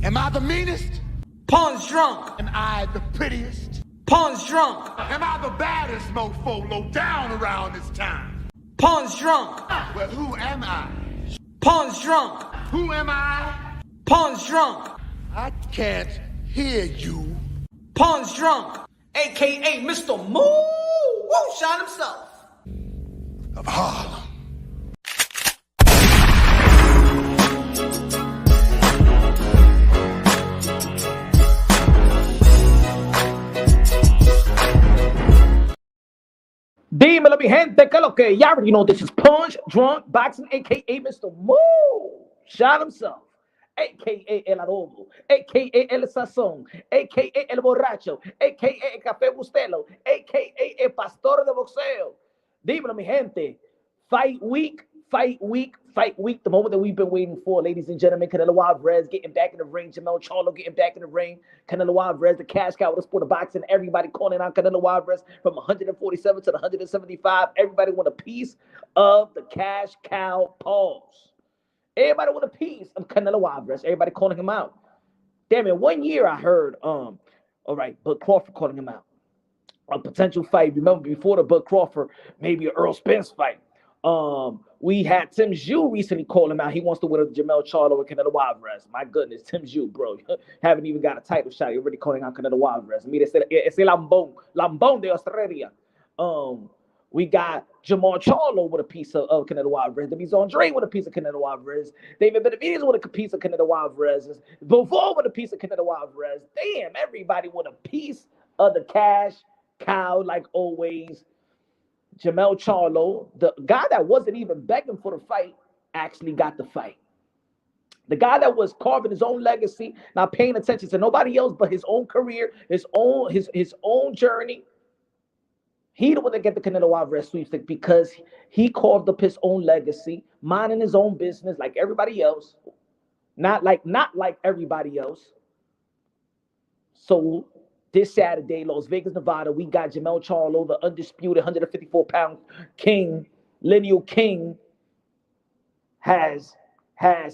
Am I the meanest? Punch drunk. Am I the prettiest? Punch drunk. Am I the baddest mofo low down around this town? Punch drunk. Well, who am I? Punch drunk. Who am I? Punch drunk. I can't hear you. Punch drunk. AKA Mr. Moo Woo Shine himself. Of Harlem. Dímelo, mi gente, que lo que. Y'all already know this is Punch Drunk Boxing, aka Mr. Moo Shine himself, aka El Adobo, aka El Sazón, aka El Borracho, aka El Café Bustelo, aka El Pastor de Boxeo. Dímelo, mi gente. Fight week. The moment that we've been waiting for, ladies and gentlemen. Canelo Alvarez getting back in the ring. Jermell Charlo getting back in the ring. Canelo Alvarez, the cash cow of the sport of boxing. Everybody calling out Canelo Alvarez from 147 to the 175. Everybody want a piece of the cash cow pause. Everybody want a piece of Canelo Alvarez. Everybody calling him out. Damn it, 1 year I heard, all right, Bud Crawford calling him out. A potential fight. Remember, before the Bud Crawford, maybe an Earl Spence fight. We had Tim Zhu recently call him out. He wants to win a Jermell Charlo and Canelo Alvarez. My goodness, Tim Zhu, bro. Haven't even got a title shot. You're already calling out Canelo Alvarez. Mira, ese lambón de Australia. We got Jermell Charlo with a piece of Canelo Alvarez. Demis Andre with a piece of Canelo Alvarez. David Benavidez with a piece of Canelo Alvarez. Bivol with a piece of Canelo Alvarez. Damn, everybody with a piece of the cash cow, like always. Jermell Charlo, the guy that wasn't even begging for the fight, actually got the fight. The guy that was carving his own legacy, not paying attention to nobody else but his own career, his own journey. He the one that get the Canelo Alvarez sweepstake because he carved up his own legacy, minding his own business like everybody else, not like everybody else. So this Saturday, Las Vegas, Nevada, we got Jermell Charlo, the undisputed 154-pound king, lineal king, has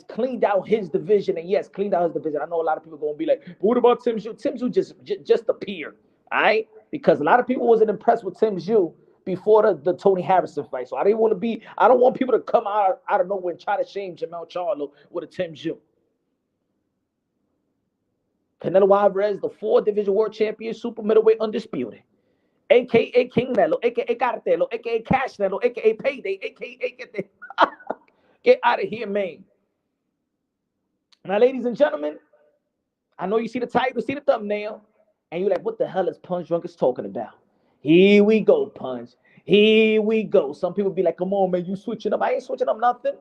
cleaned out his division. And yes, cleaned out his division. I know a lot of people are going to be like, but what about Tim Zhu? Tim Zhu just appeared, all right? Because a lot of people wasn't impressed with Tim Zhu before the Tony Harrison fight. So I don't want people to come out of nowhere and try to shame Jermell Charlo with a Tim Zhu. Canelo Alvarez, the 4-division world champion, super middleweight undisputed, a.k.a. King Nelo, a.k.a. Cartelo, a.k.a. Cash Nelo, a.k.a. Payday, a.k.a. Get out of here, man. Now, ladies and gentlemen, I know you see the title, see the thumbnail, and you're like, what the hell is Punch Drunk is talking about? Here we go, Punch. Here we go. Some people be like, come on, man, you switching up. I ain't switching up nothing.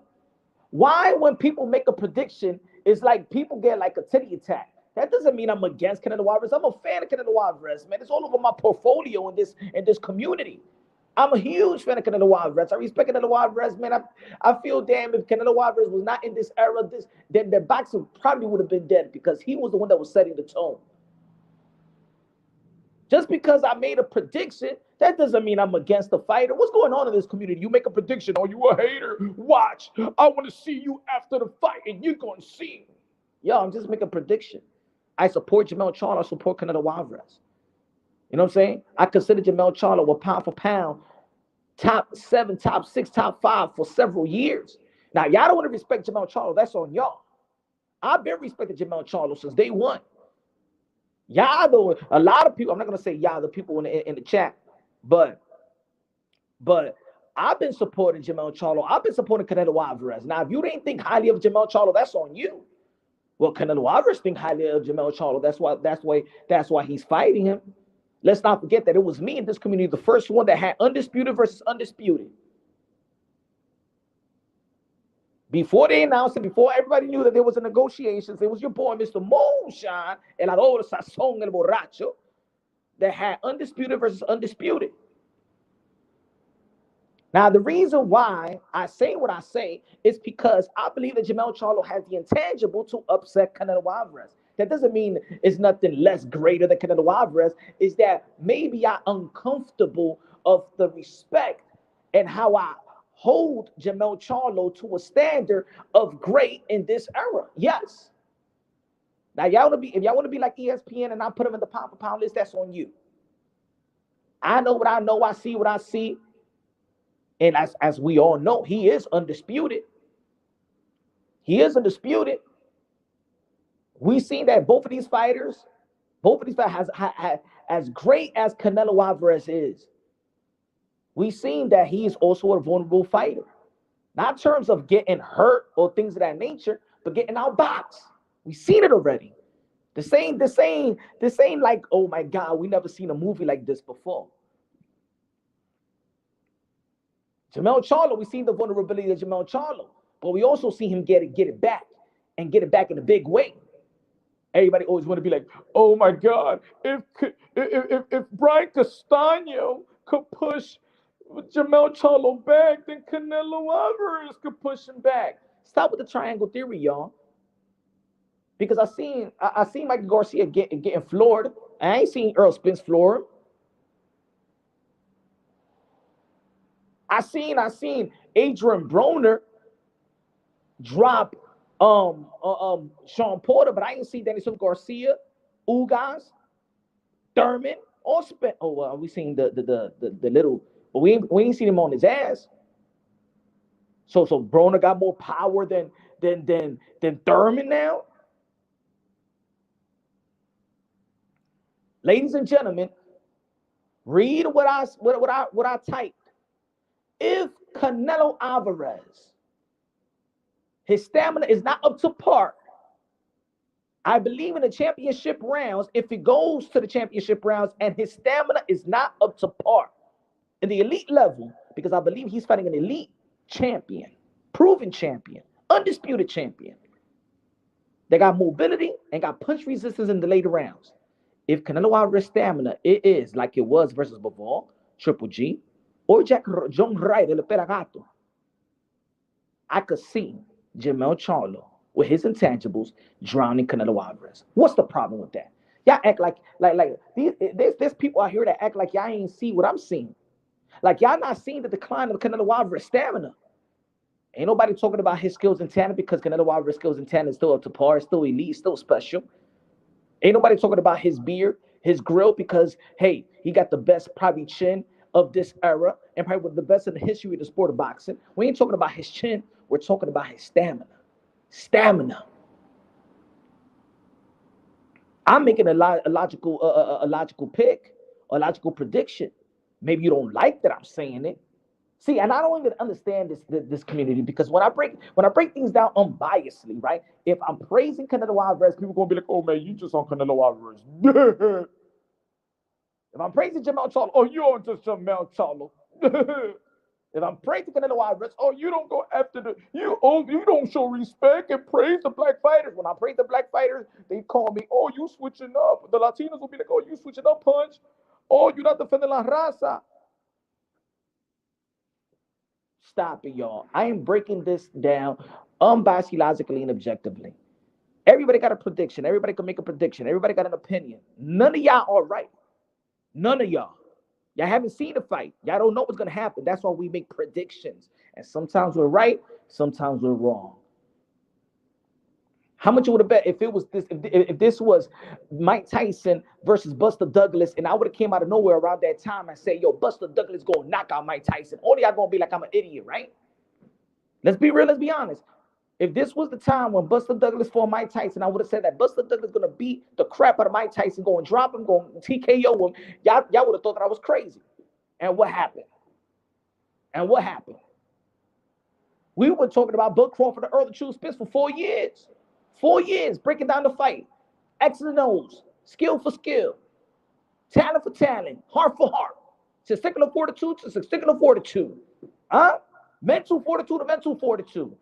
Why, when people make a prediction, it's like people get like a titty attack. That doesn't mean I'm against Canelo Alvarez. I'm a fan of Canelo Alvarez, man. It's all over my portfolio in this community. I'm a huge fan of Canelo Alvarez. I respect Canelo Alvarez, man. I feel damn if Canelo Alvarez was not in this era, then the boxing probably would have been dead because he was the one that was setting the tone. Just because I made a prediction, that doesn't mean I'm against the fighter. What's going on in this community? You make a prediction. Oh, you a hater? Watch. I want to see you after the fight, and you're going to see. Yo, I'm just making a prediction. I support Jermell Charlo. I support Canelo Alvarez. You know what I'm saying? I consider Jermell Charlo a pound for pound, top 7, top 6, top 5 for several years. Now, y'all don't want to respect Jermell Charlo. That's on y'all. I've been respecting Jermell Charlo since day one. Y'all know a lot of people. I'm not gonna say y'all, the people in the chat, but I've been supporting Jermell Charlo. I've been supporting Canelo Alvarez. Now, if you didn't think highly of Jermell Charlo, that's on you. Well, Canelo Alvarez think highly of Jermell Charlo. That's why he's fighting him. Let's not forget that it was me in this community, the first one that had undisputed versus undisputed. Before they announced it, before everybody knew that there was a negotiations, it was your boy, Mr. Moonshine, El Adobo, Sazón, El Borracho, that had undisputed versus undisputed. Now, the reason why I say what I say is because I believe that Jermell Charlo has the intangible to upset Canelo Alvarez. That doesn't mean it's nothing less greater than Canelo Alvarez. Is that maybe I'm uncomfortable of the respect and how I hold Jermell Charlo to a standard of great in this era. Yes. Now, if y'all want to be like ESPN and not put him in the pound for pound list, that's on you. I know what I know. I see what I see. And as we all know, he is undisputed. He is undisputed. We've seen that both of these fighters has as great as Canelo Alvarez is. We've seen that he's also a vulnerable fighter. Not in terms of getting hurt or things of that nature, but getting outboxed. We've seen it already. This ain't like, oh my God, we never seen a movie like this before. Jermell Charlo, we seen the vulnerability of Jermell Charlo, but we also see him get it back and get it back in a big way. Everybody always want to be like, oh my God, if Brian Castano could push Jermell Charlo back, then Canelo Alvarez could push him back. Stop with the triangle theory, y'all. Because I seen Mike Garcia getting floored. I ain't seen Earl Spence floor him. I seen Adrian Broner drop Sean Porter, but I ain't seen Daniel Garcia, Ugas, Thurman, or Spence. Oh well, we seen the little, but we ain't seen him on his ass. So Broner got more power than Thurman now. Ladies and gentlemen, read what I typed. If Canelo Alvarez, his stamina is not up to par, I believe in the championship rounds, if he goes to the championship rounds and his stamina is not up to par in the elite level, because I believe he's fighting an elite champion, proven champion, undisputed champion. They got mobility and got punch resistance in the later rounds. If Canelo Alvarez stamina, it is like it was versus Bivol, Triple G, or John Wright, El Peragato, I could see Jermell Charlo with his intangibles drowning Canelo Alvarez. What's the problem with that? Y'all act like there's people out here that act like y'all ain't see what I'm seeing. Like y'all not seeing the decline of Canelo Alvarez stamina. Ain't nobody talking about his skills and talent, because Canelo Alvarez skills and talent is still up to par, still elite, still special. Ain't nobody talking about his beard, his grill, because, hey, he got the best probably chin of this era and probably the best in the history of the sport of boxing. We ain't talking about his chin. We're talking about his stamina. Stamina. I'm making a logical pick, a logical prediction. Maybe you don't like that I'm saying it. See, and I don't even understand this community, because when I break things down unbiasedly, right? If I'm praising Canelo Alvarez, people gonna be like, "Oh man, you just on Canelo Alvarez." If I'm praising Jermell Charlo, "Oh, you on just Jermell Charlo." If I'm praising Canelo Alvarez, "Oh, you don't go after you don't show respect and praise the black fighters." When I praise the black fighters, they call me, "Oh, you switching up." The Latinos will be like, "Oh, you switching up, Punch." "Oh, you're not defending la raza." Stop it, y'all. I am breaking this down unbiasedly, logically, and objectively. Everybody got a prediction. Everybody can make a prediction. Everybody got an opinion. None of y'all are right. None of y'all. Y'all haven't seen the fight. Y'all don't know what's going to happen. That's why we make predictions. And sometimes we're right, sometimes we're wrong. How much you would have bet if it was this, if this was Mike Tyson versus Buster Douglas, and I would have came out of nowhere around that time and say, "Yo, Buster Douglas gonna knock out Mike Tyson"? All y'all gonna be like, "I'm an idiot," right? Let's be real. Let's be honest. If this was the time when Buster Douglas fought Mike Tyson, I would have said that Buster Douglas gonna beat the crap out of Mike Tyson, going drop him, going TKO him. Y'all would have thought that I was crazy. And what happened? And what happened? We were talking about Bud Crawford and Earl the True Spence for 4 years. 4 years breaking down the fight. X's and O's, skill for skill, talent for talent, heart for heart, testicular fortitude to testicular fortitude, mental fortitude to mental fortitude.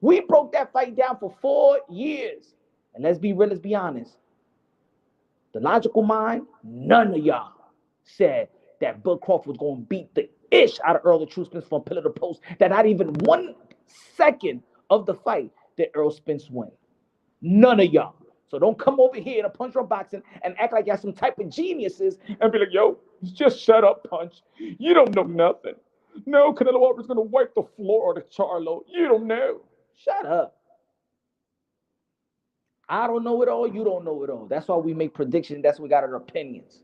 We broke that fight down for 4 years. And let's be real, let's be honest. The logical mind, none of y'all said that Bud Crawford was going to beat the ish out of Earl the True Spence from pillar to post. That not even 1 second of the fight did Earl Spence win. None of y'all. So don't come over here in a Punch Drunk Boxing and act like y'all some type of geniuses and be like, "Yo, just shut up, Punch. You don't know nothing. No, Canelo Alvarez is going to wipe the floor to Charlo. You don't know." Shut up. I don't know it all. You don't know it all. That's why we make predictions. That's why we got our opinions.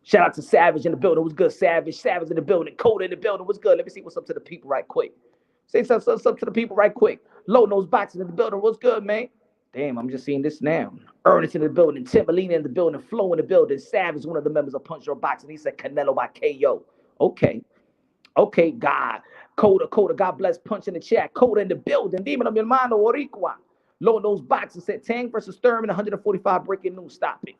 Shout out to Savage in the building. What's good, Savage? Savage in the building. Coda in the building. What's good? Let me see what's up to the people right quick. Say something to the people right quick. Low Nose Boxing in the building. What's good, man? Damn, I'm just seeing this now. Ernest in the building. Timberlina in the building. Flo in the building. Savage, one of the members of Punch Your Boxing. He said Canelo by KO. Okay. Okay, God. Coda. God bless Punch in the chat. Coda in the building. Demon of mi hermano Boricua. Low Nose Boxing said Tang versus Thurman. 145 breaking news. Stop it.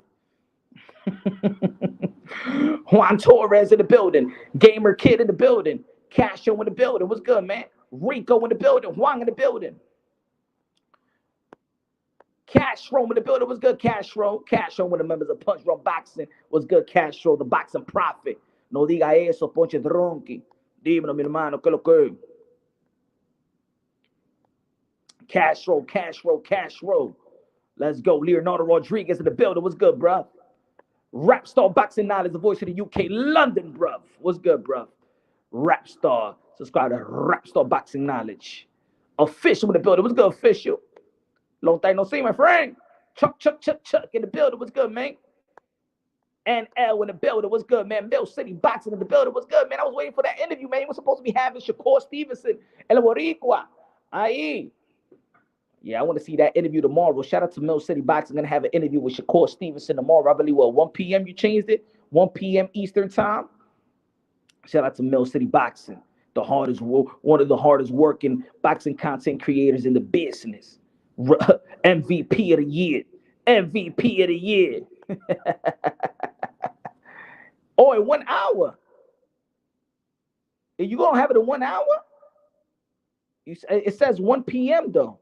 Juan Torres in the building. Gamer Kid in the building. Casho in the building. What's good, man? Rico in the building. Juan in the building. Castro in the building. What's good, Castro? Castro, one of the members of Punch Run Boxing. What's good, Castro? The boxing prophet. No diga eso, Ponche Dronky. Dímelo, mi hermano, que lo que. Castro. Let's go. Leonardo Rodriguez in the building. What's good, bruh? Rapstar Boxing Knowledge, the voice of the UK, London, bruv. What's good, bruv? Rapstar. Subscribe to Rapstar Boxing Knowledge. Official in the building. What's good, official? Long time no see, my friend. Chuck in the building. What's good, man? And L in the building. What's good, man? Mill City Boxing in the building. What's good, man? I was waiting for that interview, man. You were supposed to be having Shakur Stevenson, El Boricua. Aye. Yeah, I want to see that interview tomorrow. Shout out to Mill City Boxing. I'm going to have an interview with Shakur Stevenson tomorrow. I believe, 1 p.m. you changed it? 1 p.m. Eastern time? Shout out to Mill City Boxing. One of the hardest working boxing content creators in the business. MVP of the year. MVP of the year. Oh, in 1 hour. Are you going to have it in 1 hour? It says 1 p.m. though.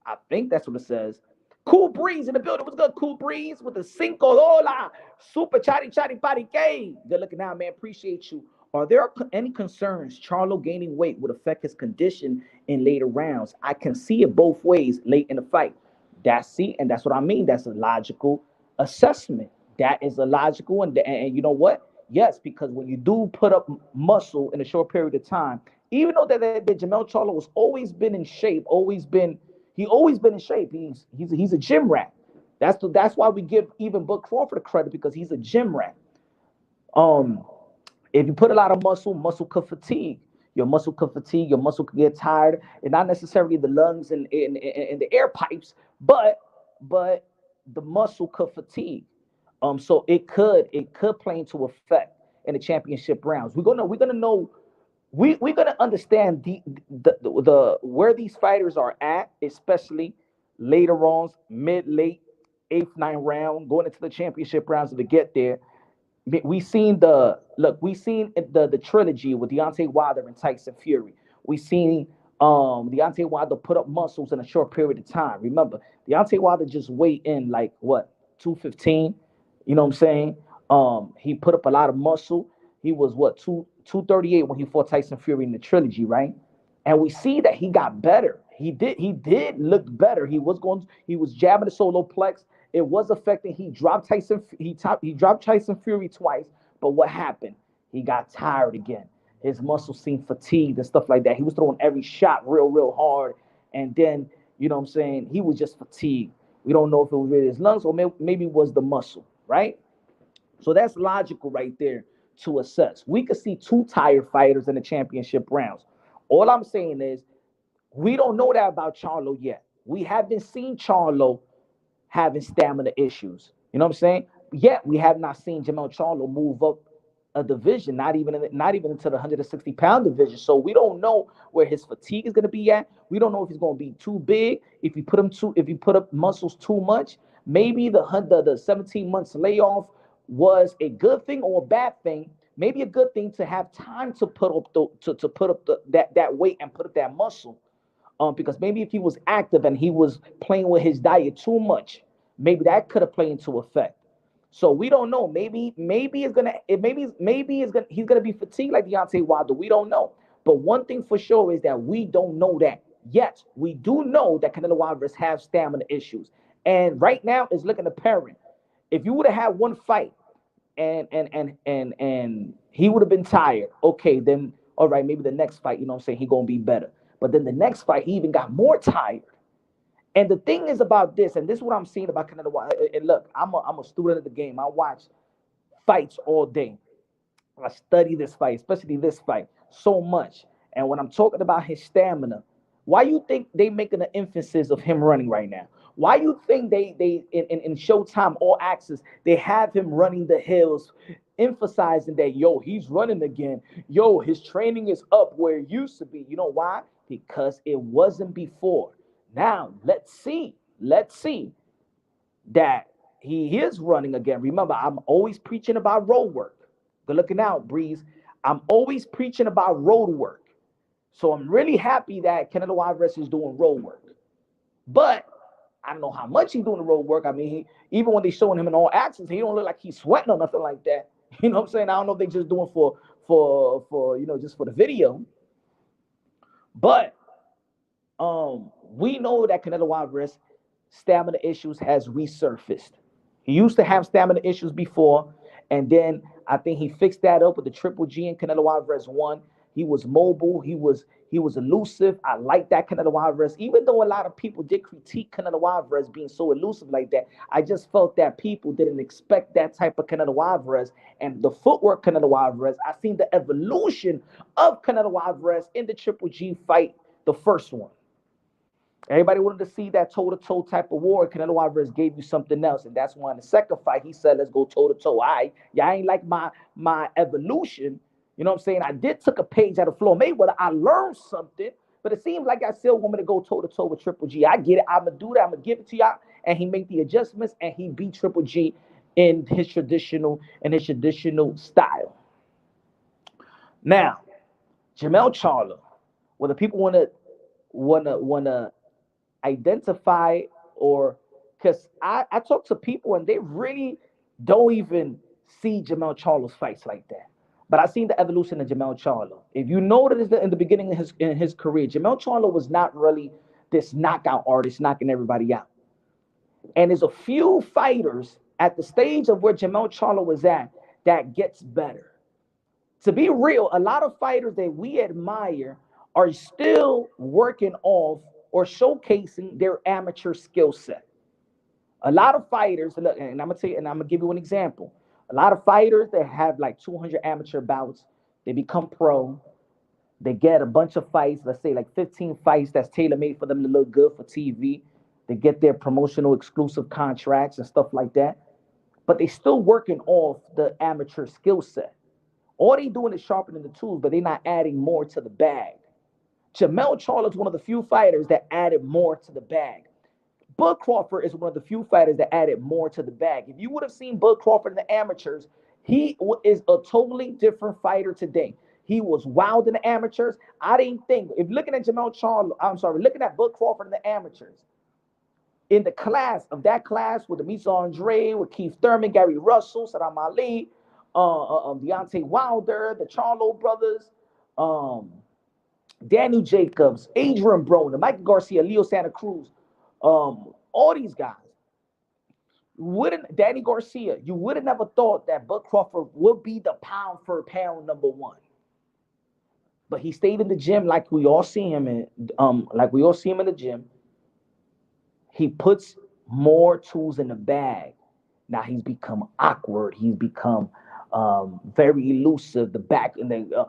I think that's what it says. Cool Breeze in the building. What's good, Cool Breeze? With the Cinco Dola. Super chatty body game. Good looking out, man. Appreciate you. Are there any concerns Charlo gaining weight would affect his condition in later rounds? I can see it both ways late in the fight. That's what I mean. That's a logical assessment. That is a logical, and you know what? Yes, because when you do put up muscle in a short period of time, even though that Jermell Charlo has always been in shape, always been in shape. He's a gym rat. That's why we give even Buck Crawford the credit, because he's a gym rat. If you put a lot of muscle could fatigue. Your muscle could fatigue. Your muscle could get tired, and not necessarily the lungs and the air pipes, but the muscle could fatigue. So it could play into effect in the championship rounds. We're gonna know. We're gonna understand the where these fighters are at, especially later rounds, mid, late, 8th, 9th round, going into the championship rounds to get there. We seen the trilogy with Deontay Wilder and Tyson Fury. We seen Deontay Wilder put up muscles in a short period of time. Remember, Deontay Wilder just weighed in like what, 215. You know what I'm saying? He put up a lot of muscle. He was what, 238 when he fought Tyson Fury in the trilogy, right? And we see that he got better. He did look better. He was jabbing the solo plex. It was affecting. He dropped Tyson Fury twice. But what happened? He got tired again. His muscles seemed fatigued and stuff like that. He was throwing every shot real hard. And then, you know what I'm saying, he was just fatigued. We don't know if it was really his lungs or maybe it was the muscle, right? So that's logical right there to assess. We could see 2 tired fighters in the championship rounds. All I'm saying is we don't know that about Charlo yet. We haven't seen Charlo having stamina issues. You know what I'm saying? Yet we have not seen Jermell Charlo move up a division, not even into the 160-pound division. So we don't know where his fatigue is going to be at. We don't know if he's going to be too big. If you put up muscles too much, maybe the 17 months layoff was a good thing or a bad thing. Maybe a good thing to have time to put up that weight and put up that muscle. Because maybe if he was active and he was playing with his diet too much, maybe that could have played into effect. So we don't know. Maybe he's gonna be fatigued like Deontay Wilder. We don't know. But one thing for sure is that we don't know that yet. We do know that Canelo Alvarez have stamina issues, and right now it's looking apparent. If you would have had one fight and he would have been tired, okay, then all right, maybe the next fight, you know what I'm saying, he gonna be better. But then the next fight, he even got more tired. And the thing is about this, and this is what I'm seeing about Canelo. And look, I'm a student of the game. I watch fights all day. I study this fight, especially this fight, so much. And when I'm talking about his stamina, why you think they making an emphasis of him running right now? Why you think they in Showtime All Access they have him running the hills, emphasizing that he's running again. His training is up where it used to be. You know why? Because it wasn't before. Now let's see that he is running again. Remember, I'm always preaching about road work. Good looking out, Breeze. I'm always preaching about road work. So I'm really happy that Canelo Alvarez is doing road work. But I don't know how much he's doing the road work. I mean, even when they showing him in all actions, he don't look like he's sweating or nothing like that. You know what I'm saying? I don't know if they just doing for just for the video. But we know that Canelo Alvarez stamina issues has resurfaced. He used to have stamina issues before, and then I think he fixed that up with the Triple G and Canelo Alvarez won. He was mobile. He was elusive. I like that Canelo Alvarez. Even though a lot of people did critique Canelo Alvarez being so elusive like that, I just felt that people didn't expect that type of Canelo Alvarez and the footwork Canelo Alvarez. I seen the evolution of Canelo Alvarez in the Triple G fight, the first one. Everybody wanted to see that toe-to-toe type of war. Canelo Alvarez gave you something else, and that's why in the second fight he said, "Let's go toe-to-toe." I ain't like my evolution. You know what I'm saying? I did took a page out of Floyd Mayweather. I learned something, but it seems like I still want me to go toe-to-toe with Triple G. I get it. I'm gonna do that. I'm gonna give it to y'all, and he made the adjustments, and he beat Triple G in his traditional style. Now, Jermell Charlo, whether people wanna identify or because I talk to people and they really don't even see Jermell Charlo's fights like that. But I seen the evolution of Jermell Charlo. If you notice that in the beginning of his career, Jermell Charlo was not really this knockout artist knocking everybody out. And there's a few fighters at the stage of where Jermell Charlo was at that gets better. To be real, a lot of fighters that we admire are still working off or showcasing their amateur skill set. A lot of fighters, and I'm gonna tell you, and I'm gonna give you an example. A lot of fighters that have like 200 amateur bouts, they become pro. They get a bunch of fights, let's say like 15 fights that's tailor-made for them to look good for TV. They get their promotional exclusive contracts and stuff like that. But they still working off the amateur skill set. All they doing is sharpening the tools, but they're not adding more to the bag. Jermell Charlo is one of the few fighters that added more to the bag. Bud Crawford is one of the few fighters that added more to the bag. If you would have seen Bud Crawford in the amateurs, he is a totally different fighter today. He was wild in the amateurs. I didn't think, if looking at looking at Bud Crawford in the amateurs, in the class with the Misa Andre, with Keith Thurman, Gary Russell, Saddam Ali, Deontay Wilder, the Charlo brothers, Daniel Jacobs, Adrian Broner, Mike Garcia, Leo Santa Cruz, all these guys. Danny Garcia, you would have never thought that Bud Crawford would be the pound for pound number one. But he stayed in the gym like we all see him in the gym. He puts more tools in the bag. Now he's become awkward. He's become very elusive. The back and the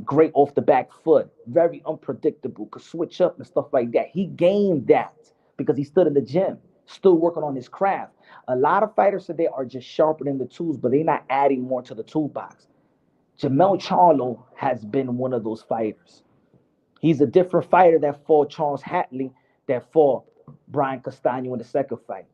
great off the back foot, very unpredictable. Could switch up and stuff like that. He gained that because he stood in the gym, still working on his craft. A lot of fighters today are just sharpening the tools, but they're not adding more to the toolbox. Jermell Charlo has been one of those fighters. He's a different fighter that fought Charles Hatley, that fought Brian Castano in the second fight.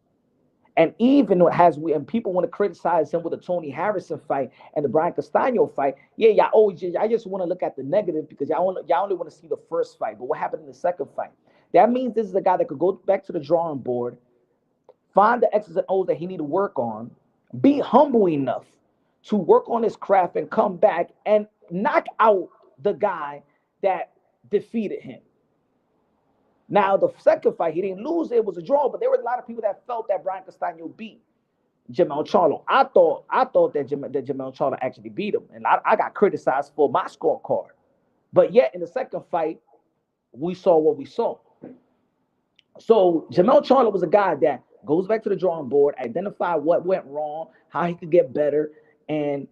And even and people want to criticize him with the Tony Harrison fight and the Brian Castano fight. Yeah, I just want to look at the negative because y'all only want to see the first fight. But what happened in the second fight? That means this is a guy that could go back to the drawing board, find the X's and O's that he need to work on, be humble enough to work on his craft and come back and knock out the guy that defeated him. Now, the second fight, he didn't lose. It was a draw, but there were a lot of people that felt that Brian Castano beat Jermell Charlo. I thought that Jermell Charlo actually beat him, and I got criticized for my scorecard. But yet, in the second fight, we saw what we saw. So Jermell Charlo was a guy that goes back to the drawing board, identify what went wrong, how he could get better. And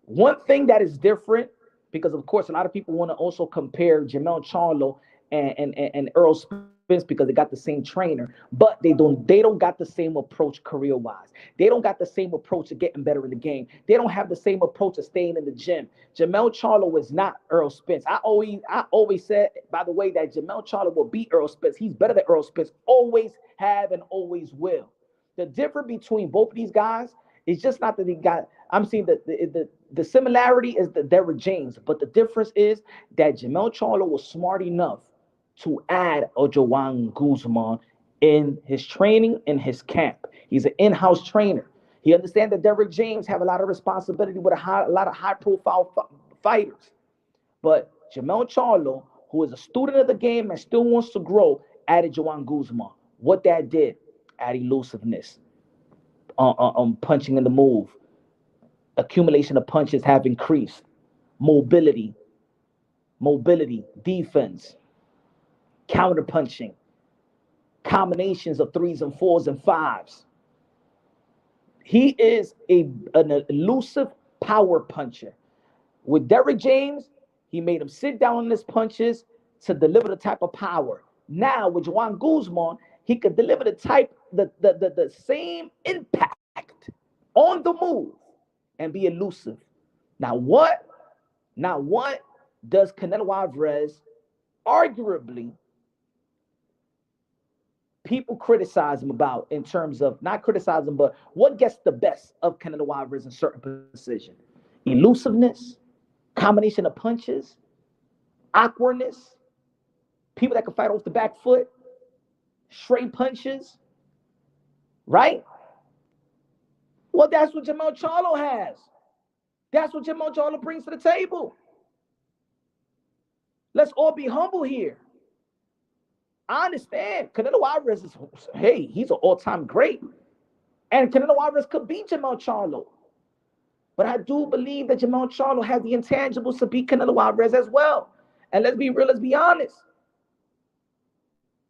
one thing that is different, because of course a lot of people want to also compare Jermell Charlo and Earl Spence because they got the same trainer, but they don't got the same approach career wise. They don't got the same approach to getting better in the game. They don't have the same approach to staying in the gym. Jermell Charlo is not Earl Spence. I always said, by the way, that Jermell Charlo will beat Earl Spence. He's better than Earl Spence. Always have and always will. The difference between both of these guys is just not that they got. I'm seeing the similarity is the Derrick James, but the difference is that Jermell Charlo was smart enough to add a Joanne Guzman in his training in his camp. He's an in-house trainer. He understands that Derrick James have a lot of responsibility with a lot of high-profile fighters. But Jermell Charlo, who is a student of the game and still wants to grow, added Joanne Guzman. What that did, add elusiveness, punching in the move, accumulation of punches have increased, mobility, defense, counter punching, combinations of 3s and 4s and 5s. He is an elusive power puncher. With Derrick James, he made him sit down on his punches to deliver the type of power. Now with Joanne Guzman, he could deliver the same impact on the move and be elusive. Now what does Canelo Alvarez arguably people criticize him about in terms of not criticize him, but what gets the best of Canelo Alvarez in certain positions? Elusiveness, combination of punches, awkwardness, people that can fight off the back foot, straight punches, right? Well, that's what Jermell Charlo has. That's what Jermell Charlo brings to the table. Let's all be humble here. I understand Canelo Alvarez is, hey, he's an all-time great. And Canelo Alvarez could beat Jermell Charlo. But I do believe that Jermell Charlo has the intangibles to beat Canelo Alvarez as well. And let's be real, let's be honest.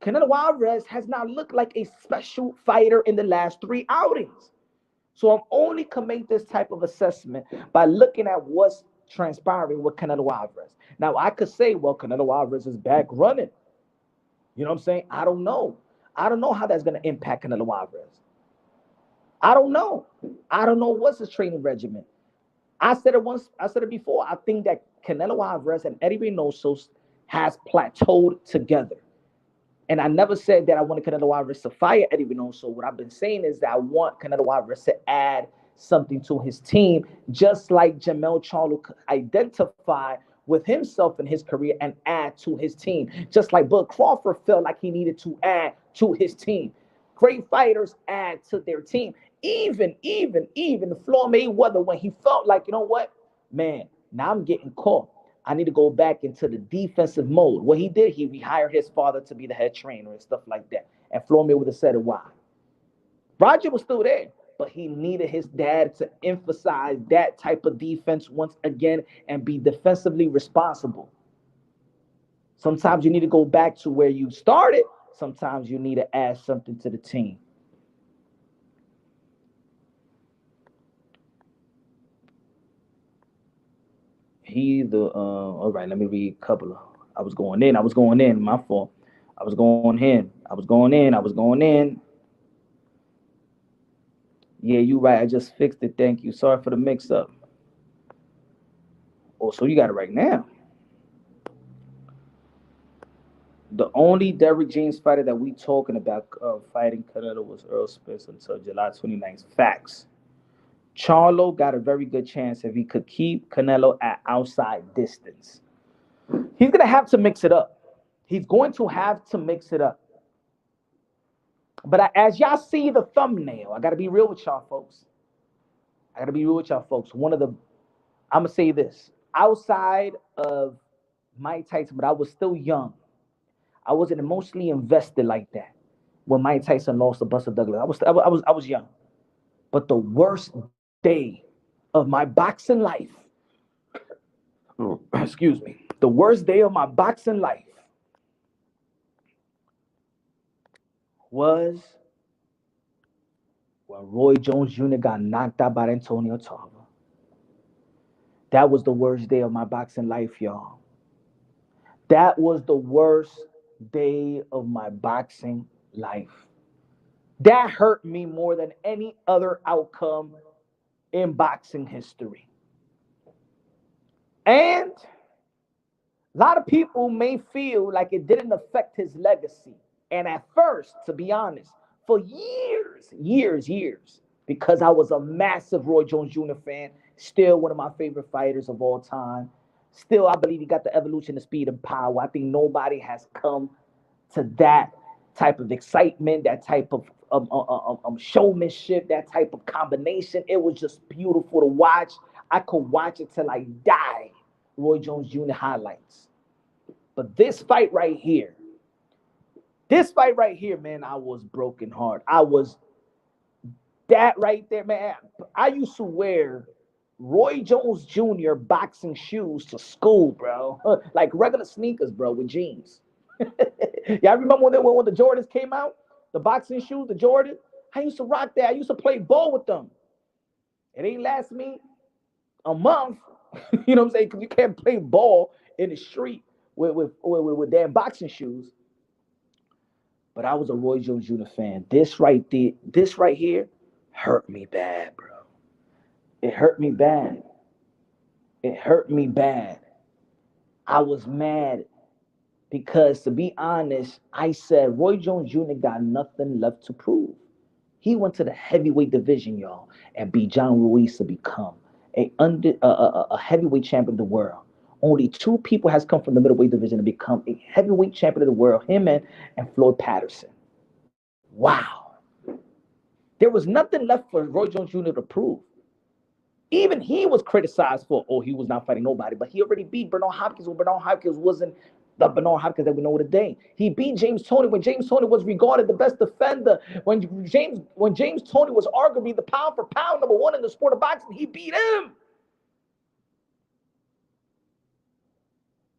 Canelo Alvarez has not looked like a special fighter in the last 3 outings. So I'm only can make this type of assessment by looking at what's transpiring with Canelo Alvarez. Now, I could say, well, Canelo Alvarez is back running. You know what I'm saying? I don't know. I don't know how that's going to impact Canelo Alvarez. I don't know. I don't know what's his training regimen. I said it once. I said it before. I think that Canelo Alvarez and Eddie Reynoso has plateaued together. And I never said that I wanted Canelo Alvarez to fire Eddie Reynoso. What I've been saying is that I want Canelo Alvarez to add something to his team, just like Jermell Charlo could identify with himself in his career and add to his team. Just like Bud Crawford felt like he needed to add to his team. Great fighters add to their team. Even Floyd Mayweather, when he felt like, you know what, man, now I'm getting caught. I need to go back into the defensive mode. What he did, he rehired his father to be the head trainer and stuff like that. And Floyd Mayweather said it why. Roger was still there, but he needed his dad to emphasize that type of defense once again and be defensively responsible. Sometimes you need to go back to where you started. Sometimes you need to add something to the team. All right, let me read a couple of. I was going in, my fault. I was going in. Yeah, you right. I just fixed it. Thank you. Sorry for the mix up. Oh, so you got it right now. The only Derrick James fighter that we talking about fighting Canelo was Earl Spence until July 29th. Facts. Charlo got a very good chance if he could keep Canelo at outside distance. He's going to have to mix it up. But as y'all see the thumbnail, I got to be real with y'all folks. I'm going to say this. Outside of Mike Tyson, but I was still young. I wasn't emotionally invested like that when Mike Tyson lost to Buster Douglas. I was young. But the worst day of my boxing life, the worst day of my boxing life was when Roy Jones Jr. got knocked out by Antonio Tarver. That was the worst day of my boxing life, y'all. That was the worst day of my boxing life. That hurt me more than any other outcome in boxing history. And a lot of people may feel like it didn't affect his legacy. And at first, to be honest, for years, because I was a massive Roy Jones Jr. fan, still one of my favorite fighters of all time. Still, I believe he got the evolution of speed and power. I think nobody has come to that type of excitement, that type of showmanship, that type of combination. It was just beautiful to watch. I could watch it till I die. Roy Jones Jr. highlights. But this fight right here, man, I was broken heart. I was that right there, man. I used to wear Roy Jones Jr. boxing shoes to school, bro. Like regular sneakers, bro, with jeans. Y'all remember when the Jordans came out? The boxing shoes, the Jordan? I used to rock that. I used to play ball with them. It ain't last me a month. You know what I'm saying? Because you can't play ball in the street with damn boxing shoes. But I was a Roy Jones Jr. fan. This right here hurt me bad, bro. It hurt me bad. It hurt me bad. I was mad because, to be honest, I said Roy Jones Jr. got nothing left to prove. He went to the heavyweight division, y'all, and beat John Ruiz to become a heavyweight champion of the world. Only two people has come from the middleweight division to become a heavyweight champion of the world, him and Floyd Patterson. Wow. There was nothing left for Roy Jones Jr. to prove. Even he was criticized for, he was not fighting nobody, but he already beat Bernard Hopkins when Bernard Hopkins wasn't the Bernard Hopkins that we know today. He beat James Toney when James Toney was regarded the best defender. When James Toney was arguably the pound for pound number one in the sport of boxing, he beat him.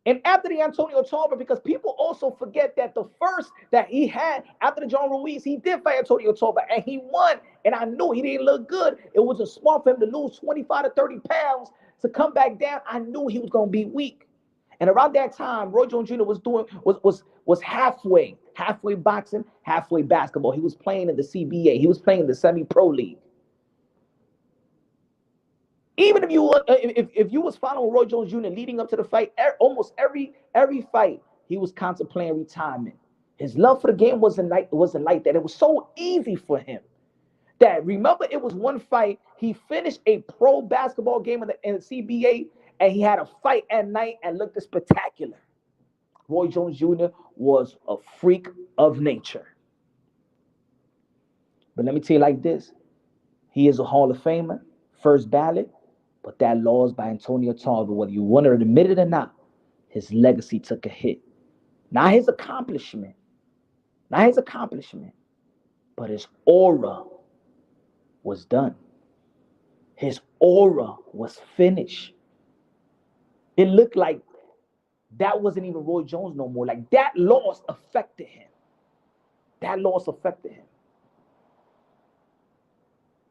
And after the Antonio Tarver, because people also forget that the first that he had after the John Ruiz, he did fight Antonio Tarver and he won. And I knew he didn't look good. It wasn't smart for him to lose 25 to 30 pounds to come back down. I knew he was going to be weak. And around that time, Roy Jones Jr. was halfway boxing, halfway basketball. He was playing in the CBA. He was playing in the semi-pro league. Even if you was following Roy Jones Jr. leading up to the fight, almost every fight he was contemplating retirement. His love for the game wasn't like that. It was so easy for him that, remember, it was one fight. He finished a pro basketball game in the CBA, and he had a fight at night and looked spectacular. Roy Jones Jr. was a freak of nature. But let me tell you like this: he is a Hall of Famer, first ballot. But that loss by Antonio Tarver, whether you want to admit it or not, his legacy took a hit. Not his accomplishment, but his aura was done. His aura was finished. It looked like that wasn't even Roy Jones no more. Like, that loss affected him.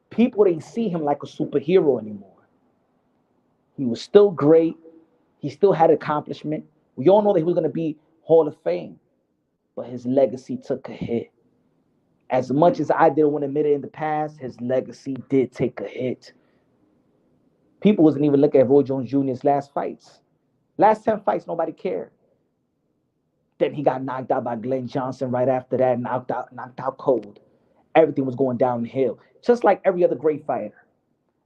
People didn't see him like a superhero anymore. He was still great. He still had accomplishment. We all know that he was going to be Hall of Fame. But his legacy took a hit. As much as I didn't want to admit it in the past, his legacy did take a hit. People wasn't even looking at Roy Jones Jr.'s last fights. Last 10 fights, nobody cared. Then he got knocked out by Glenn Johnson right after that, knocked out cold. Everything was going downhill. Just like every other great fighter.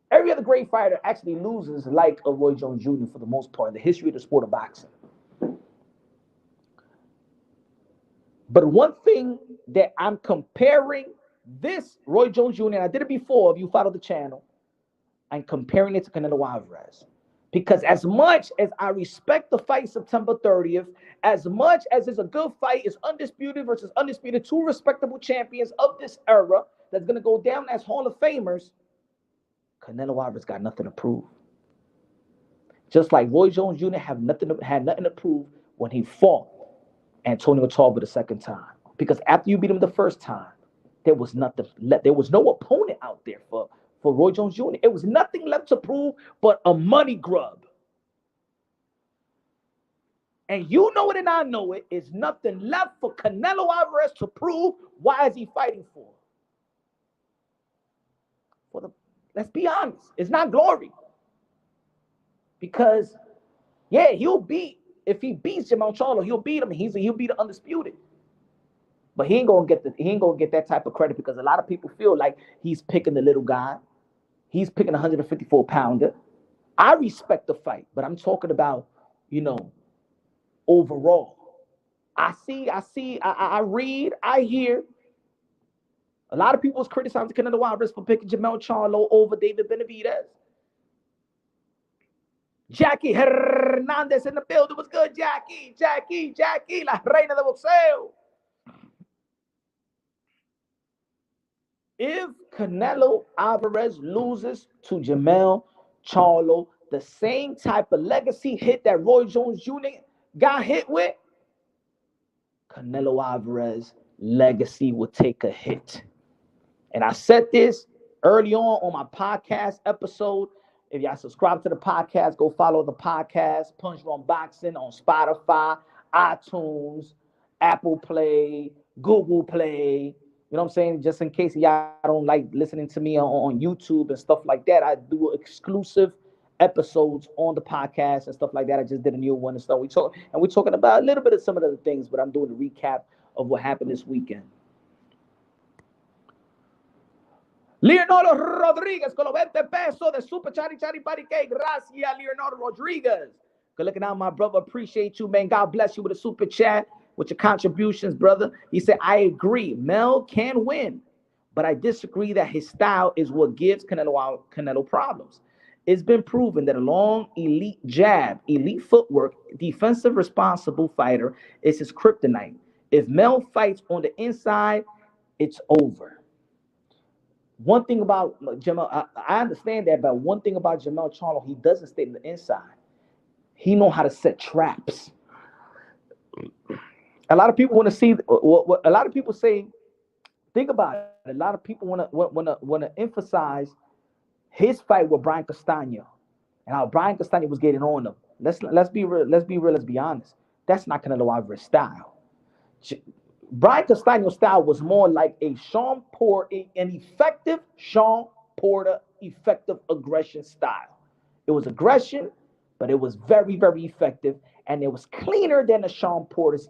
Every other great fighter actually loses like a Roy Jones Jr. for the most part in the history of the sport of boxing. But one thing that I'm comparing this Roy Jones Jr., and I did it before, if you follow the channel, I'm comparing it to Canelo Alvarez. Because as much as I respect the fight September 30th, as much as it's a good fight, it's undisputed versus undisputed, two respectable champions of this era that's going to go down as Hall of Famers, Canelo Alvarez got nothing to prove. Just like Roy Jones Jr. had nothing to prove when he fought Antonio Tarver the second time. Because after you beat him the first time, there was nothing left. There was no opponent out there for Roy Jones Jr. It was nothing left to prove but a money grub. And you know it and I know it. Is nothing left for Canelo Alvarez to prove. Why is he fighting for? Let's be honest. It's not glory. Because, yeah, if he beats Jermell Charlo, he'll beat him. He'll be the undisputed. But he ain't gonna get that type of credit because a lot of people feel like he's picking the little guy. He's picking a 154-pounder. I respect the fight, but I'm talking about, overall. I read, I hear. A lot of people was criticizing Canelo Alvarez for picking Jermell Charlo over David Benavidez. Jackie Hernandez in the building. Was good, Jackie, la reina de boxeo. If Canelo Alvarez loses to Jermell Charlo, the same type of legacy hit that Roy Jones Jr. got hit with, Canelo Alvarez legacy will take a hit. And I said this early on my podcast episode. If y'all subscribe to the podcast, go follow the podcast, Punch Drunk Boxing on Spotify, iTunes, Apple Play, Google Play. You know what I'm saying? Just in case y'all don't like listening to me on YouTube and stuff like that, I do exclusive episodes on the podcast and stuff like that. I just did a new one and stuff. We're talking about a little bit of some of the things, but I'm doing a recap of what happened this weekend. Leonardo Rodriguez con los 20 pesos de Super Chari Party Cake. Gracias, Leonardo Rodriguez. Good looking out, my brother. Appreciate you, man. God bless you with a super chat, with your contributions, brother. He said, I agree. Mel can win, but I disagree that his style is what gives Canelo problems. It's been proven that a long, elite jab, elite footwork, defensive, responsible fighter is his kryptonite. If Mel fights on the inside, it's over. One thing about Jermell, I understand that, but one thing about Jermell Charlo, he doesn't stay on the inside. He knows how to set traps. A lot of people want to see what a lot of people say. Think about it. A lot of people want to emphasize his fight with Brian Castaño and how Brian Castaño was getting on him. Let's be real. Let's be honest. That's not Canelo Alvarez style. Brian Castaño's style was more like an effective Sean Porter effective aggression style. It was aggression, but it was very, very effective, and it was cleaner than a Sean Porter's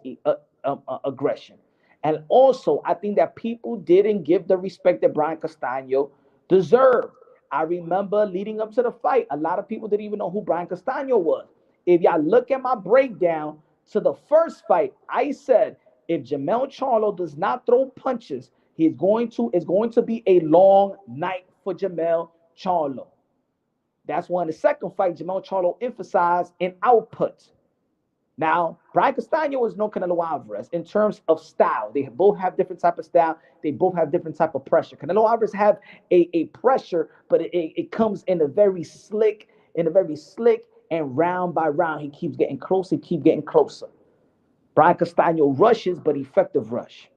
aggression. And also, I think that people didn't give the respect that Brian Castaño deserved. I remember leading up to the fight, a lot of people didn't even know who Brian Castaño was. If y'all look at my breakdown to the first fight, I said, if Jermell Charlo does not throw punches, it's going to be a long night for Jermell Charlo. That's why in the second fight, Jermell Charlo emphasized an output. Now, Brian Castaño is no Canelo Alvarez in terms of style. They both have different type of style. They both have different type of pressure. Canelo Alvarez have a pressure, but it comes in a very slick, and round by round, he keeps getting closer, Brian Castaño rushes, but effective rush.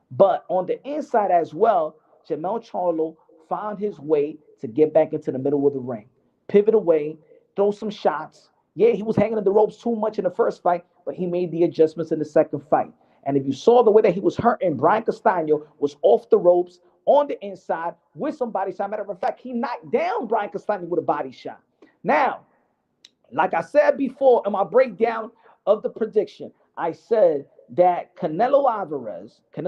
But on the inside as well, Jermell Charlo found his way to get back into the middle of the ring. Pivot away, throw some shots. Yeah, he was hanging on the ropes too much in the first fight, but he made the adjustments in the second fight. And if you saw the way that he was hurting, Brian Castaño was off the ropes, on the inside, with some body shot. Matter of fact, he knocked down Brian Castaño with a body shot. Now, like I said before in my breakdown of the prediction, I said that Canelo Alvarez, we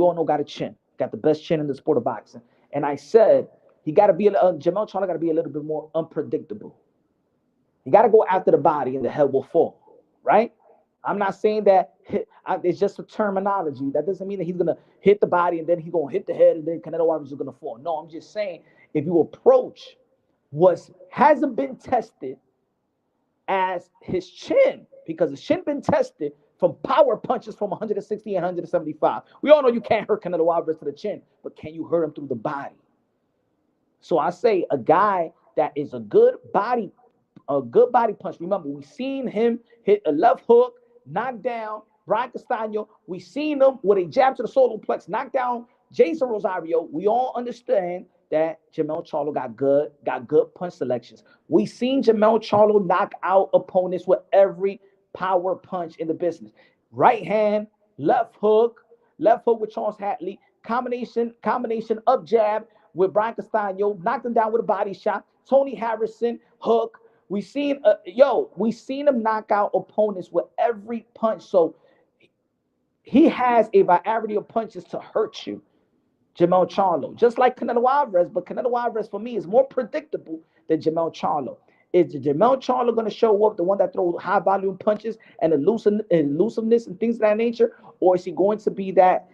all know, got a chin, got the best chin in the sport of boxing. And I said Jermell Charlo got to be a little bit more unpredictable. You got to go after the body and the head will fall, right? I'm not saying that it's just a terminology. That doesn't mean that he's going to hit the body and then he's going to hit the head and then Canelo Alvarez is going to fall. No, I'm just saying if you approach what hasn't been tested as his chin, because his chin been tested from power punches from 160 and 175. We all know you can't hurt Canelo Alvarez to the chin, but can you hurt him through the body? So I say a guy that is a good body punch. Remember, we seen him hit a left hook, knock down Brian Castano, we seen him with a jab to the solar plex, knock down Jason Rosario. We all understand that Jermell Charlo got good punch selections. We seen Jermell Charlo knock out opponents with every power punch in the business. Right hand, left hook with Charles Hatley, combination up jab with Brian Castano, knocked him down with a body shot. Tony Harrison, hook. We seen him knock out opponents with every punch. So he has a variety of punches to hurt you. Jermell Charlo, just like Canelo Alvarez, but Canelo Alvarez for me is more predictable than Jermell Charlo. Is Jermell Charlo going to show up, the one that throws high volume punches and elusiveness and things of that nature, or is he going to be that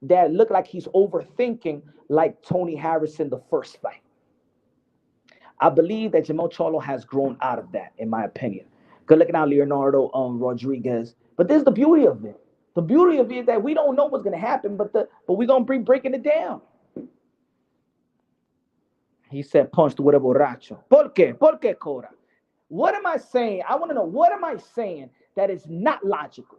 look like he's overthinking like Tony Harrison the first fight? I believe that Jermell Charlo has grown out of that, in my opinion. Good looking out, Leonardo Rodriguez. But there's the beauty of it. The beauty of it is that we don't know what's going to happen, but we're going to be breaking it down. He said, punch to whatever borracho. ¿Por qué? ¿Por qué, Cora? What am I saying? I want to know, what am I saying that is not logical?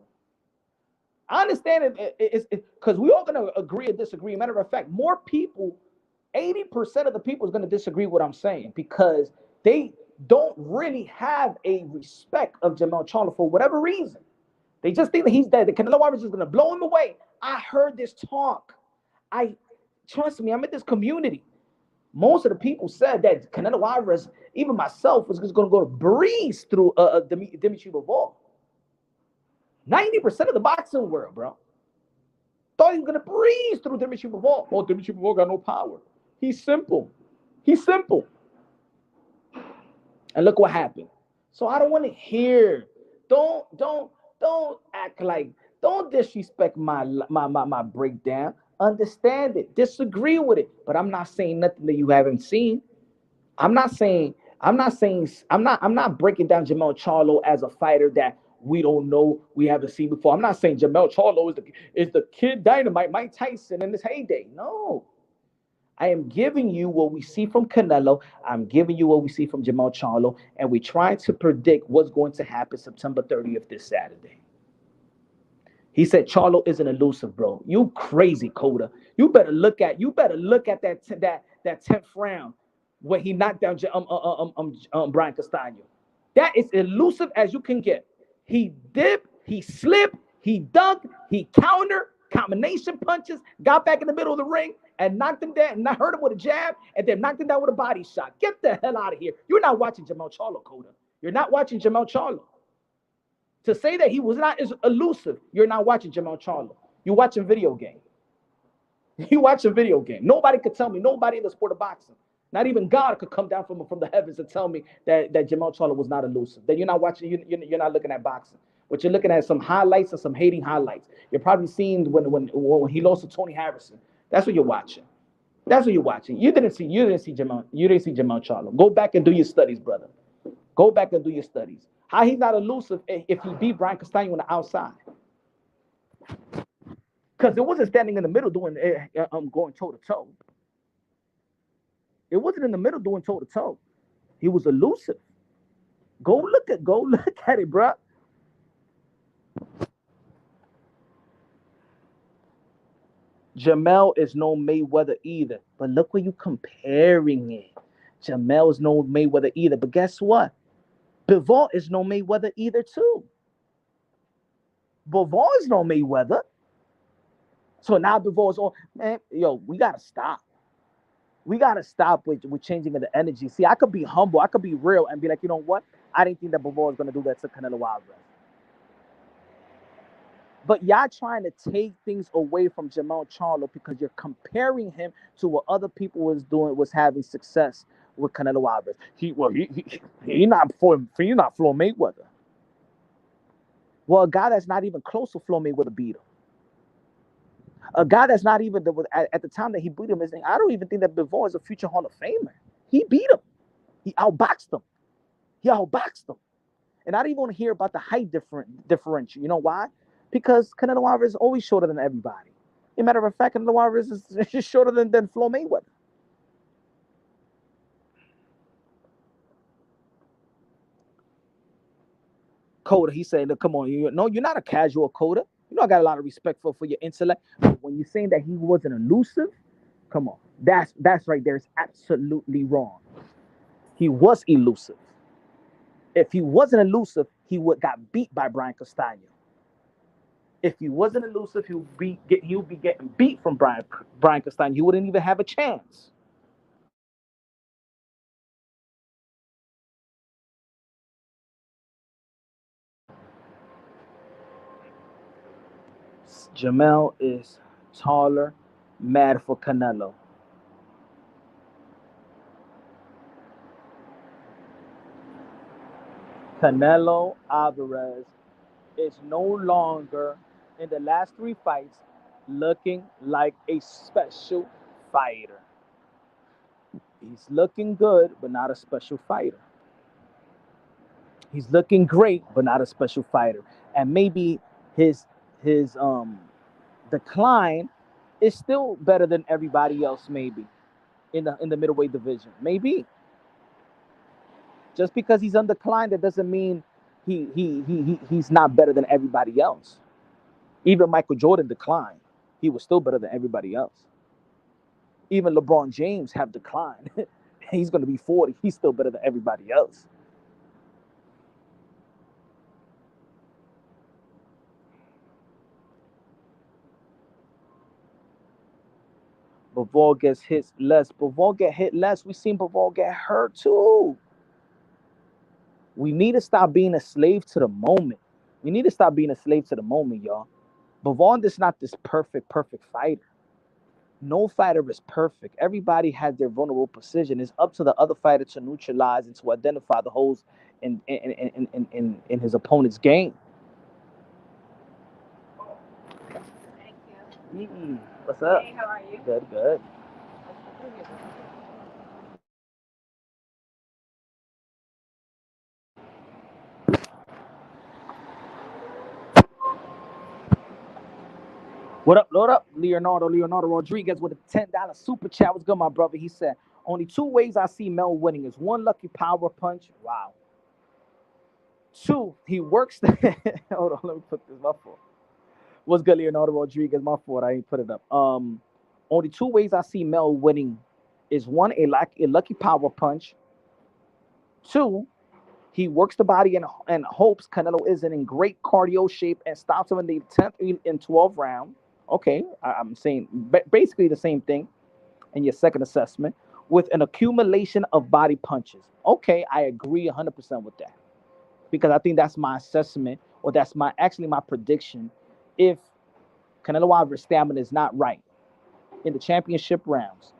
I understand it because we're all going to agree or disagree. Matter of fact, more people, 80% of the people is going to disagree with what I'm saying because they don't really have a respect of Jermell Charlo for whatever reason. They just think that he's dead. The Canelo Alvarez is going to blow him away. I heard this talk. Trust me, I'm in this community. Most of the people said that Canelo Alvarez, even myself, was just going to go to breeze through Dimitri Bivol. 90% of the boxing world, bro, thought he was going to breeze through Dimitri Bivol. Oh, Dimitri Bivol got no power. He's simple. He's simple. And look what happened. So I don't want to hear. Don't act like. Don't disrespect my breakdown. Understand it. Disagree with it. But I'm not saying nothing that you haven't seen. I'm not breaking down Jermell Charlo as a fighter that we don't know, we haven't seen before. I'm not saying Jermell Charlo is the kid dynamite, Mike Tyson in his heyday. No. I am giving you what we see from Canelo. I'm giving you what we see from Jermell Charlo. And we're trying to predict what's going to happen September 30th this Saturday. He said Charlo isn't elusive, bro. You crazy, Coda. You better look at that 10th round when he knocked down Brian Castano. That is elusive as you can get. He dipped, he slipped, he ducked, he countered, combination punches, got back in the middle of the ring and knocked him down, and I hurt him with a jab, and then knocked him down with a body shot. Get the hell out of here. You're not watching Jermell Charlo, Coda. You're not watching Jermell Charlo. To say that he was not as elusive, you're not watching Jermell Charlo. You're watching video game. You watch a video game. Nobody could tell me, nobody in the sport of boxing, not even God could come down from the heavens and tell me that Jermell Charlo was not elusive. That you're not watching, you're not looking at boxing. But you're looking at some highlights and some hating highlights. You're probably seeing when he lost to Tony Harrison. That's what you're watching. That's what you're watching. You didn't see Jermell Charlo. Go back and do your studies, brother. Go back and do your studies. How he's not elusive if he beat Brian Castano on the outside? Because it wasn't standing in the middle doing going toe to toe. It wasn't in the middle doing toe to toe. He was elusive. Go look at it, bro. Jermell is no Mayweather either, but look where you comparing it. Jermell is no Mayweather either, but guess what? Bivol is no Mayweather either too. Bivol is no Mayweather. So now Bivol is all, man, yo, we got to stop. We got to stop with changing of the energy. See, I could be humble. I could be real and be like, you know what? I didn't think that Bivol was going to do that to Canelo Alvarez. But y'all trying to take things away from Jermell Charlo because you're comparing him to what other people was having success with Canelo Alvarez. He's not Floyd Mayweather. Well, a guy that's not even close to Floyd Mayweather beat him. A guy that's not even at the time that he beat him, I don't even think that Bivol is a future Hall of Famer. He beat him. He outboxed him. And I don't even want to hear about the height differential. You know why? Because Canelo Alvarez is always shorter than everybody. As a matter of fact, Canelo Alvarez is just shorter than Floyd Mayweather. Coda. He said, "Look, come on, you're not a casual Coda. You know, I got a lot of respect for your intellect. But when you're saying that he wasn't elusive, come on, that's right there. It's absolutely wrong. He was elusive. If he wasn't elusive, he would got beat by Brian Castano. If he wasn't elusive, he would be getting beat from Brian Castano. He wouldn't even have a chance. Jermell is taller, mad for Canelo. Canelo Alvarez is no longer in the last three fights looking like a special fighter. He's looking good, but not a special fighter. He's looking great, but not a special fighter. And maybe his decline is still better than everybody else, maybe in the middleweight division. Maybe just because he's on decline, that doesn't mean he's not better than everybody else. Even Michael Jordan declined. He was still better than everybody else. Even LeBron James have declined. He's going to be 40. He's still better than everybody else. Bivol gets hit less. Bivol get hit less. We seen Bivol get hurt too. We need to stop being a slave to the moment. We need to stop being a slave to the moment, y'all. Bivol is not this perfect fighter. No fighter is perfect. Everybody has their vulnerable position. It's up to the other fighter to neutralize and to identify the holes in his opponent's game. What's up? Hey, how are you? Good, good. What up, Leonardo Rodriguez with a $10 super chat. What's good, my brother? He said, only two ways I see Mel winning is one, lucky power punch. Wow. Two, he works the hold on, let me put this my fault. What's good, Leonardo Rodriguez? My fault. I ain't put it up. Only two ways I see Mel winning is one, a lucky power punch. Two, he works the body and hopes Canelo isn't in great cardio shape and stops him in the 10th and 12th round. Okay, I'm saying basically the same thing in your second assessment with an accumulation of body punches. Okay, I agree 100% with that because I think that's my assessment or that's my prediction. If Canelo Alvarez stamina is not right in the championship rounds,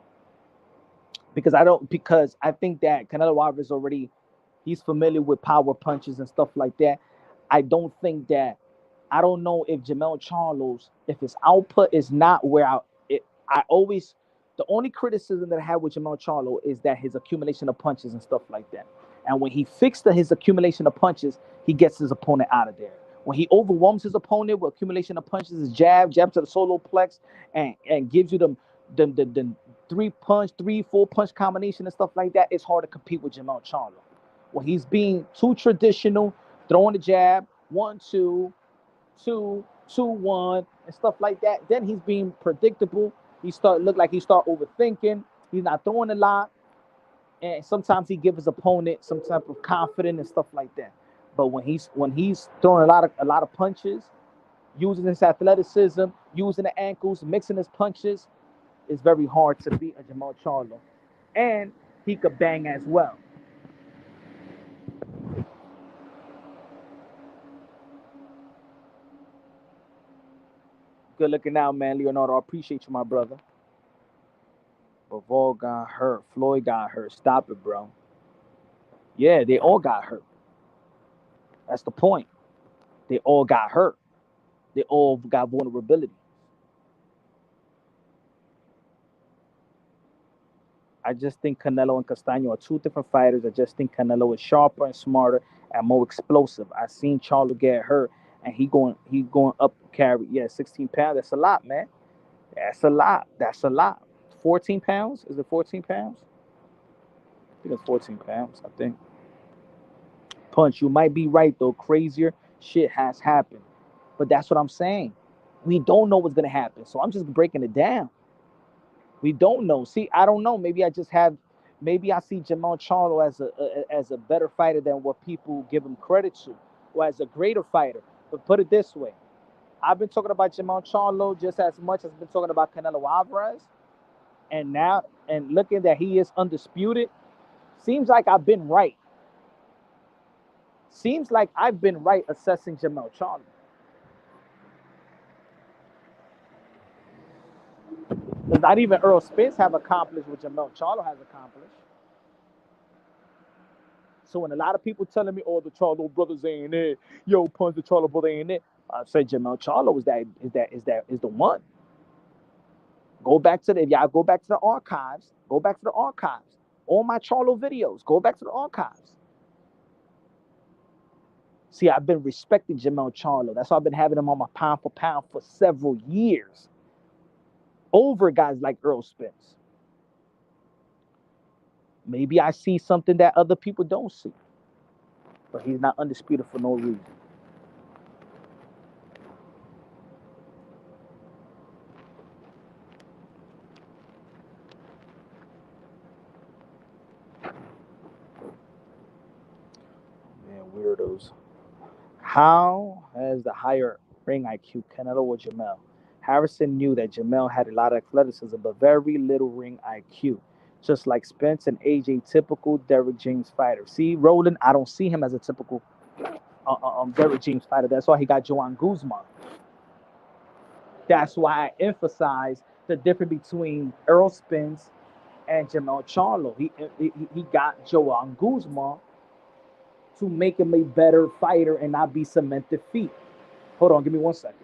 because I think that Canelo Alvarez already he's familiar with power punches and stuff like that. I don't think that I don't know if Jermell Charlo's if his output is not where I always the only criticism that I have with Jermell Charlo is that his accumulation of punches and stuff like that. And when he fixed his accumulation of punches, he gets his opponent out of there. When he overwhelms his opponent with accumulation of punches, his jab to the solo plex, and gives you the three, 4 punch combination and stuff like that, it's hard to compete with Jermell Charlo. When he's being too traditional, throwing the jab, 1-2, 2-1, and stuff like that, then he's being predictable. He look like he start overthinking. He's not throwing a lot, and sometimes he gives his opponent some type of confidence and stuff like that. But when he's throwing a lot of punches, using his athleticism, using the ankles, mixing his punches, it's very hard to beat a Jermell Charlo. And he could bang as well. Good looking out, man, Leonardo. I appreciate you, my brother. Bivol got hurt. Floyd got hurt. Stop it, bro. Yeah, they all got hurt. That's the point. They all got hurt. They all got vulnerability. I just think Canelo and Castano are two different fighters. I just think Canelo is sharper and smarter and more explosive. I seen Charlo get hurt, and he going up carry. Yeah, 16 pounds. That's a lot, man. That's a lot. That's a lot. 14 pounds? Is it 14 pounds? I think it's 14 pounds. I think. Punch, you might be right though. Crazier shit has happened. But that's what I'm saying. We don't know what's gonna happen. So I'm just breaking it down. We don't know. See, I don't know. Maybe I see Jermell Charlo as a better fighter than what people give him credit to, or as a greater fighter. But put it this way: I've been talking about Jermell Charlo just as much as I've been talking about Canelo Alvarez, and now and looking that he is undisputed, seems like I've been right. Seems like I've been right assessing Jermell Charlo. Because not even Earl Spence have accomplished what Jermell Charlo has accomplished. So when a lot of people telling me, "Oh, the Charlo brothers ain't it," yo, Punch, the Charlo brother ain't it, I say Jermell Charlo is the one. If y'all go back to the archives, go back to the archives. All my Charlo videos, go back to the archives. See, I've been respecting Jermell Charlo. That's why I've been having him on my pound for pound for several years. Over guys like Earl Spence. Maybe I see something that other people don't see. But he's not undisputed for no reason. Man, weirdos. How has the higher ring IQ, Canelo or Jermell? Harrison knew that Jermell had a lot of athleticism, but very little ring IQ. Just like Spence and AJ, typical Derrick James fighter. See, Roland, I don't see him as a typical Derrick James fighter. That's why he got Joan Guzman. That's why I emphasize the difference between Earl Spence and Jermell Charlo. He got Joan Guzman to make him a better fighter and not be cemented feet. Hold on, give me 1 second.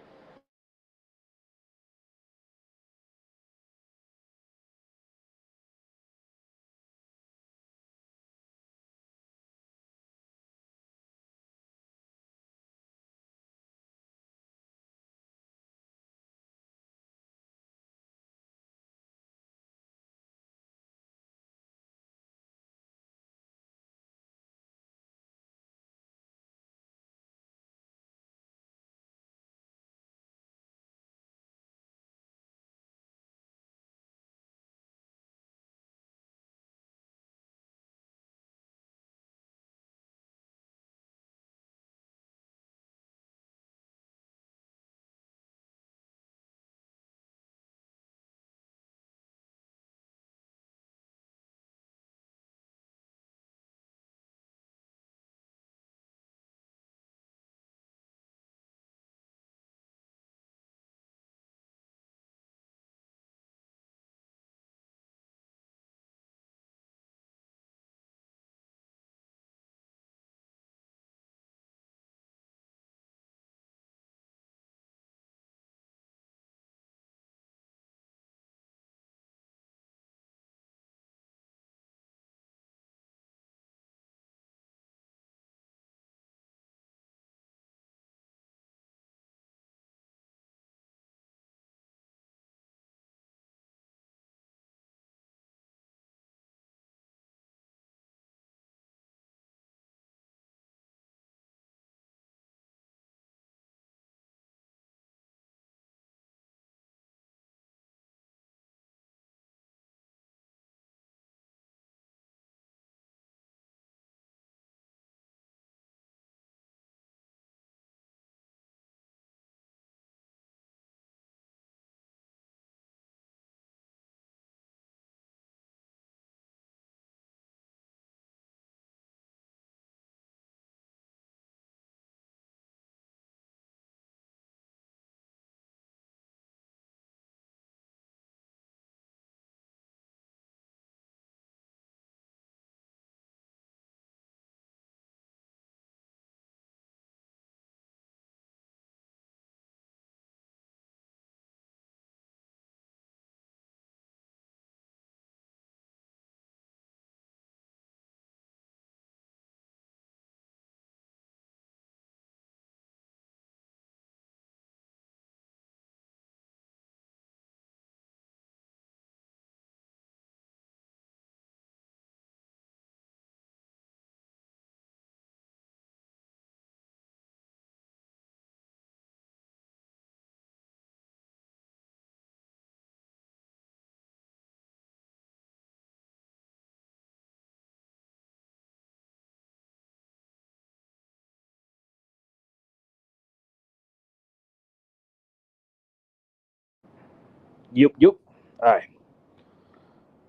Yup, yup. All right.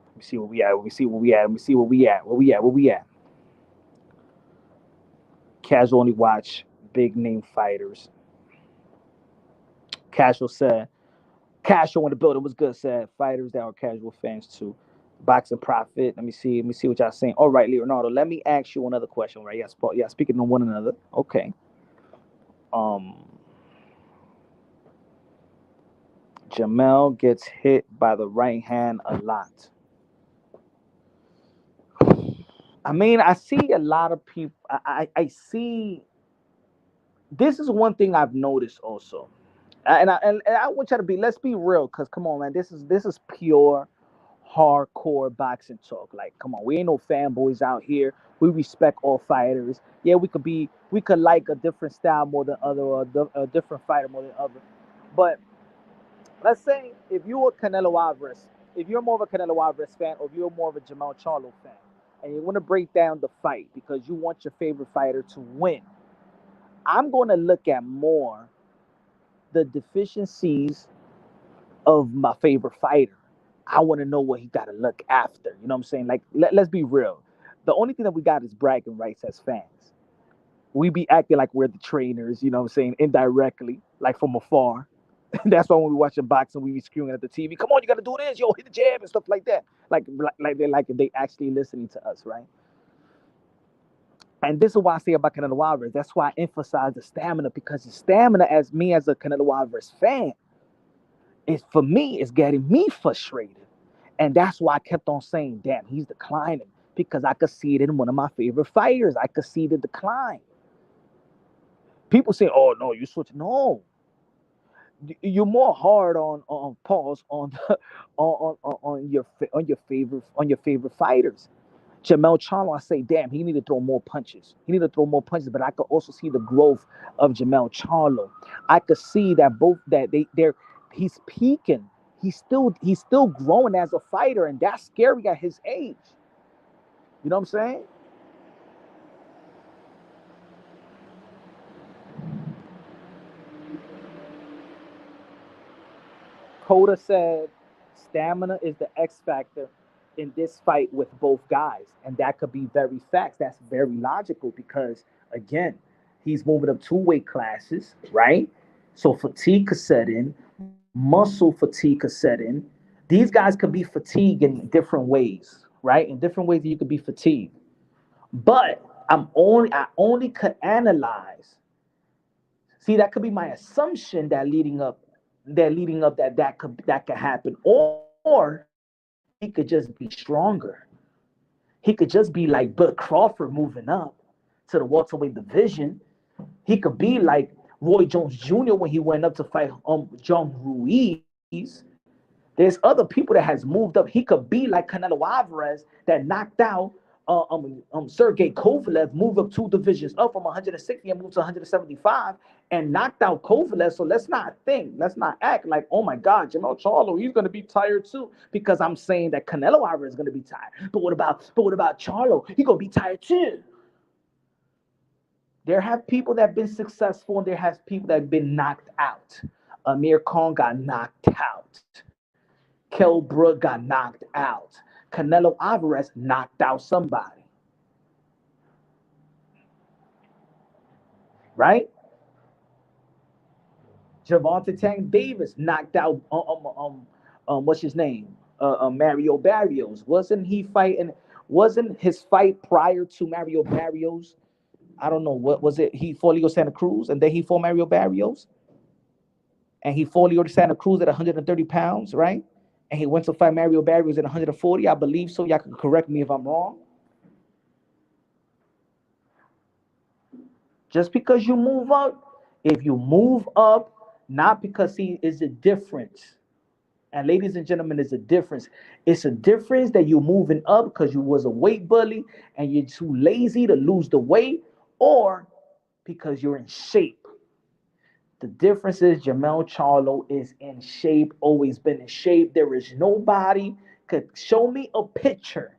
Let me see where we at. Let me see where we at. Let me see where we at. Where we at? Where we at? Casual only watch big name fighters. Casual said. Casual in the building was good. Said fighters that are casual fans too. Boxing profit. Let me see. Let me see what y'all saying. All right, Leonardo. Let me ask you another question. Right? Yeah, yeah. Speaking of one another. Okay. Um. Jermell gets hit by the right hand a lot. I mean, I see a lot of people. I see. This is one thing I've noticed also, and I want you to be. Let's be real, cause come on, man. This is pure, hardcore boxing talk. Like, come on, we ain't no fanboys out here. We respect all fighters. Yeah, we could like a different style more than other, or a different fighter more than other. But let's say if you're a Canelo Alvarez, if you're more of a Canelo Alvarez fan, or if you're more of a Jermell Charlo fan, and you want to break down the fight because you want your favorite fighter to win, I'm going to look at more the deficiencies of my favorite fighter. I want to know what he got to look after. You know what I'm saying? Like, let's be real. The only thing that we got is bragging rights as fans. We be acting like we're the trainers, you know what I'm saying, indirectly, like from afar. That's why when we watching boxing, we be screaming at the TV, "Come on, you got to do this, yo, hit the jab," and stuff like that. Like they actually listening to us, right? And this is why I say about Canelo Alvarez. That's why I emphasize the stamina, because the stamina, as me as a Canelo Alvarez fan, is for me is getting me frustrated, and that's why I kept on saying, "Damn, he's declining," because I could see it in one of my favorite fighters. I could see the decline. People say, "Oh no, you switch." No, you're more hard on pause on the, on your favorite fighters. Jermell Charlo, I say, damn, he need to throw more punches. He need to throw more punches, but I could also see the growth of Jermell Charlo. I could see that both that they're he's peaking. He's still growing as a fighter, and that's scary at his age. You know what I'm saying? Coda said stamina is the X factor in this fight with both guys. And that could be very facts. That's very logical because, again, he's moving up two weight classes, right? So fatigue could set in, muscle fatigue could set in. These guys could be fatigued in different ways, right? In different ways that you could be fatigued. But I only could analyze. See, that could be my assumption that leading up that could happen, or he could just be stronger. He could just be like Bud Crawford moving up to the welterweight division. He could be like Roy Jones Jr. when he went up to fight John Ruiz. There's other people that has moved up. He could be like Canelo Alvarez that knocked out Sergey Kovalev, moved up two divisions up from 160 and moved to 175 and knocked out Kovalev. So let's not act like, oh my God, Jermell Charlo, he's going to be tired too, because I'm saying that Canelo Alvarez is going to be tired. But what about Charlo? He going to be tired too. There have people that have been successful, and there has people that have been knocked out. Amir Khan got knocked out. Kell Brook got knocked out. Canelo Alvarez knocked out somebody, right? Javante Tank Davis knocked out what's his name? Mario Barrios. Wasn't he fighting? Wasn't his fight prior to Mario Barrios? I don't know what was it. He fought Leo Santa Cruz, and then he fought Mario Barrios, and he fought Leo Santa Cruz at 130 pounds, right? And he went to fight Mario Barrios at 140, I believe so. Y'all can correct me if I'm wrong. Just because you move up, if you move up, not because he is a difference. And ladies and gentlemen, it's a difference. It's a difference that you're moving up because you was a weight bully and you're too lazy to lose the weight, or because you're in shape. The difference is Jermell Charlo is in shape, always been in shape. There is nobody could show me a picture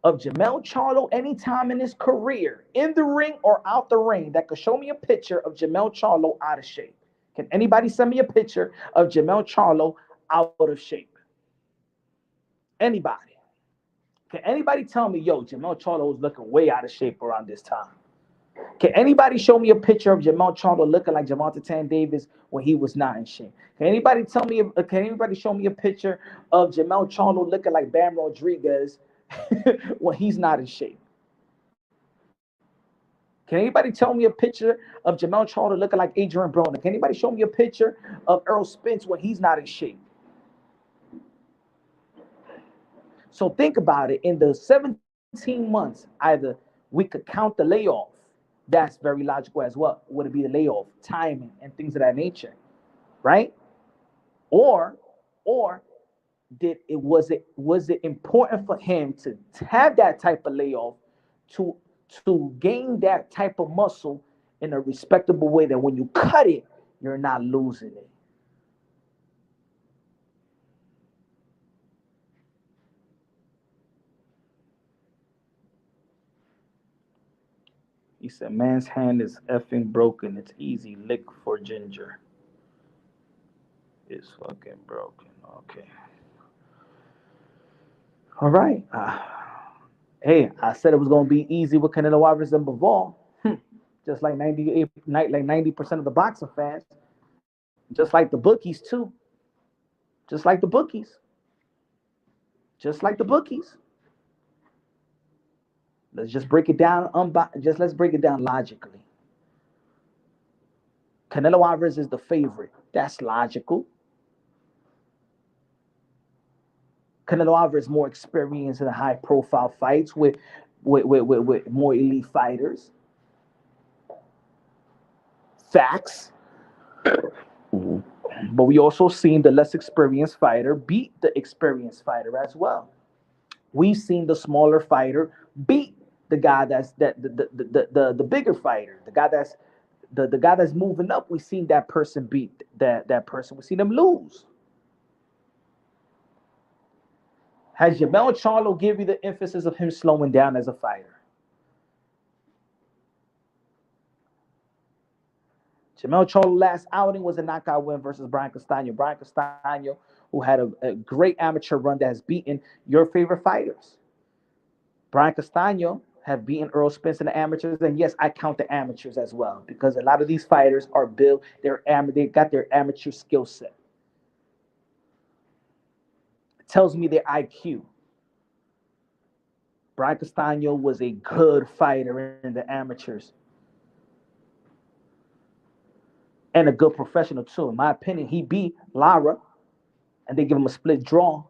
of Jermell Charlo anytime in his career, in the ring or out the ring, that could show me a picture of Jermell Charlo out of shape. Can anybody send me a picture of Jermell Charlo out of shape? Anybody? Can anybody tell me, yo, Jermell Charlo was looking way out of shape around this time? Can anybody show me a picture of Jermell Charlo looking like Gervonta Tan Davis when he was not in shape? Can anybody tell me? Can anybody show me a picture of Jermell Charlo looking like Bam Rodriguez when he's not in shape? Can anybody tell me a picture of Jermell Charlo looking like Adrian Broner? Can anybody show me a picture of Errol Spence when he's not in shape? So think about it. In the 17 months, either we could count the layoff. That's very logical as well. Would it be the layoff, timing, and things of that nature, right? Or was it important for him to have that type of layoff to gain that type of muscle in a respectable way that when you cut it, you're not losing it? He said, man's hand is effing broken. It's easy. Lick for ginger. It's fucking broken. Okay. All right. Hey, I said it was going to be easy with Canelo Alvarez and Bivol. Just like 90% of the boxing fans. Just like the bookies, too. Just like the bookies. Just like the bookies. Let's just break it down. Let's break it down logically. Canelo Alvarez is the favorite. That's logical. Canelo Alvarez more experience in high-profile fights with more elite fighters. Facts. But we also seen the less experienced fighter beat the experienced fighter as well. We've seen the smaller fighter beat the guy the bigger fighter, the guy that's moving up. We've seen that person beat that person. We've seen them lose. Has Jermell Charlo give you the emphasis of him slowing down as a fighter? Jermell Charlo's last outing was a knockout win versus Brian Castano. Brian Castano, who had a great amateur run that has beaten your favorite fighters. Brian Castano have beaten Errol Spence in the amateurs, and yes, I count the amateurs as well because a lot of these fighters are built. They got their amateur skill set. It tells me their IQ. Brian Castano was a good fighter in the amateurs. And a good professional, too. In my opinion, he beat Lara, and they give him a split draw.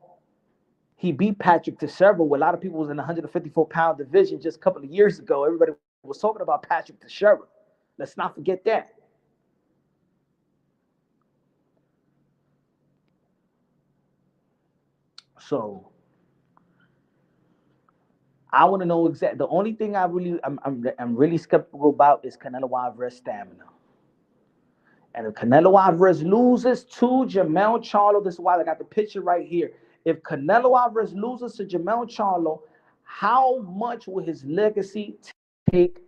He beat Patrick Teixeira, where a lot of people was in the 154-pound division just a couple of years ago. Everybody was talking about Patrick Teixeira. Let's not forget that. So I want to know exactly. The only thing I'm really skeptical about is Canelo Alvarez stamina. And if Canelo Alvarez loses to Jermell Charlo, this is why I got the picture right here. If Canelo Alvarez loses to Jermell Charlo, how much will his legacy take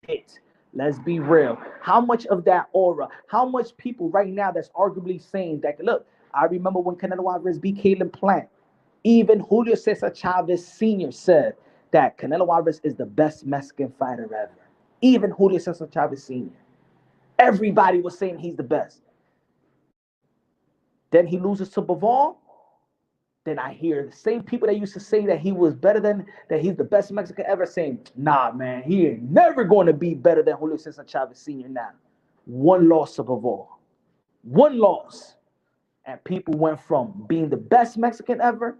hit? Let's be real. How much of that aura, how much people right now that's arguably saying that, look, I remember when Canelo Alvarez beat Caleb Plant. Even Julio Cesar Chavez Sr. said that Canelo Alvarez is the best Mexican fighter ever. Even Julio Cesar Chavez Sr. Everybody was saying he's the best. Then he loses to Bivol. Then I hear the same people that used to say that he was better than, that he's the best Mexican ever, saying, nah, man, he ain't never going to be better than Julio Cesar Chavez Sr. now. One loss to Bivol. One loss. And people went from being the best Mexican ever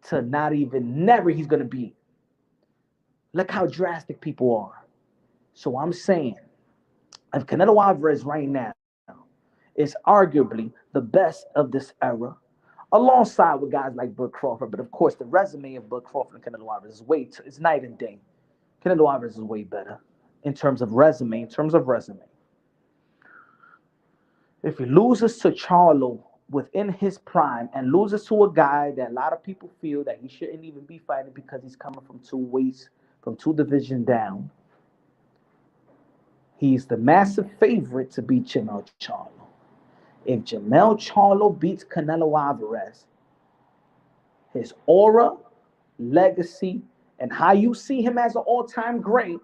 to not even, never he's going to be. Look how drastic people are. So I'm saying, if Canelo Alvarez right now is arguably the best of this era, alongside with guys like Bud Crawford, but of course the resume of Bud Crawford and Canelo Alvarez is it's night and day. Canelo Alvarez is way better in terms of resume. If he loses to Charlo within his prime and loses to a guy that a lot of people feel that he shouldn't even be fighting because he's coming from two divisions down, he's the massive favorite to beat Jermell Charlo. If Jermell Charlo beats Canelo Alvarez, his aura, legacy, and how you see him as an all-time great,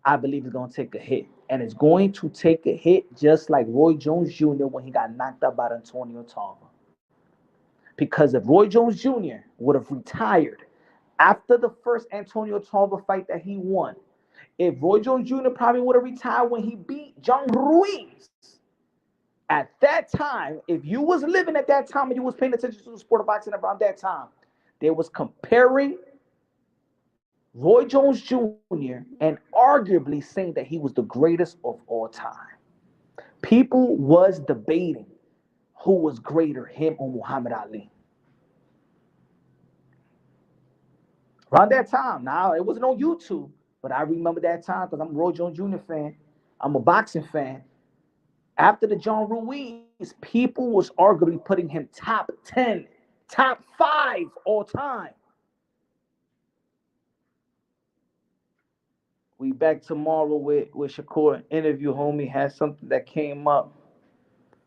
I believe it's going to take a hit. And it's going to take a hit just like Roy Jones Jr. when he got knocked out by Antonio Tarver. Because if Roy Jones Jr. would have retired after the first Antonio Tarver fight that he won, if Roy Jones Jr. probably would have retired when he beat John Ruiz, at that time, if you was living at that time and you was paying attention to the sport of boxing around that time, they was comparing Roy Jones Jr. and arguably saying that he was the greatest of all time. People was debating who was greater, him or Muhammad Ali. Around that time, now it wasn't on YouTube, but I remember that time because I'm a Roy Jones Jr. fan. I'm a boxing fan. After the John Ruiz, people was arguably putting him top 10, top 5 all time. We back tomorrow with Shakur interview, homie. Had something that came up.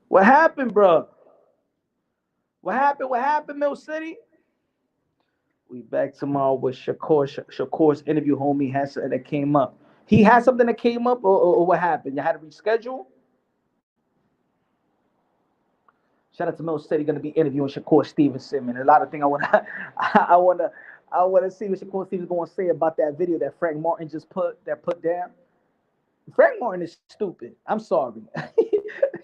What happened, bro? What happened? What happened, Mill City? We back tomorrow with Shakur's interview, homie. Had something that came up. He had something that came up, or what happened? You had to reschedule? Shout out to Mill City, gonna be interviewing Shakur Stevenson, man. A lot of things I wanna see what Shakur Stevenson gonna say about that video that Frank Martin just put down. Frank Martin is stupid. I'm sorry.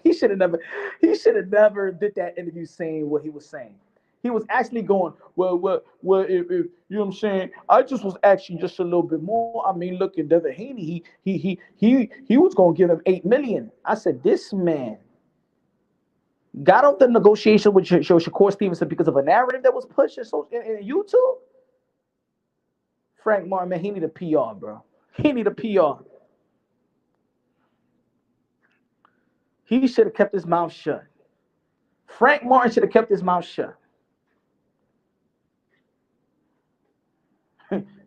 he should have never did that interview saying what he was saying. He was actually going, if you know what I'm saying. I just was asking just a little bit more. I mean, look at Devin Haney. He was gonna give him $8 million. I said, this man got off the negotiation with Shakur Stevenson because of a narrative that was pushed in YouTube. Frank Martin, man, he need a PR, bro. He need a PR. He should have kept his mouth shut. Frank Martin should have kept his mouth shut.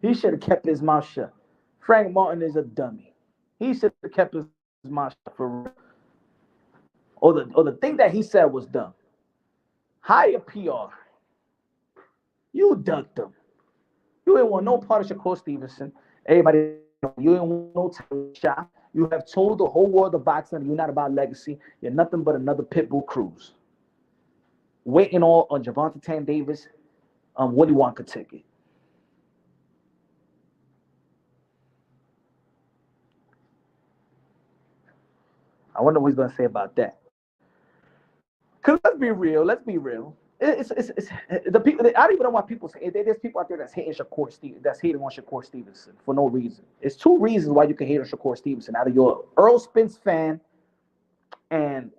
He should have kept his mouth shut. Frank Martin is a dummy. He should have kept his mouth shut for real. Or the thing that he said was dumb. Hire PR. You ducked him. You ain't want no part of Shakur Stevenson. Everybody, you ain't want no title shot. You have told the whole world of boxing you're not about legacy. You're nothing but another Pitbull Cruz. Waiting on Javante Tan Davis, Willy Wonka ticket. I wonder what he's gonna say about that. Cause let's be real. It's the people. I don't even know why people say there's people out there that's hating on Shakur Stevenson for no reason. It's two reasons why you can hate on Shakur Stevenson. Either you're an Earl Spence fan and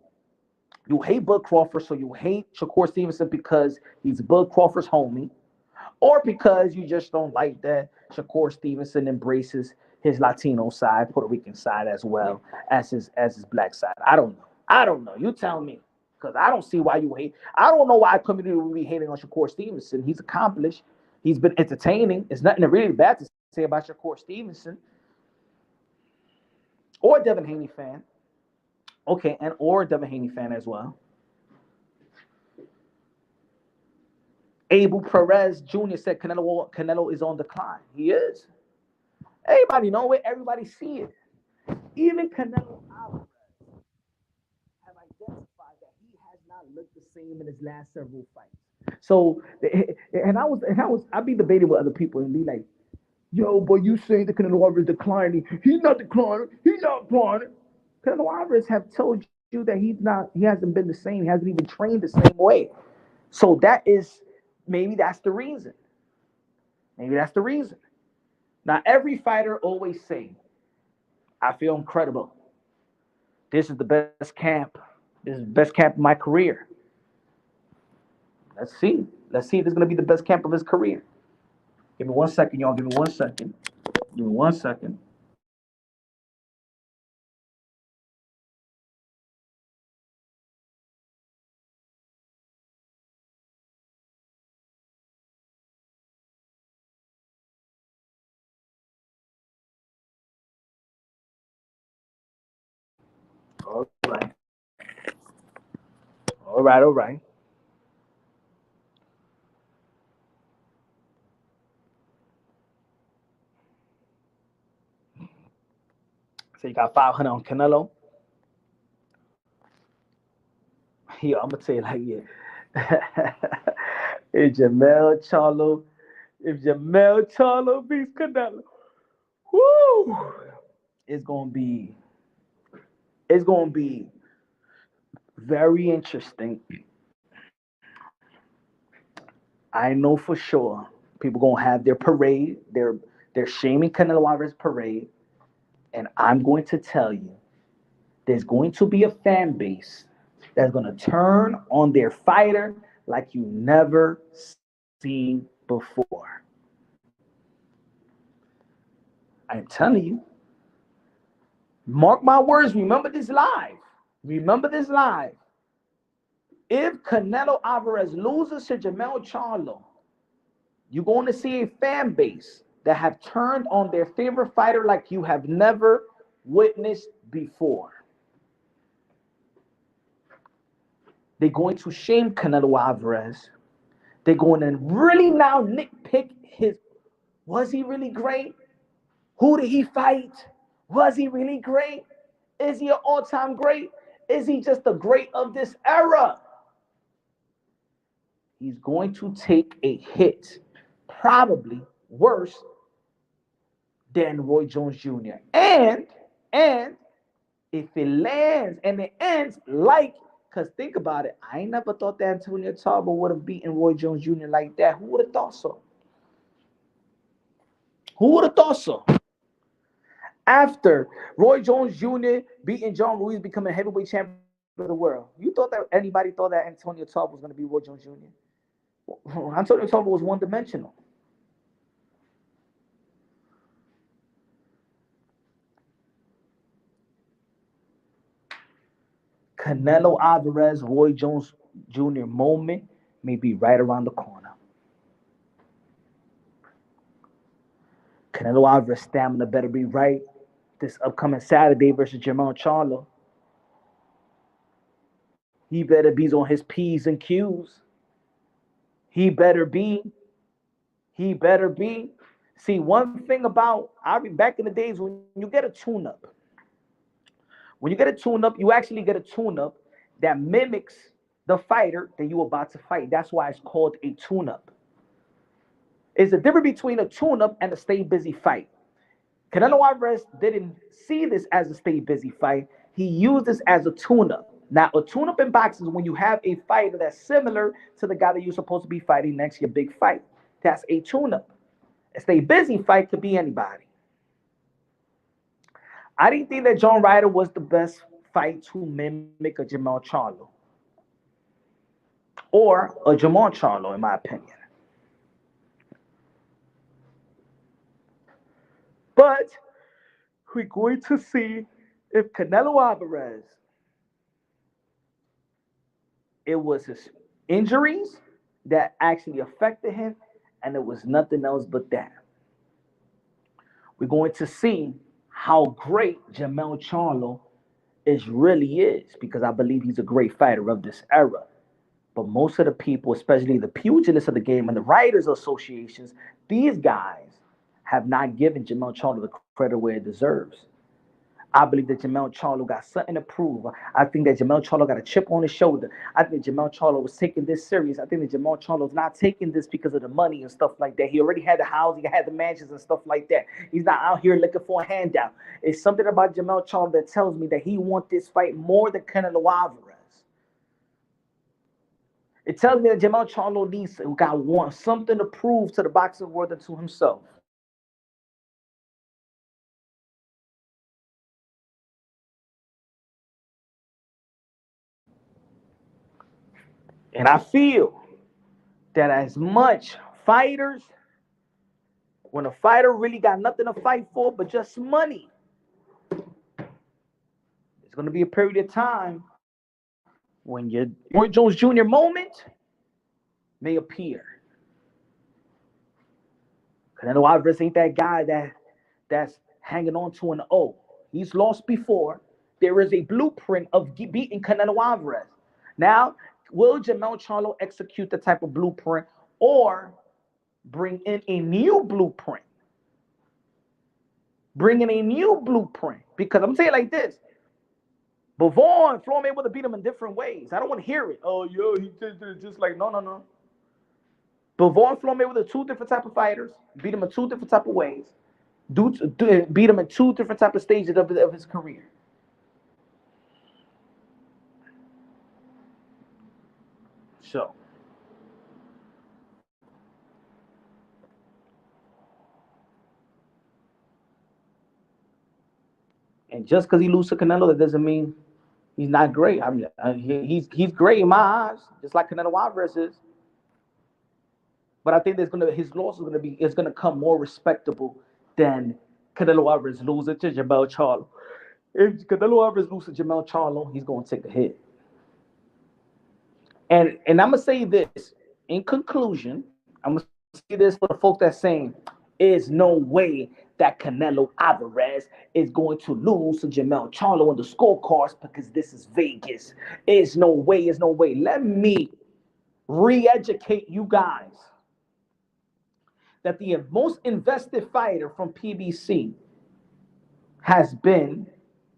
you hate Bud Crawford, so you hate Shakur Stevenson because he's Bud Crawford's homie, or because you just don't like that Shakur Stevenson embraces his Latino side, Puerto Rican side as well as his black side. I don't know. You tell me. Because I don't see why you hate. I don't know why a community would be hating on Shakur Stevenson. He's accomplished. He's been entertaining. There's nothing really bad to say about Shakur Stevenson. Or a Devin Haney fan. Okay, or a Devin Haney fan as well. Abel Perez Jr. said Canelo is on decline. He is. Everybody know it. Everybody see it. Even Canelo Alvarez have identified that he has not looked the same in his last several fights. So, I'd be debating with other people and be like, yo, but you say the Canelo Alvarez declining. He's not declining. He's not declining. Canelo Alvarez have told you that he hasn't been the same. He hasn't even trained the same way. So maybe that's the reason. Now, every fighter always say, I feel incredible. This is the best camp. This is the best camp of my career. Let's see. Let's see if this is going to be the best camp of his career. Give me 1 second, y'all. Give me 1 second. Give me 1 second. All right. All right, all right. So you got 500 on Canelo. Yeah, I'm gonna tell you like yeah. if Jermell Charlo, if Jermell Charlo beats Canelo, whoo, it's gonna be it's gonna be very interesting. I know for sure people gonna have their parade, their shaming Canelo Alvarez parade, and I'm going to tell you, there's going to be a fan base that's gonna turn on their fighter like you never seen before. I'm telling you, mark my words. Remember this live. Remember this live. If Canelo Alvarez loses to Jermell Charlo, you're going to see a fan base that have turned on their favorite fighter like you have never witnessed before. They're going to shame Canelo Alvarez. They're going to really now nitpick his. Was he really great? Who did he fight? Was he really great? Is he an all-time great? Is he just the great of this era? He's going to take a hit, probably worse than Roy Jones Jr. And if it lands and it ends like, because think about it, I ain't never thought that Antonio Tarver would have beaten Roy Jones Jr. like that. Who would have thought so? Who would have thought so? After Roy Jones Jr. beating John Ruiz, becoming heavyweight champion of the world, you thought that anybody thought that Antonio Tarver was going to be Roy Jones Jr.? Antonio Tarver was one-dimensional. Canelo Alvarez, Roy Jones Jr. moment may be right around the corner. Canelo Alvarez stamina better be right this upcoming Saturday versus Jermell Charlo. He better be on his P's and Q's. He better be. He better be. See, one thing about I be back in the days when you get a tune-up. When you get a tune-up, you actually get a tune-up that mimics the fighter that you're about to fight. That's why it's called a tune-up. It's a difference between a tune-up and a stay busy fight. Canelo Alvarez didn't see this as a stay busy fight. He used this as a tune-up. Now, a tune-up in boxing is when you have a fighter that's similar to the guy that you're supposed to be fighting next, your big fight. That's a tune-up. A stay busy fight could be anybody. I didn't think that John Ryder was the best fight to mimic a Jermell Charlo or a Jermell Charlo, in my opinion. But we're going to see if Canelo Alvarez, it was his injuries that actually affected him, and it was nothing else but that. We're going to see how great Jermell Charlo really is, because I believe he's a great fighter of this era. But most of the people, especially the pugilists of the game and the writers associations, these guys have not given Jermell Charlo the credit where it deserves. I believe that Jermell Charlo got something to prove. I think that Jermell Charlo got a chip on his shoulder. I think Jermell Charlo was taking this serious. I think that Jermell Charlo is not taking this because of the money and stuff like that. He already had the house, he had the mansions and stuff like that. He's not out here looking for a handout. It's something about Jermell Charlo that tells me that he wants this fight more than Canelo Alvarez. It tells me that Jermell Charlo wants something to prove to the boxing world and to himself. And I feel that as much fighters, when a fighter really got nothing to fight for but just money, there's going to be a period of time when your Roy Jones Jr. moment may appear. Canelo Alvarez ain't that guy that's hanging on to an O. He's lost before. There is a blueprint of beating Canelo Alvarez. Now, Will Jermell Charlo execute the type of blueprint or bring in a new blueprint? Bring in a new blueprint. Because I'm saying like this. Bevon, Floyd Mayweather beat him in different ways. I don't want to hear it. Oh, yeah, he did it just like, no. Bevon, Floyd Mayweather, two different type of fighters. Beat him in two different type of ways. Beat him in two different type of stages of his career. So. And just because he loses to Canelo, that doesn't mean he's not great. I mean, he's great in my eyes, just like Canelo Alvarez is. But I think his loss is gonna come more respectable than Canelo Alvarez losing to Jermell Charlo. If Canelo Alvarez loses to Jermell Charlo, he's gonna take a hit. And I'm gonna say this in conclusion. I'm gonna say this for the folks that saying, "Is no way that Canelo Alvarez is going to lose to Jermell Charlo in the scorecards because this is Vegas. Is no way. Is no way." Let me re-educate you guys that the most invested fighter from PBC has been,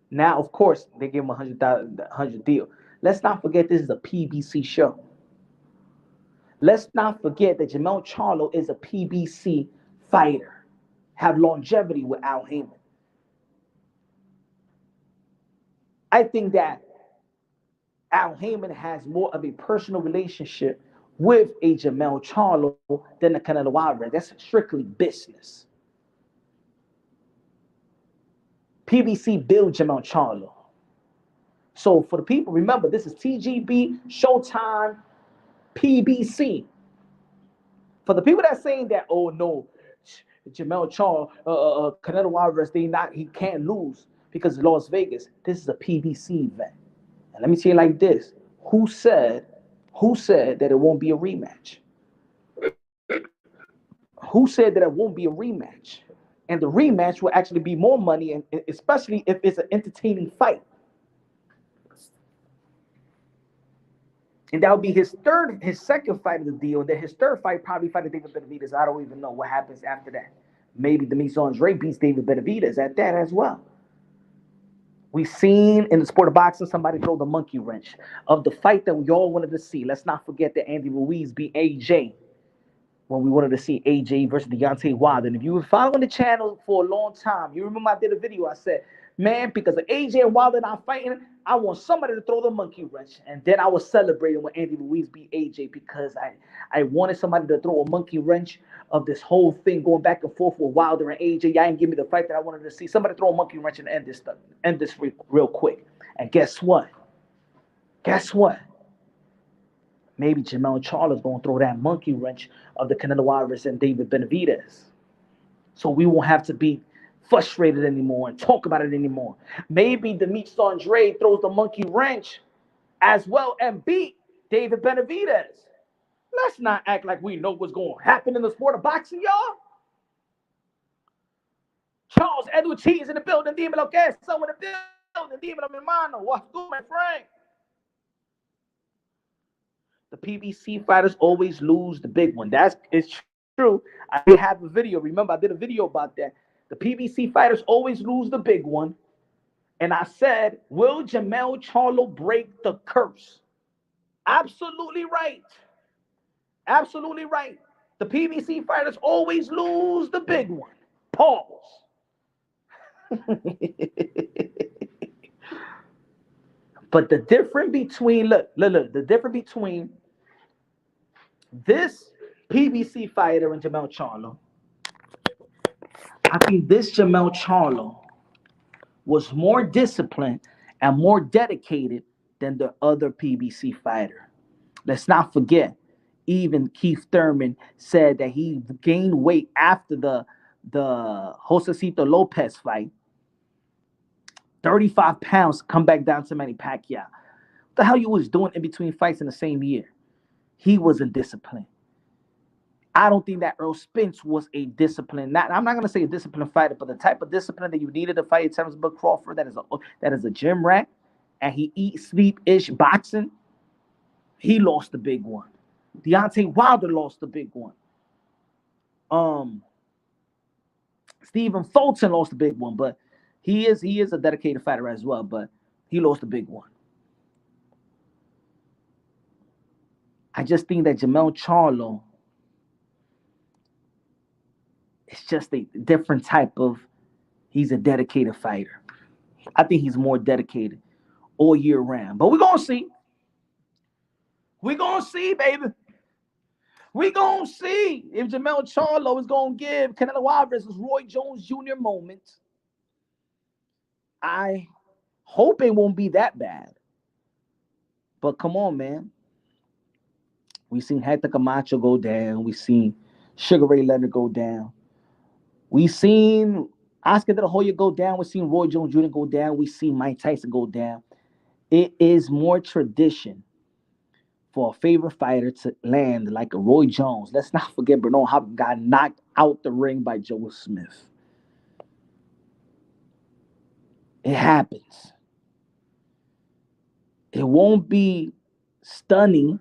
now of course they give him $100 deal. Let's not forget this is a PBC show. Let's not forget that Jermell Charlo is a PBC fighter, have longevity with Al Heyman. I think that Al Heyman has more of a personal relationship with a Jermell Charlo than the Canelo Alvarez. That's strictly business. PBC built Jermell Charlo. So for the people, remember, this is TGB, Showtime, PBC. For the people that saying that, oh no, Jermell Charlo, Canelo Alvarez, he can't lose because of Las Vegas. This is a PBC event. And let me tell you like this. Who said that it won't be a rematch? Who said that it won't be a rematch? And the rematch will actually be more money, and especially if it's an entertaining fight. And that would be his second fight of the deal. And then his third fight, probably fighting David Benavidez. I don't even know what happens after that. Maybe Demetrius Andre beats David Benavidez at that as well. We've seen in the sport of boxing somebody throw the monkey wrench of the fight that we all wanted to see. Let's not forget that Andy Ruiz beat AJ when we wanted to see AJ versus Deontay Wilder. And if you were following the channel for a long time, you remember I did a video. I said, man, because of AJ and Wilder not fighting, I want somebody to throw the monkey wrench. And then I was celebrating when Andy Ruiz beat AJ because I wanted somebody to throw a monkey wrench of this whole thing going back and forth with Wilder and AJ. Y'all didn't give me the fight that I wanted to see. Somebody throw a monkey wrench and end this real quick. And guess what? Maybe Jermell Charlo is going to throw that monkey wrench of the Canelo Alvarez and David Benavidez. So we won't have to be frustrated anymore and talk about it anymore. Maybe Demetrius Andre throws the monkey wrench as well and beat David Benavidez. Let's not act like we know what's going to happen in the sport of boxing, y'all. Charles Edward Cheese in the building. Dímelo que es. So in the building. Dímelo, mi hermano. What's good, my friend? The PBC fighters always lose the big one. It's true. I have a video. Remember, I did a video about that. The PBC fighters always lose the big one. And I said, will Jermell Charlo break the curse? Absolutely right. Absolutely right. The PBC fighters always lose the big one. Pause. But the difference between, the difference between this PBC fighter and Jermell Charlo, I think this Jermell Charlo was more disciplined and more dedicated than the other PBC fighter. Let's not forget, even Keith Thurman said that he gained weight after the Josecito Lopez fight. 35 pounds, come back down to Manny Pacquiao. What the hell you was doing in between fights in the same year? He wasn't disciplined. I don't think that Earl Spence was a disciplined. I'm not gonna say a disciplined fighter, but the type of discipline that you needed to fight Terrence Bud Crawford, that is a gym rat, and he eat sleep ish boxing. He lost the big one. Deontay Wilder lost the big one. Stephen Fulton lost the big one, but he is a dedicated fighter as well, but he lost the big one. I just think that Jermell Charlo is just a different type of, he's a dedicated fighter. I think he's more dedicated all year round. But we're going to see. We're going to see, baby. We're going to see if Jermell Charlo is going to give Canelo Alvarez Roy Jones Jr. moment. I hope it won't be that bad. But come on, man. We've seen Hector Camacho go down. We've seen Sugar Ray Leonard go down. We've seen Oscar De La Hoya go down. We've seen Roy Jones Jr. go down. We've seen Mike Tyson go down. It is more tradition for a favorite fighter to land like a Roy Jones. Let's not forget Bernard Hopkins got knocked out the ring by Joe Smith. It happens. It won't be stunning.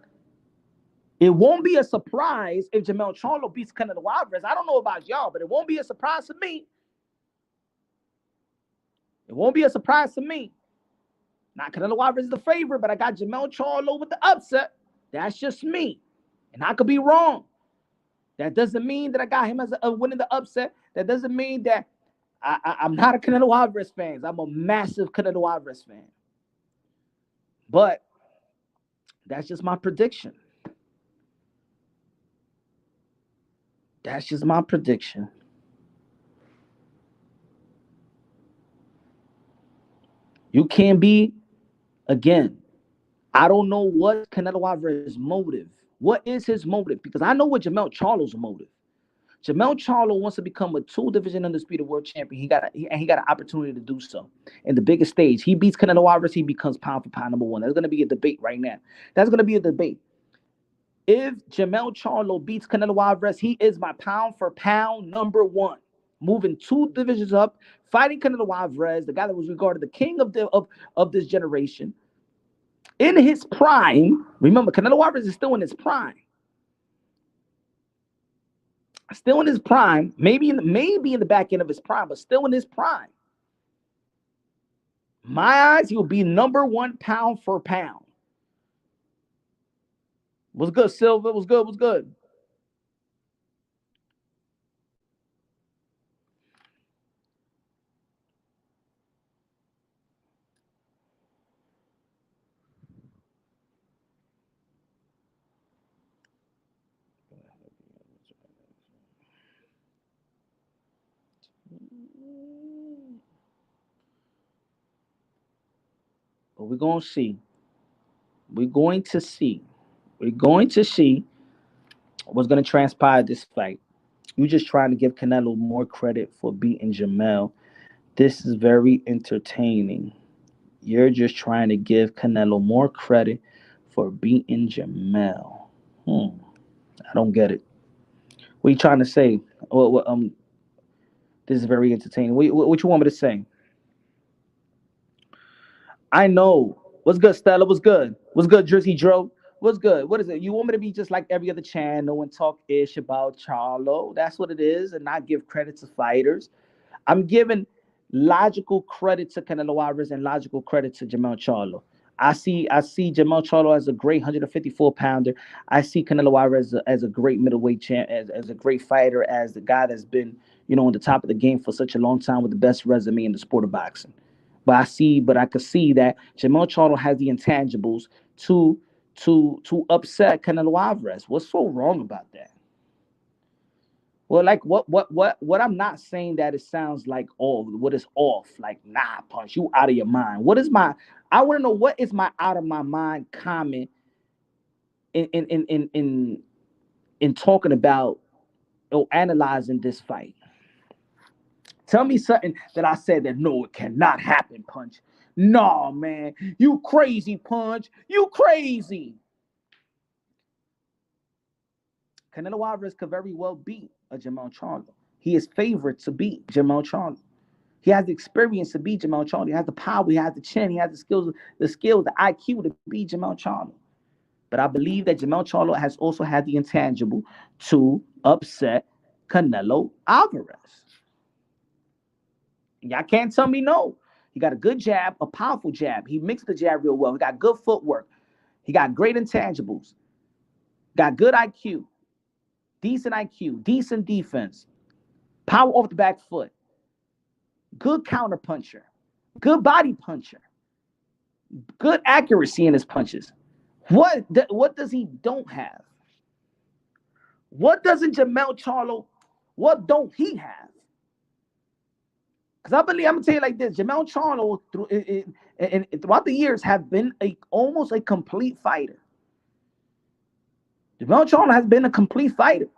It won't be a surprise if Jermell Charlo beats Canelo Alvarez. I don't know about y'all, but it won't be a surprise to me. It won't be a surprise to me. Not Canelo Alvarez is the favorite, but I got Jermell Charlo with the upset. That's just me. And I could be wrong. That doesn't mean that I got him as a winning the upset. That doesn't mean that I'm not a Canelo Alvarez fan. I'm a massive Canelo Alvarez fan. But that's just my prediction. That's just my prediction. You can't be, again, I don't know what Canelo Alvarez's motive. What is his motive? Because I know what Jermell Charlo's motive. Jermell Charlo wants to become a two-division undisputed world champion. He got an opportunity to do so in the biggest stage. He beats Canelo Alvarez, he becomes pound for pound number one. There's going to be a debate right now. That's going to be a debate. If Jermell Charlo beats Canelo Alvarez, he is my pound for pound number one. Moving two divisions up, fighting Canelo Alvarez, the guy that was regarded the king of this generation. In his prime, remember, Canelo Alvarez is still in his prime. Still in his prime, maybe in the back end of his prime, but still in his prime. My eyes, he will be number one pound for pound. What's good, Silva? What's good? What's good? But we're going to see. We're going to see. We're going to see what's going to transpire this fight. You're just trying to give Canelo more credit for beating Jermell. This is very entertaining. You're just trying to give Canelo more credit for beating Jermell. I don't get it. What are you trying to say? This is very entertaining. What you want me to say? I know. What's good, Stella? What's good? What's good, Jersey Dro? What's good? What is it? You want me to be just like every other channel and talk ish about Charlo? That's what it is, and not give credit to fighters. I'm giving logical credit to Canelo Alvarez and logical credit to Jermell Charlo. I see Jermell Charlo as a great 154 pounder. I see Canelo Alvarez as a great middleweight champ, as a great fighter, as the guy that's been, on the top of the game for such a long time with the best resume in the sport of boxing. But I could see that Jermell Charlo has the intangibles to upset Canelo Alvarez. What's so wrong about that? Well, like what I'm not saying that it sounds like what is off. Like, nah, Punch, you out of your mind. I want to know what is my out of my mind comment in talking about or analyzing this fight. Tell me something that I said that no, it cannot happen, Punch. No, man, you crazy, Punch. You crazy. Canelo Alvarez could very well beat a Jermell Charlo. He is favored to beat Jermell Charlo. He has the experience to beat Jermell Charlo. He has the power. He has the chin. He has the skills, the IQ to beat Jermell Charlo. But I believe that Jermell Charlo has also had the intangible to upset Canelo Alvarez. Y'all can't tell me no. He got a good jab, a powerful jab. He mixed the jab real well. He got good footwork. He got great intangibles. Got good IQ, decent defense, power off the back foot, good counter puncher, good body puncher, good accuracy in his punches. What does he don't have? What doesn't Jermell Charlo, what don't he have? Because I believe, I'm going to tell you like this, Jermell Charlo throughout the years have been almost a complete fighter. Jermell Charlo has been a complete fighter.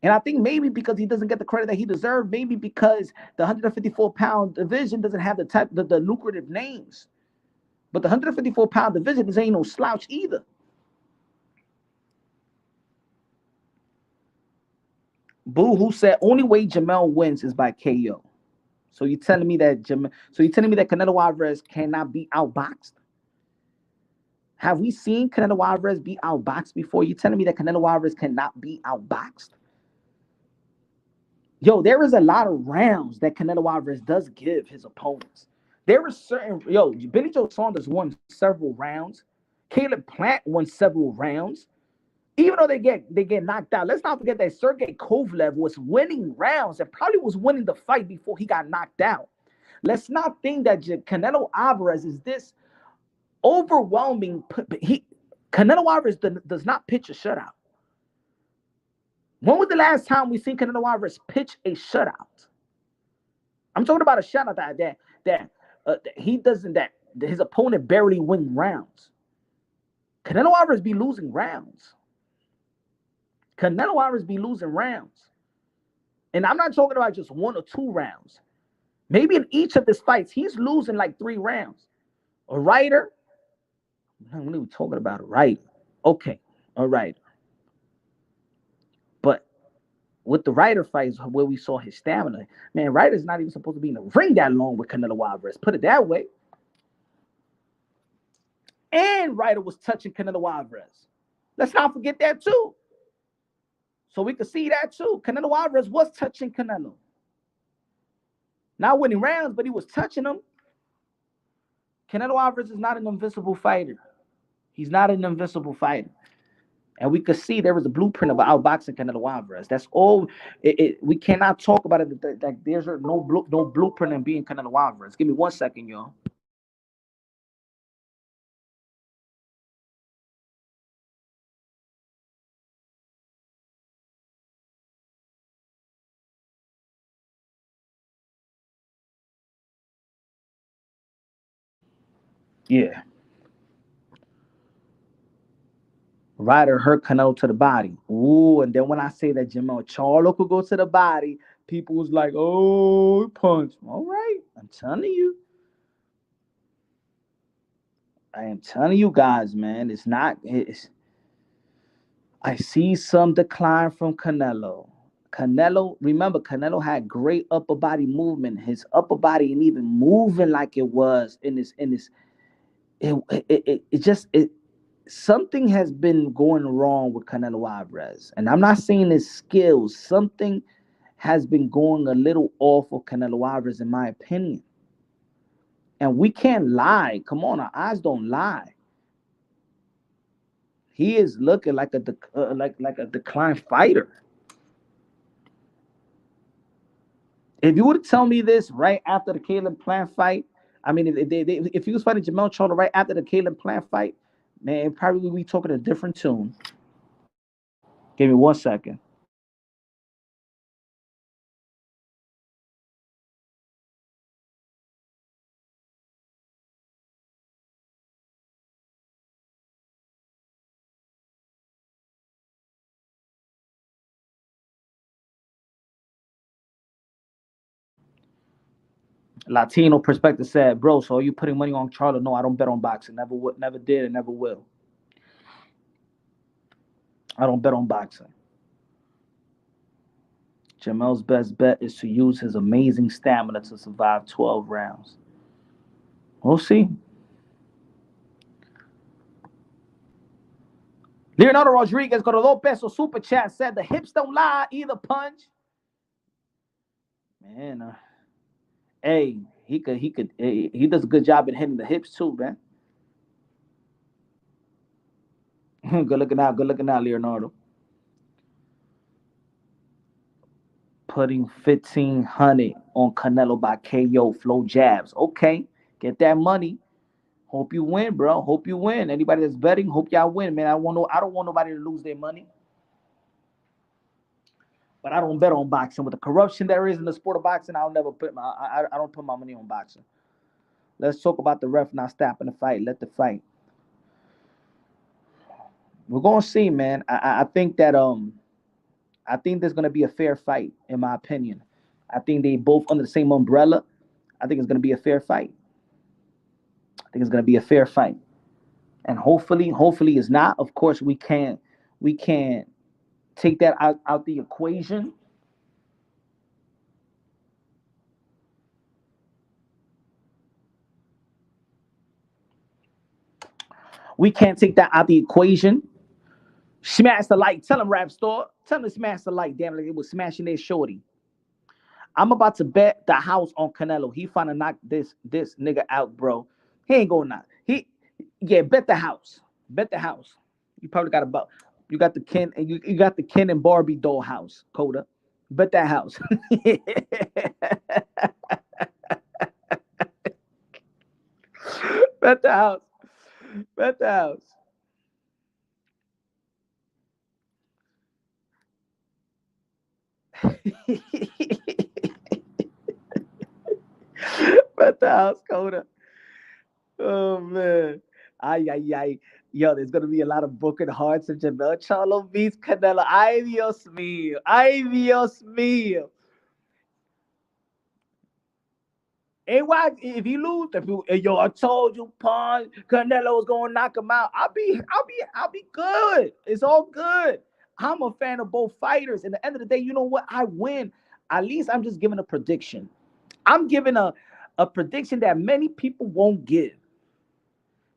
And I think maybe because he doesn't get the credit that he deserves, maybe because the 154-pound division doesn't have the lucrative names. But the 154-pound division, this ain't no slouch either. Boo, who said only way Jermell wins is by KO. So you're telling me that Canelo Alvarez cannot be outboxed? Have we seen Canelo Alvarez be outboxed before? You telling me that Canelo Alvarez cannot be outboxed? Yo, there is a lot of rounds that Canelo Alvarez does give his opponents. There is certain, Billy Joe Saunders won several rounds. Caleb Plant won several rounds. Even though they get knocked out, let's not forget that Sergey Kovalev was winning rounds and probably was winning the fight before he got knocked out. Let's not think that Canelo Alvarez is this overwhelming. Canelo Alvarez does not pitch a shutout. When was the last time we seen Canelo Alvarez pitch a shutout? I'm talking about a shutout that he doesn't, that his opponent barely win rounds. Canelo Alvarez be losing rounds. Canelo Alvarez be losing rounds. And I'm not talking about just 1 or 2 rounds. Maybe in each of his fights, he's losing like 3 rounds. A writer? I'm not even talking about a writer. Okay, a writer. But with the Ryder fights where we saw his stamina, man, Ryder's not even supposed to be in the ring that long with Canelo Alvarez. Put it that way. And Ryder was touching Canelo Alvarez. Let's not forget that too. So we could see that too. Canelo Alvarez was touching Canelo. Not winning rounds, but he was touching him. Canelo Alvarez is not an invincible fighter. He's not an invincible fighter. And we could see there was a blueprint of outboxing Canelo Alvarez. That's all. We cannot talk about it. Like there's no blueprint in being Canelo Alvarez. Give me 1 second, y'all. Yeah. Ryder hurt Canelo to the body. Ooh, and then when I say that Jermell Charlo could go to the body, people was like, oh, punch. All right. I'm telling you. I am telling you guys, man. I see some decline from Canelo. Remember, Canelo had great upper body movement. His upper body ain't even moving like it was in this. Something has been going wrong with Canelo Alvarez. And I'm not saying his skills. Something has been going a little off of Canelo Alvarez, in my opinion. And we can't lie. Come on, our eyes don't lie. He is looking like a declined fighter. If you would tell me this right after the Caleb Plant fight, I mean, if he was fighting Jermell Charlo right after the Caleb Plant fight, man, probably we talking a different tune. Give me 1 second. Latino Perspective said, bro, so are you putting money on Charlo? No, I don't bet on boxing. Never would, never did, and never will. I don't bet on boxing. Jermell's best bet is to use his amazing stamina to survive 12 rounds. We'll see. Leonardo Rodriguez got a $2 pesos super chat, said the hips don't lie, either punch. Man, hey, he does a good job at hitting the hips too, man. Good looking out, Leonardo. Putting 1,500 on Canelo by KO, flow jabs. Okay, get that money. Hope you win, bro. Hope you win. Anybody that's betting, hope y'all win, man. I don't want nobody to lose their money. But I don't bet on boxing. With the corruption there is in the sport of boxing, I don't put my money on boxing. Let's talk about the ref not stopping the fight. Let the fight. We're gonna see, man. I think that I think there's gonna be a fair fight, in my opinion. I think they both under the same umbrella. I think it's gonna be a fair fight. I think it's gonna be a fair fight. And hopefully it's not. Of course, we can't take that out the equation. We can't take that out the equation. Smash the like. Tell them, Rap Store. Tell them to smash the like. Damn, like it was smashing their shorty. I'm about to bet the house on Canelo. He finna knock this nigga out, bro. He ain't gonna knock. Bet the house. Bet the house. You probably got about you got the Ken and you got the Ken and Barbie doll house, Coda. Bet that house. Bet the house. Bet the house. Bet the house, Coda. Oh man. Ay, ay, ay. Yo, there's gonna be a lot of broken hearts if Jermell Charlo beats Canelo. Ay, Dios mío. Ay, Dios mío. And why if you lose, if you, yo, I told you, Pun, Canelo's gonna knock him out. I'll be good. It's all good. I'm a fan of both fighters. And at the end of the day, you know what? I win. At least I'm just giving a prediction. I'm giving a prediction that many people won't give.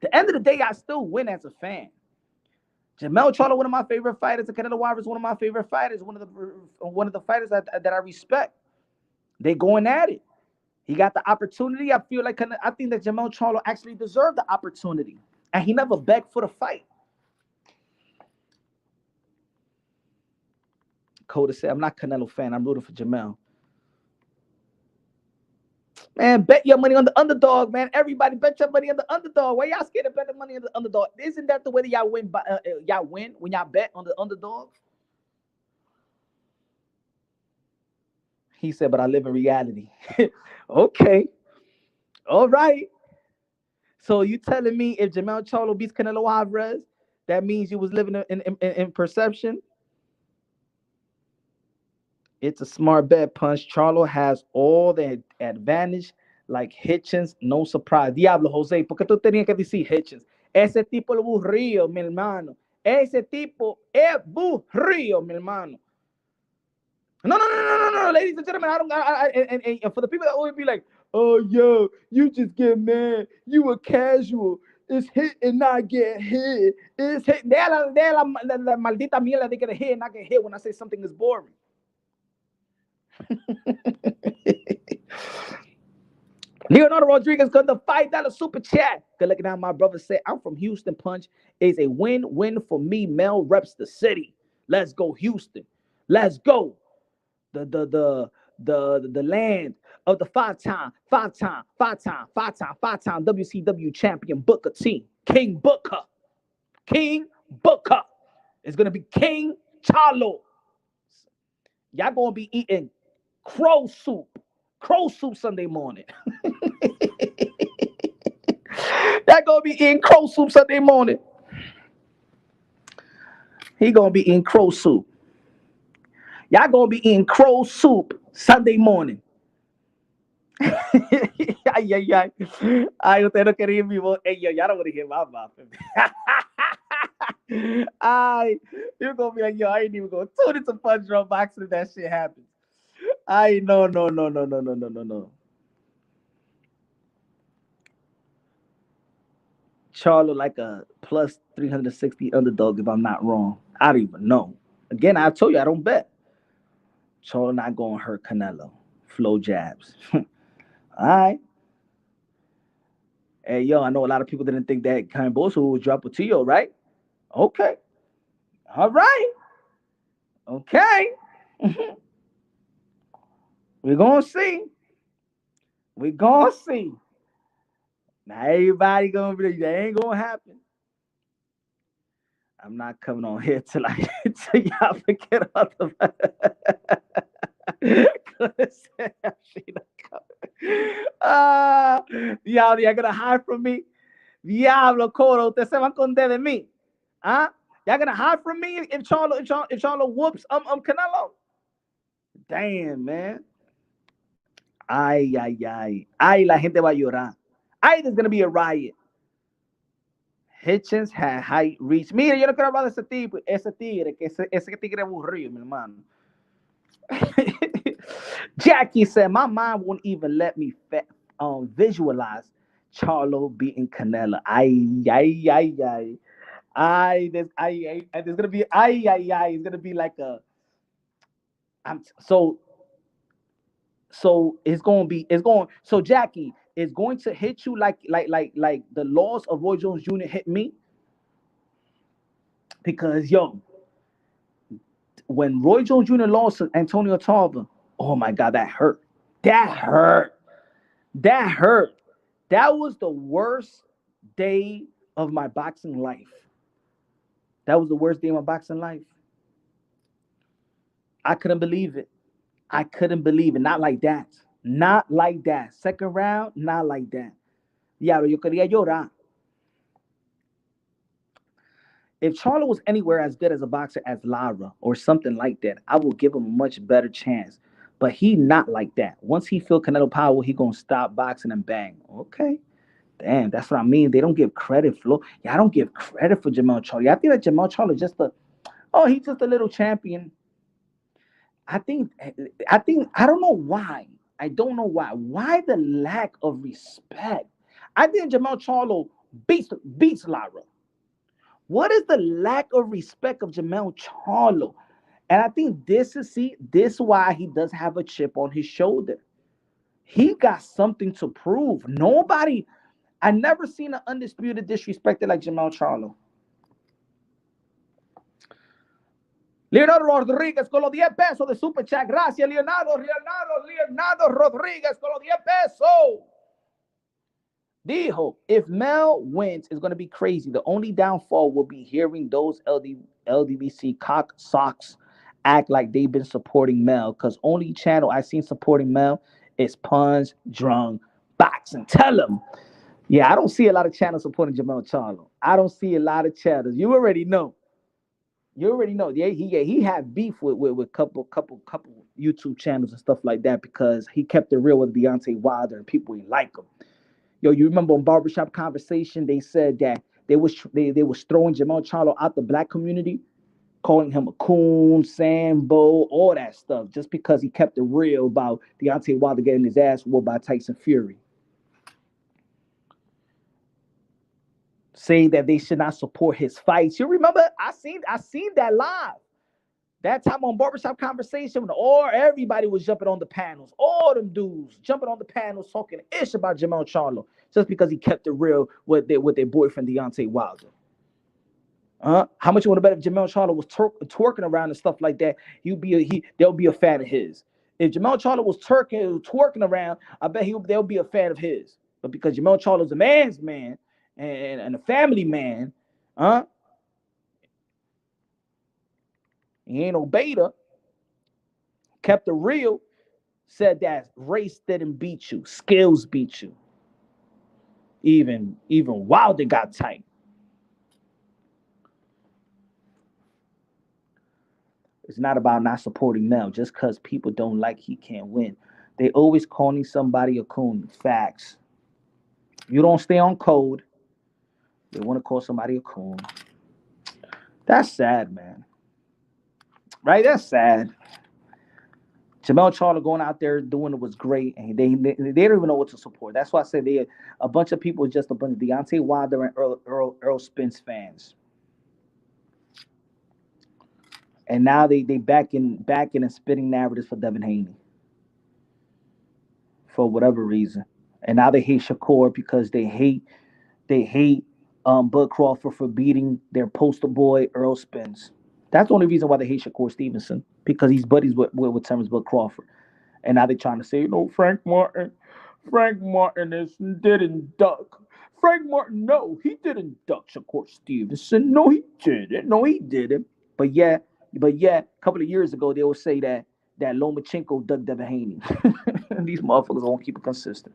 At the end of the day, I still win as a fan. Jermell Charlo, one of my favorite fighters, and Canelo Alvarez, one of my favorite fighters, one of the fighters that I respect. They going at it. He got the opportunity. I think that Jermell Charlo actually deserved the opportunity, and he never begged for the fight. Coda said, "I'm not a Canelo fan. I'm rooting for Jermell." Man, bet your money on the underdog, man. Everybody bet your money on the underdog. Why y'all scared to bet the money on the underdog? Isn't that the way that y'all win? Y'all win when y'all bet on the underdog. He said, "But I live in reality." Okay, all right. So you telling me if Jermell Charlo beats Canelo Alvarez, that means you was living in perception? It's a smart bet, Punch. Charlo has all the advantage, like Hitchens, no surprise. Diablo, Jose, ¿por qué tú tenías que decir Hitchens? Ese tipo es burrío, mi hermano. Ese tipo es burrío, mi hermano. No, ladies and gentlemen, I don't. And for the people that always be like, "Oh, yo, you just get mad. You a casual. It's hit and not get hit. It's hit." La maldita mierda de que hit and not get hit when I say something is boring. Leonardo Rodriguez got the $5 super chat. Good looking out, my brother said, "I'm from Houston. Punch is a win-win for me. Mel reps the city. Let's go, Houston. Let's go. The land of the five-time WCW champion Booker T. King Booker. King Booker is gonna be King Charlo. Y'all gonna be eating crow soup. Crow soup Sunday morning. Y'all gonna be eating crow soup Sunday morning. He gonna be eating crow soup. Y'all gonna be eating crow soup Sunday morning. Ay, ay, ay. Ay, usted no quiere hear mi voz. Hey, yo, y'all don't want to hear my mouth. Ay, you're gonna be like, yo, I ain't even gonna tune into Punch Drunk Boxing if that shit happens. I no. Charlo like a plus 360 underdog if I'm not wrong. I don't even know. Again, I told you I don't bet. Charlo not going to hurt Canelo. Flow jabs. All right. Hey, yo, I know a lot of people didn't think that Kamboso would drop a Tio, right? Okay. All right. Okay. We're going to see. We're going to see. Now, everybody going to be, that ain't going to happen. I'm not coming on here till y'all forget about the Diablo, y'all gonna hide from me? Diablo, Coro, ustedes se van a esconder de mí. Huh? Y'all gonna hide from me if Charlo whoops Canelo? Damn, man. Ay, ay, ay. Ay, la gente va a llorar. Ay, there's gonna be a riot. Hitchens had height reach. Mira, yo no quiero hablar de ese tipo, ese tigre, que ese tigre aburrido, mi hermano. Jackie said, my mind won't even let me visualize Charlo beating Canelo. Ay, ay, ay, ay. There's gonna be it's gonna be like a so Jackie is going to hit you like the loss of Roy Jones Jr. hit me. Because yo, when Roy Jones Jr. lost to Antonio Tarver, oh my God, that hurt. That hurt. That was the worst day of my boxing life. That was the worst day of my boxing life. I couldn't believe it. Not like that. Not like that. Second round, not like that. Diablo, yo quería llorar. If Charlo was anywhere as good as a boxer as Lara or something like that, I will give him a much better chance. But he not like that. Once he feel Canelo power, he gonna stop boxing and bang. Okay. Damn, that's what I mean. They don't give credit, Flo. Yeah, I don't give credit for Jermell Charlo. I think that Jermell Charlo is just he's just a little champion. I don't know why. I don't know why. Why the lack of respect? I think Jermell Charlo beats Lara. What is the lack of respect of Jermell Charlo? And I think this is why he does have a chip on his shoulder. He got something to prove. I never seen an undisputed disrespected like Jermell Charlo. Leonardo Rodriguez con los 10 pesos de Super Chat. Gracias, Leonardo Rodriguez con los 10 pesos. Dijo, if Mel wins, it's going to be crazy. The only downfall will be hearing those LDBC cock socks act like they've been supporting Mel, because only channel I've seen supporting Mel is Punch Drunk Boxing. Tell them. Yeah, I don't see a lot of channels supporting Jermell Charlo. I don't see a lot of channels. You already know. Yeah, he had beef with couple YouTube channels and stuff like that because he kept it real with Deontay Wilder and people ain't like him. Yo, you remember on Barbershop Conversation, they said that they was throwing Jermell Charlo out the black community, calling him a coon, Sambo, all that stuff, just because he kept it real about Deontay Wilder getting his ass whooped by Tyson Fury. Saying that they should not support his fights. You remember? I seen that live. That time on Barbershop Conversation, when everybody was jumping on the panels, all them dudes jumping on the panels talking ish about Jermell Charlo just because he kept it real with their boyfriend Deontay Wilder. How much you want to bet if Jermell Charlo was twerking around and stuff like that? They'll be a fan of his. If Jermell Charlo was twerking around, I bet they'll be a fan of his. But because Jermell Charlo's a man's man and a family man, he ain't no beta. Kept it real. Said that race didn't beat you. Skills beat you. Even Wilder got tight. It's not about not supporting Mel. Just because people don't like he can't win. They always calling somebody a coon. Facts. You don't stay on code. They want to call somebody a coon. That's sad, man. Right? That's sad. Jermell Charlo going out there doing it was great, and they don't even know what to support. That's why I said they a bunch of people, just a bunch of Deontay Wilder and Earl Spence fans, and now they backing and spitting narratives for Devin Haney for whatever reason, and now they hate Shakur because they hate Bud Crawford for beating their poster boy Earl Spence. That's the only reason why they hate Shakur Stevenson, because he's buddies with Terrence Bud Crawford. And now they're trying to say, Frank Martin didn't duck. Frank Martin, no, he didn't duck Shakur Stevenson. No, he didn't. No, he didn't. But yeah, a couple of years ago, they would say that Lomachenko ducked Devin Haney. These motherfuckers won't keep it consistent.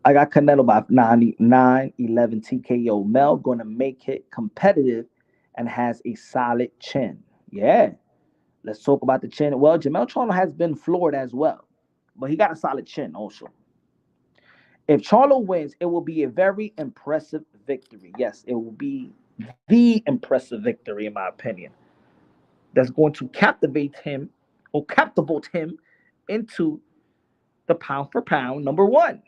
I got Canelo by 9-11 TKO. Mel going to make it competitive and has a solid chin. Yeah. Let's talk about the chin. Well, Jermell Charlo has been floored as well, but he got a solid chin also. If Charlo wins, it will be a very impressive victory. Yes, it will be the impressive victory, in my opinion. That's going to captivate him into the pound for pound number one.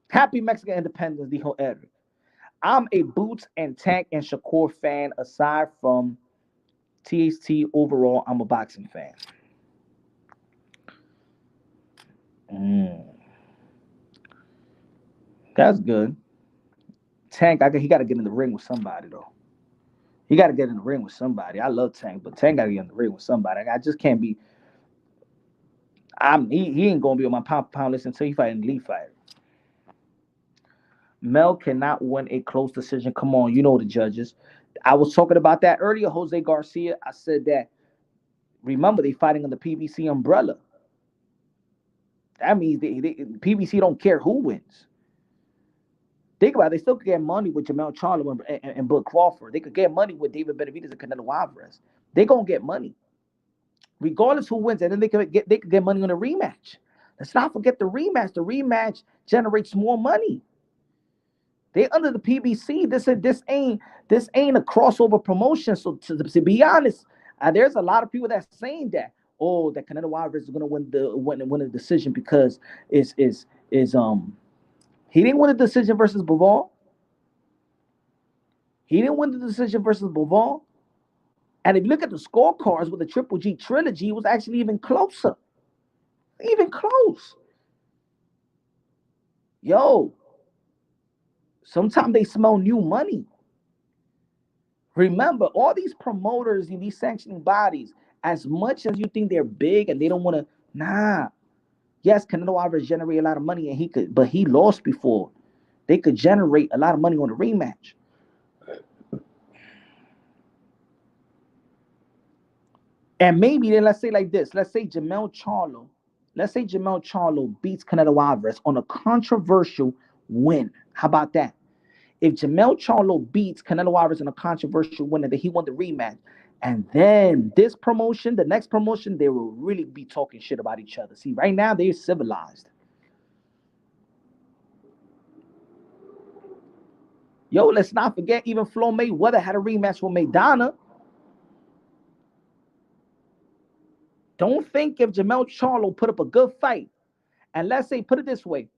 Happy Mexican Independence, dijo Eric. I'm a Boots and Tank and Shakur fan. Aside from THT, overall, I'm a boxing fan. That's good. Tank, he got to get in the ring with somebody, though. He got to get in the ring with somebody. I love Tank, but Tank got to get in the ring with somebody. I just can't be. He ain't going to be on my pound list until he fight an elite fighter. Mel cannot win a close decision. Come on, you know the judges. I was talking about that earlier, Jose Garcia. I said that, remember, they fighting on the PBC umbrella. That means PBC don't care who wins. Think about it. They still could get money with Jermell Charlo and Bud Crawford. They could get money with David Benavidez and Canelo Alvarez. They're going to get money, regardless who wins. And then they could get money on a rematch. Let's not forget the rematch. The rematch generates more money. They under the PBC. This ain't a crossover promotion. So to be honest, there's a lot of people that's saying that that Canelo Alvarez is going to win the decision because he didn't win the decision versus Bivol. He didn't win the decision versus Bivol. And if you look at the scorecards with the Triple G trilogy, it was actually even closer. Even close. Yo. Sometimes they smell new money. Remember, all these promoters and these sanctioning bodies, as much as you think they're big and they don't want to, yes, Canelo Alvarez generate a lot of money but he lost before. They could generate a lot of money on a rematch. And maybe then let's say like this. Let's say Jermell Charlo beats Canelo Alvarez on a controversial win. How about that? If Jermell Charlo beats Canelo Alvarez in a controversial win, and then he won the rematch, and then this promotion, the next promotion, they will really be talking shit about each other. See, right now they're civilized. Yo, let's not forget, even Floyd Mayweather had a rematch with Maidana. Don't think if Jermell Charlo put up a good fight, and let's say, put it this way,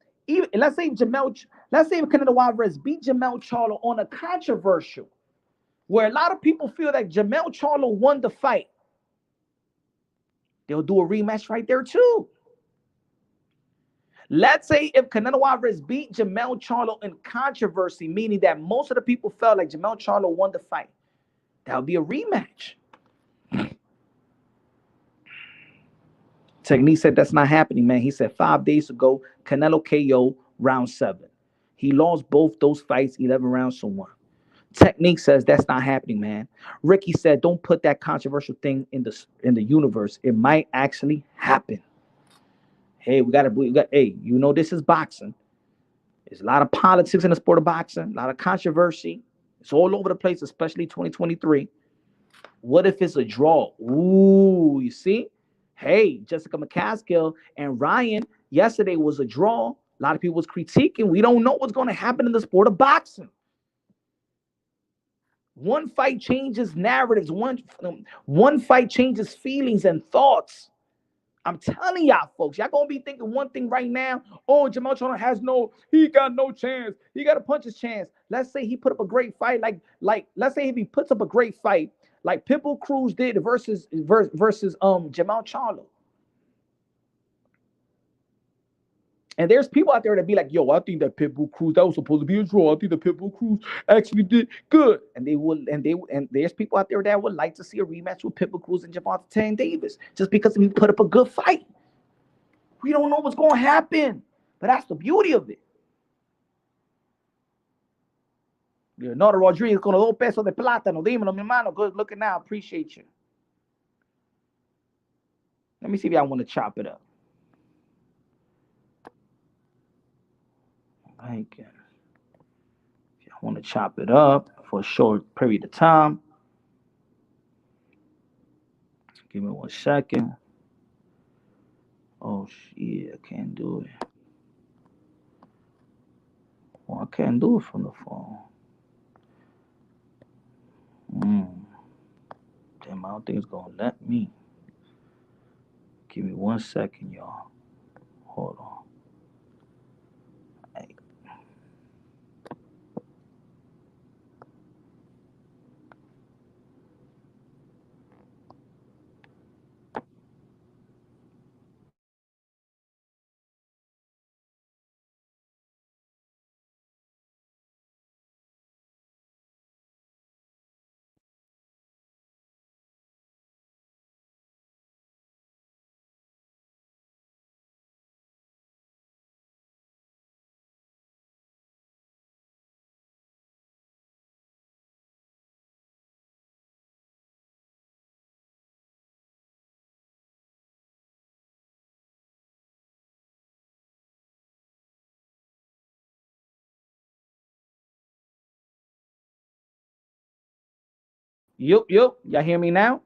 let's say if Canelo Alvarez beat Jermell Charlo on a controversial, where a lot of people feel that Jermell Charlo won the fight, they'll do a rematch right there too. Let's say if Canelo Alvarez beat Jermell Charlo in controversy, meaning that most of the people felt like Jermell Charlo won the fight, that would be a rematch. Technique said that's not happening, man. He said 5 days ago, Canelo KO round 7. He lost both those fights, 11 rounds to 1. Technique says that's not happening, man. Ricky said don't put that controversial thing in the universe. It might actually happen. Hey, this is boxing. There's a lot of politics in the sport of boxing, a lot of controversy. It's all over the place, especially 2023. What if it's a draw? Ooh, you see? Hey, Jessica McCaskill and Ryan, yesterday was a draw. A lot of people was critiquing. We don't know what's going to happen in the sport of boxing. One fight changes narratives. One fight changes feelings and thoughts. I'm telling y'all, folks, y'all gonna be thinking one thing right now. Oh, Jermell Charlo he got no chance. He got a punch his chance. Let's say he put up a great fight, let's say if he puts up a great fight, like Pitbull Cruz did versus Jermell Charlo. And there's people out there that be like, yo, I think that Pitbull Cruz, that was supposed to be a draw. I think that Pitbull Cruz actually did good. And there's people out there that would like to see a rematch with Pitbull Cruz and Gervonta Tank Davis just because he put up a good fight. We don't know what's going to happen, but that's the beauty of it. Leonardo Rodriguez con los 2 pesos de plátano. Dímelo, mi hermano. Good looking now. Appreciate you. Let me see if y'all want to chop it up. If y'all want to chop it up for a short period of time, give me 1 second. Oh, shit, I can't do it. Well, I can't do it from the phone. Damn, I don't think it's going to let me. Give me 1 second, y'all. Hold on. Hey. Yup. Y'all hear me now?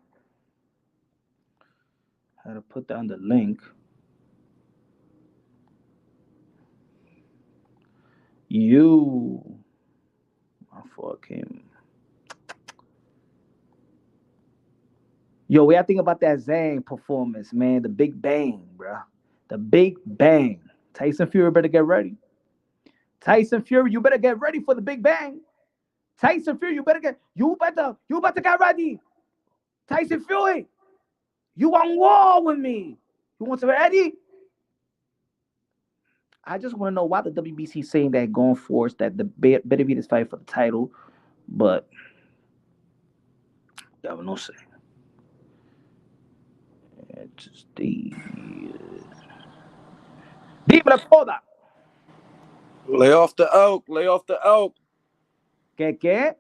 I had to put down the link. My fucking. Yo, what y'all think about that Zhang performance, man? The Big Bang, bro. The Big Bang. Tyson Fury better get ready. Tyson Fury, you better get ready for the Big Bang. Tyson Fury, you better get ready. Tyson Fury, you on war with me. You want to be ready? I just want to know why the WBC saying that going force that the better be this fight for the title, but that was no say. It's the Dímelo toda. Lay off the elk. Lay off the elk. ¿Qué?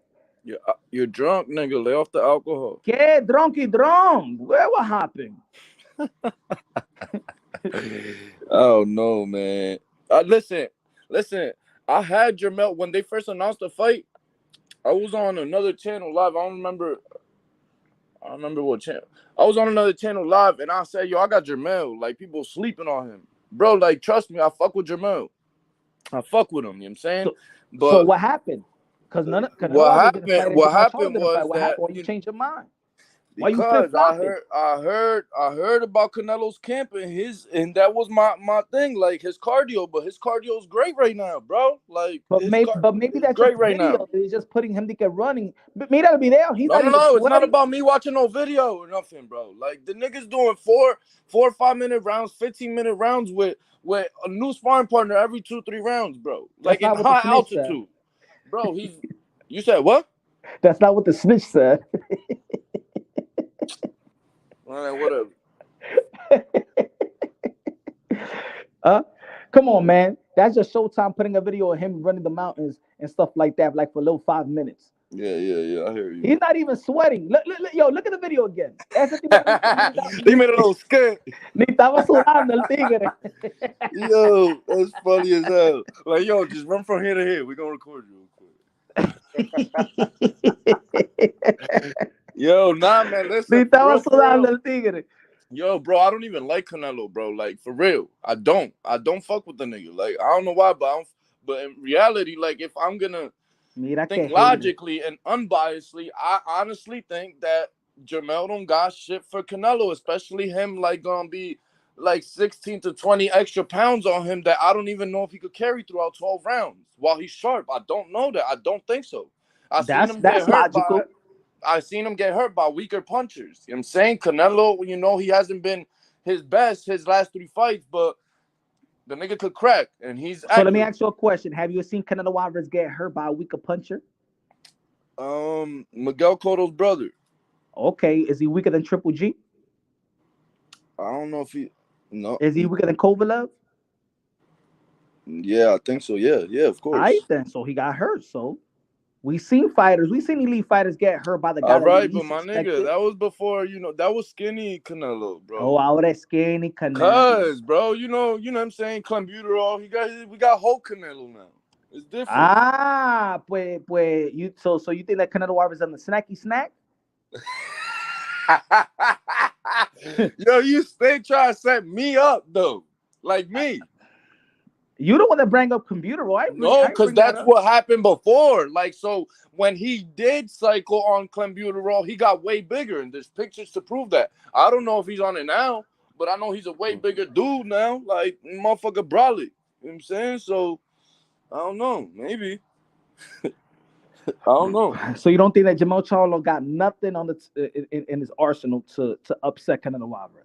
You're drunk, nigga. Lay off the alcohol. ¿Qué? Drunk? What happened? Oh, no, man. Listen. I had Jermell when they first announced the fight. I was on another channel live. I don't remember what channel. I was on another channel live, and I said, yo, I got Jermell. Like, people sleeping on him. Bro, like, trust me, I fuck with Jermell. I fuck with him, you know what I'm saying? So what happened? Because what happened was that why you changed your mind? Why you flip-flopping? I heard about Canelo's camp and that was my thing, like his cardio, but his cardio is great right now, bro. Like, but maybe that's great just right video. now. It's just putting him to get running. But me that'll be there. No. It's not about me watching no video or nothing, bro. Like, the niggas doing 4 or 5 minute rounds, 15-minute rounds with a new sparring partner every 2-3 rounds, bro. Like, in high altitude, bro. You said what? That's not what the snitch said. All right, whatever. Come on, man. That's just Showtime putting a video of him running the mountains and stuff like that, like for a little 5 minutes. Yeah. I hear you. He's not even sweating. Look, at the video again. They made a little skit. Ni estaba sudando el tigre. Yo, that's funny as hell. Like, yo, just run from here to here. We're gonna record you real quick. Yo, nah, man, listen. Ni estaba sudando el tigre. Yo, bro, I don't even like Canelo, bro. Like, for real, I don't fuck with the nigga. Like, I don't know why, but in reality, like, if I'm gonna Mira que think hater. logically and unbiasedly, I honestly think that Jermell don't got shit for Canelo, especially him like gonna be like 16 to 20 extra pounds on him that I don't even know if he could carry throughout 12 rounds while he's sharp. I don't know that. I don't think so. I seen him get That's hurt by logical. weaker punchers. You know what I'm saying? Canelo, he hasn't been his best his last 3 fights, but the nigga could crack and he's So let me accurate. ask you a question. Have you seen Canelo Alvarez get hurt by a weaker puncher? Miguel Cotto's brother. Okay, is he weaker than Triple G? I don't know if he. No. Is he weaker than Kovalev? Yeah, I think so. Yeah, of All right, course. then. So he got hurt. So we seen elite fighters get hurt by the guy All that we right, but least my nigga, expected. that was before, that was skinny Canelo, Oh, bro. ahora es skinny Canelo. Bro, what I'm saying? Clenbuterol, we got whole Canelo now. It's different. Ah, pues, so you think that Canelo Alvarez on the snacky snack? Yo, you stay trying to set me up though, like me. You don't want to bring up computer, right? No, I because bring that that's up. what happened before. Like, so when he did cycle on clenbuterol, he got way bigger, and there's pictures to prove that. I don't know if he's on it now, but I know he's a way bigger dude now. Like, motherfucker Brawley. You know what I'm saying? So, I don't know. Maybe. I don't know. So you don't think that Jermell Charlo got nothing on in his arsenal to upset Canelo Alvarez?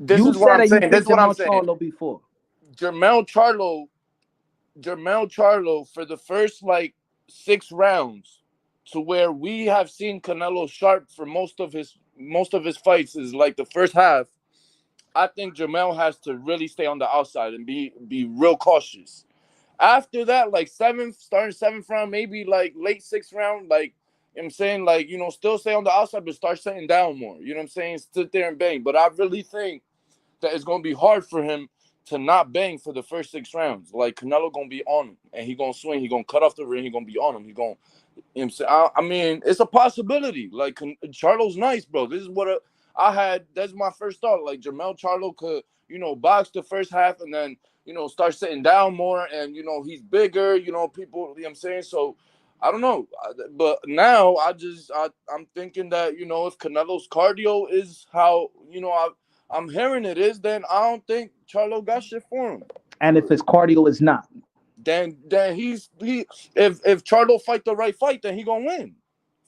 This You is what said I'm that you saying. This picked is what I'm Jermell saying. Charlo before. Jermell Charlo for the first like 6 rounds, to where we have seen Canelo sharp for most of his fights is like the first half. I think Jermell has to really stay on the outside and be real cautious. After that, like starting 7th round, maybe like late 6th round, like, you know what I'm saying, like, still stay on the outside, but start sitting down more. You know what I'm saying? Sit there and bang. But I really think that it's gonna be hard for him to not bang for the first 6 rounds. Like, Canelo gonna be on him, and he gonna swing. He gonna cut off the ring. He gonna be on him. He gonna, you know what I'm saying? I mean, it's a possibility. Like, Charlo's nice, bro. This is what I had. That's my first thought. Like, Jermell Charlo could, box the first half and then, start sitting down more, and, he's bigger. People. You know what I'm saying? So, I don't know, but now I'm thinking that, if Canelo's cardio is how, I'm hearing it is, then I don't think Charlo got shit for him. And if his cardio is not, Then if Charlo fight the right fight, then he gonna win,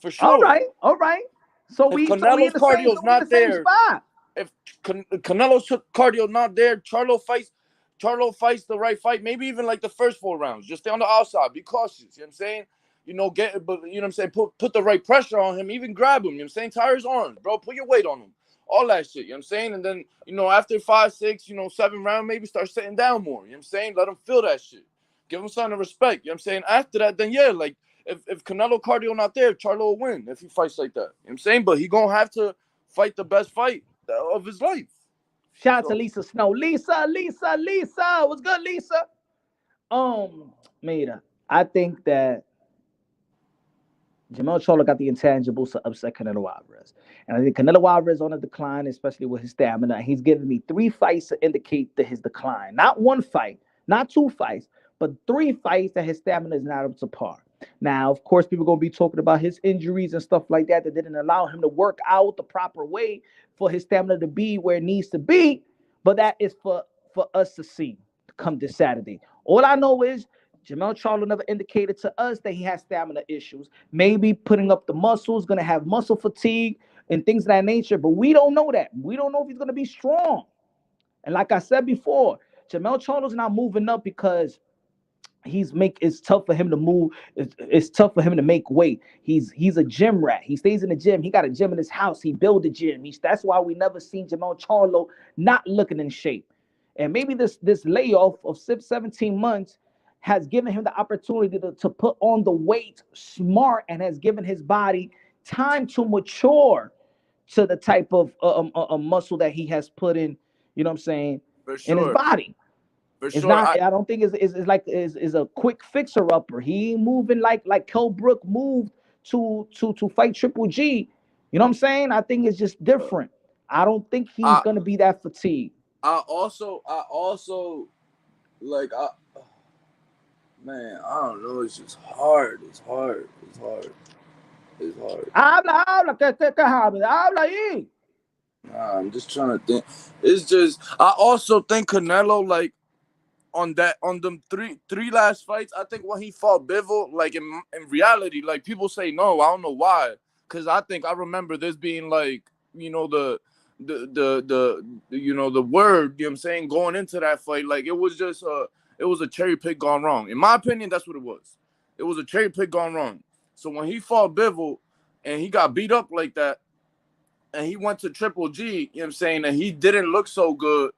for all sure. right. So If we Canelo's in the same cardio's not there, spot. if Canelo's cardio not there, Charlo fights the right fight. Maybe even like the first 4 rounds, just stay on the outside, be cautious. You know what I'm saying? But you know what I'm saying? Put the right pressure on him, even grab him. You know what I'm saying? Tire his arms, bro. Put your weight on him. All that shit. You know what I'm saying? And then, after 5, 6, 7 round, maybe start sitting down more. You know what I'm saying? Let him feel that shit. Give him something to respect. You know what I'm saying? After that, then yeah, like if Canelo cardio not there, Charlo will win if he fights like that. You know what I'm saying? But he gonna have to fight the best fight of his life. Shout out to Lisa Snow. Lisa. What's good, Lisa? Mira, I think that Jermell Charlo got the intangibles to upset Canelo Alvarez. And I think Canelo Alvarez on a decline, especially with his stamina. He's given me 3 fights to indicate that his decline. Not 1 fight, not 2 fights, but 3 fights that his stamina is not up to par. Now, of course, people are going to be talking about his injuries and stuff like that didn't allow him to work out the proper way for his stamina to be where it needs to be. But that is for us to see come this Saturday. All I know is Jermell Charlo never indicated to us that he has stamina issues. Maybe putting up the muscles, going to have muscle fatigue and things of that nature. But we don't know that. We don't know if he's going to be strong. And like I said before, Jermell Charlo's not moving up because it's tough for him to move. It's tough for him to make weight. He's a gym rat. He stays in the gym. He got a gym in his house. He built a gym. That's why we never seen Jermell Charlo not looking in shape. And maybe this layoff of 17 months has given him the opportunity to put on the weight smart and has given his body time to mature to the type of muscle that he has put in, you know what I'm saying, For in his sure. body. For It's sure. not. I don't think it's a quick fixer upper. He ain't moving like Kell Brook moved to fight Triple G. You know what I'm saying? I think it's just different. I don't think he's gonna be that fatigued. I also like Man, I don't know. It's just hard. It's hard. It's hard. It's hard. Habla, ¿qué habla? Habla ahí. Nah, I'm just trying to think. It's just I also think Canelo like on them three last fights. I think when he fought Bivol, like in reality, like people say no. I don't know why. Cause I think I remember this being like the word. You know what I'm saying, going into that fight, like it was just it was a cherry pick gone wrong. In my opinion, that's what it was. It was a cherry pick gone wrong. So when he fought Bivol and he got beat up like that, and he went to Triple G, you know what I'm saying, and he didn't look so good.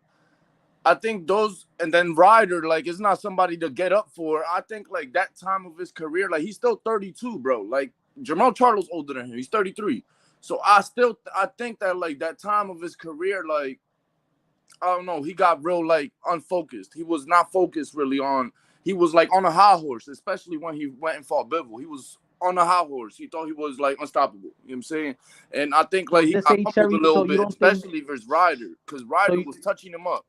I think those, and then Ryder, like, it's not somebody to get up for. I think, like, that time of his career, like, he's still 32, bro. Like, Jermell Charlo's older than him. He's 33. So I think that, like, that time of his career, like, I don't know, he got real, like, unfocused. He was not focused really he was, like, on a high horse, especially when he went and fought Bivol. He was on a high horse. He thought he was, like, unstoppable. You know what I'm saying? And I think, like, So he this got ain't humbled a cherry. little So you bit, don't think? especially versus Ryder, because So Ryder you, was touching him up.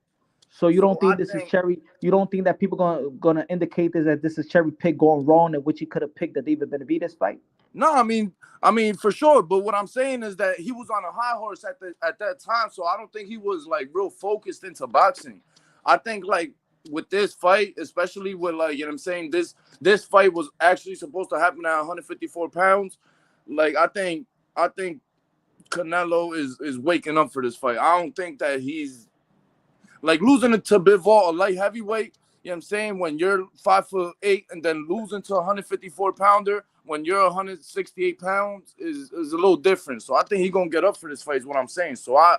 so you don't So I think this is think cherry? You don't think that people gonna indicate this that this is cherry pick going wrong, in which he could have picked the David Benavidez fight? no, I mean for sure. But what I'm saying is that he was on a high horse at that time, so I don't think he was like real focused into boxing. I think like with this fight, especially with like you know what I'm saying, this fight was actually supposed to happen at 154 pounds. Like I think Canelo is waking up for this fight. I don't think that he's like losing it to Bivol, a light heavyweight. You know what I'm saying? When you're 5'8" and then losing to a 154 pounder when you're 168 pounds is a little different. So I think he's gonna get up for this fight, is what I'm saying. So I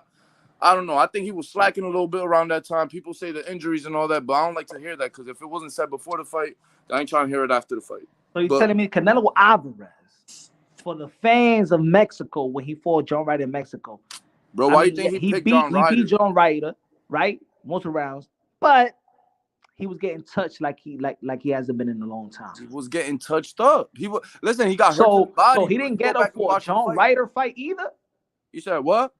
don't know. I think he was slacking a little bit around that time. People say the injuries and all that, but I don't like to hear that because if it wasn't said before the fight, I ain't trying to hear it after the fight. So you're But telling me Canelo Alvarez, for the fans of Mexico, when he fought John Ryder in Mexico, bro, I why you mean, think he picked beat John Ryder? John Ryder, right? Most rounds, but he was getting touched like he hasn't been in a long time. He was getting touched up. He was listen. He got hurt to the So body. he Bro. didn't You go get up back and for a watch the John fight. Ryder fight either. You said what?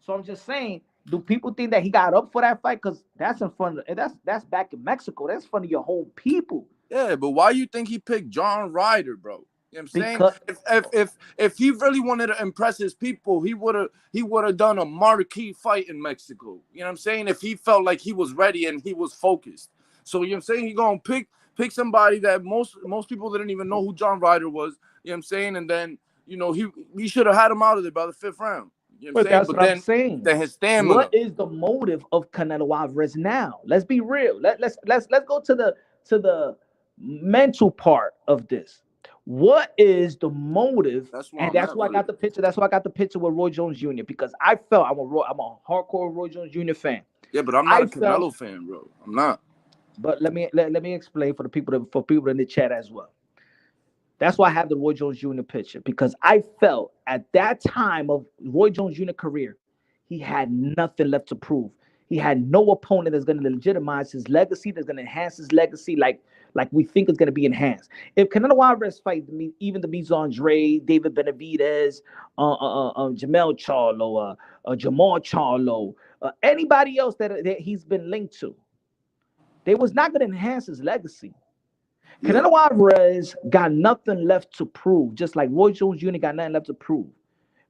So I'm just saying, do people think that he got up for that fight? Because that's in front of that's back in Mexico. That's in front of your whole people. Yeah, but why you think he picked John Ryder, bro? You know what I'm saying? Because If he really wanted to impress his people, he would have done a marquee fight in Mexico. You know what I'm saying? If he felt like he was ready and he was focused. So you know what I'm saying? He gonna pick somebody that most people didn't even know who John Ryder was. You know what I'm saying? And then he should have had him out of there by the 5th round. You know what I'm but saying? that's But what I'm then saying. his stamina. What is the motive of Canelo Alvarez now? Let's be real. Let's go to the mental part of this. What is the motive? That's where And I'm that's at why I with got it. the picture. That's why I got the picture with Roy Jones Jr. Because I felt I'm a hardcore Roy Jones Jr. fan. Yeah, but I'm not I a felt, Canelo fan, bro. I'm not. but let me explain for the people in the chat as well. That's why I have the Roy Jones Jr. picture because I felt at that time of Roy Jones Jr. career, he had nothing left to prove. He had no opponent that's going to legitimize his legacy, that's going to enhance his legacy like we think is going to be enhanced. If Canelo Alvarez fight even the Means Andre, David Benavidez, Jermell Charlo, Jamal Charlo, anybody else that he's been linked to, they was not going to enhance his legacy. Yeah. Canelo Alvarez got nothing left to prove, just like Roy Jones Jr. got nothing left to prove.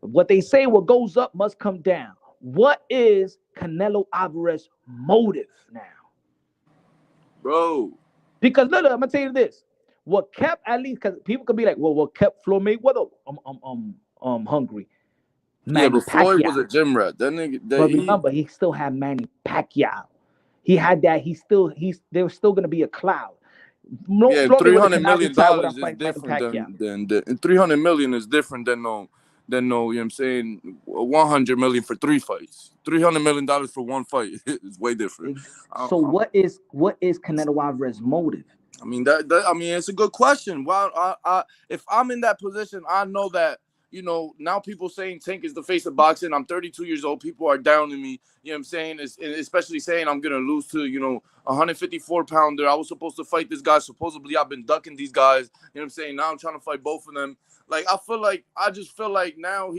What they say, what goes up must come down. What is Canelo Alvarez's motive now? Bro. Because look, I'm gonna tell you this: what kept at least because people could be like, well, what kept Floyd Mayweather hungry? Yeah, Manny but Floyd was Pacquiao. a gym rat. That nigga, But remember, he still had Manny Pacquiao. He had that. There was still gonna be a cloud. No, yeah, Floyd Mayweather cannot retire $300 million without is fighting Manny different Pacquiao. than 300 million is different than no, you know what I'm saying, 100 million for 3 fights. $300 million for one fight is way different. So what is Canelo Alvarez's motive? I mean that it's a good question. Well, if I'm in that position, I know that now people saying Tank is the face of boxing. I'm 32 years old. People are down to me. You know what I'm saying? Especially saying I'm gonna lose to a 154 pounder. I was supposed to fight this guy. Supposedly I've been ducking these guys. You know what I'm saying? Now I'm trying to fight both of them. Like I just feel like now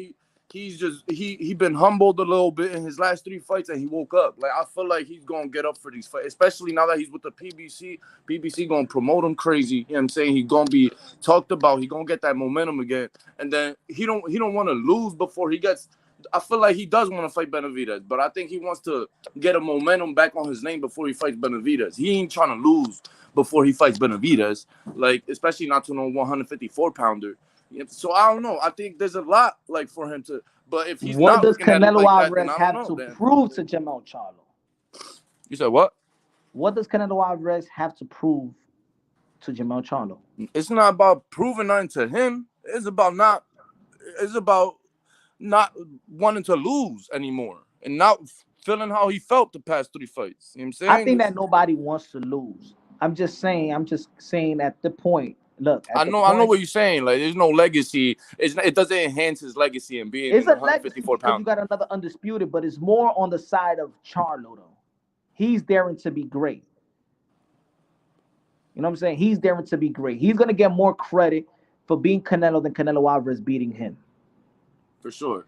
he's just he been humbled a little bit in his last 3 fights, and he woke up. Like, I feel like he's gonna get up for these fights, especially now that he's with the PBC. PBC gonna promote him crazy. You know what I'm saying? He gonna be talked about. He gonna get that momentum again, and then he don't want to lose before he gets. I feel like he does want to fight Benavidez, but I think he wants to get a momentum back on his name before he fights Benavidez. He ain't trying to lose before he fights Benavidez, like, especially not to no 154 pounder. So I don't know. I think there's a lot like for him to, but if he's What not does looking at it Canelo like that, then Alvarez I don't have know. to Then prove to Jermell Charlo? you said what? What does Canelo Alvarez have to prove to Jermell Charlo? It's not about proving nothing to him. It's about not. It's about not wanting to lose anymore and not feeling how he felt the past 3 fights. You know what I'm I saying? think that nobody wants to lose. I'm just saying at the point. Look, at I the know point, what you're saying. Like, there's no legacy. It doesn't enhance his legacy and being it's in the a legacy 154 because you pound. got another undisputed, but it's more on the side of Charlo though. He's daring to be great. You know what I'm saying? He's daring to be great. He's gonna get more credit for being Canelo than Canelo Alvarez beating him. For sure.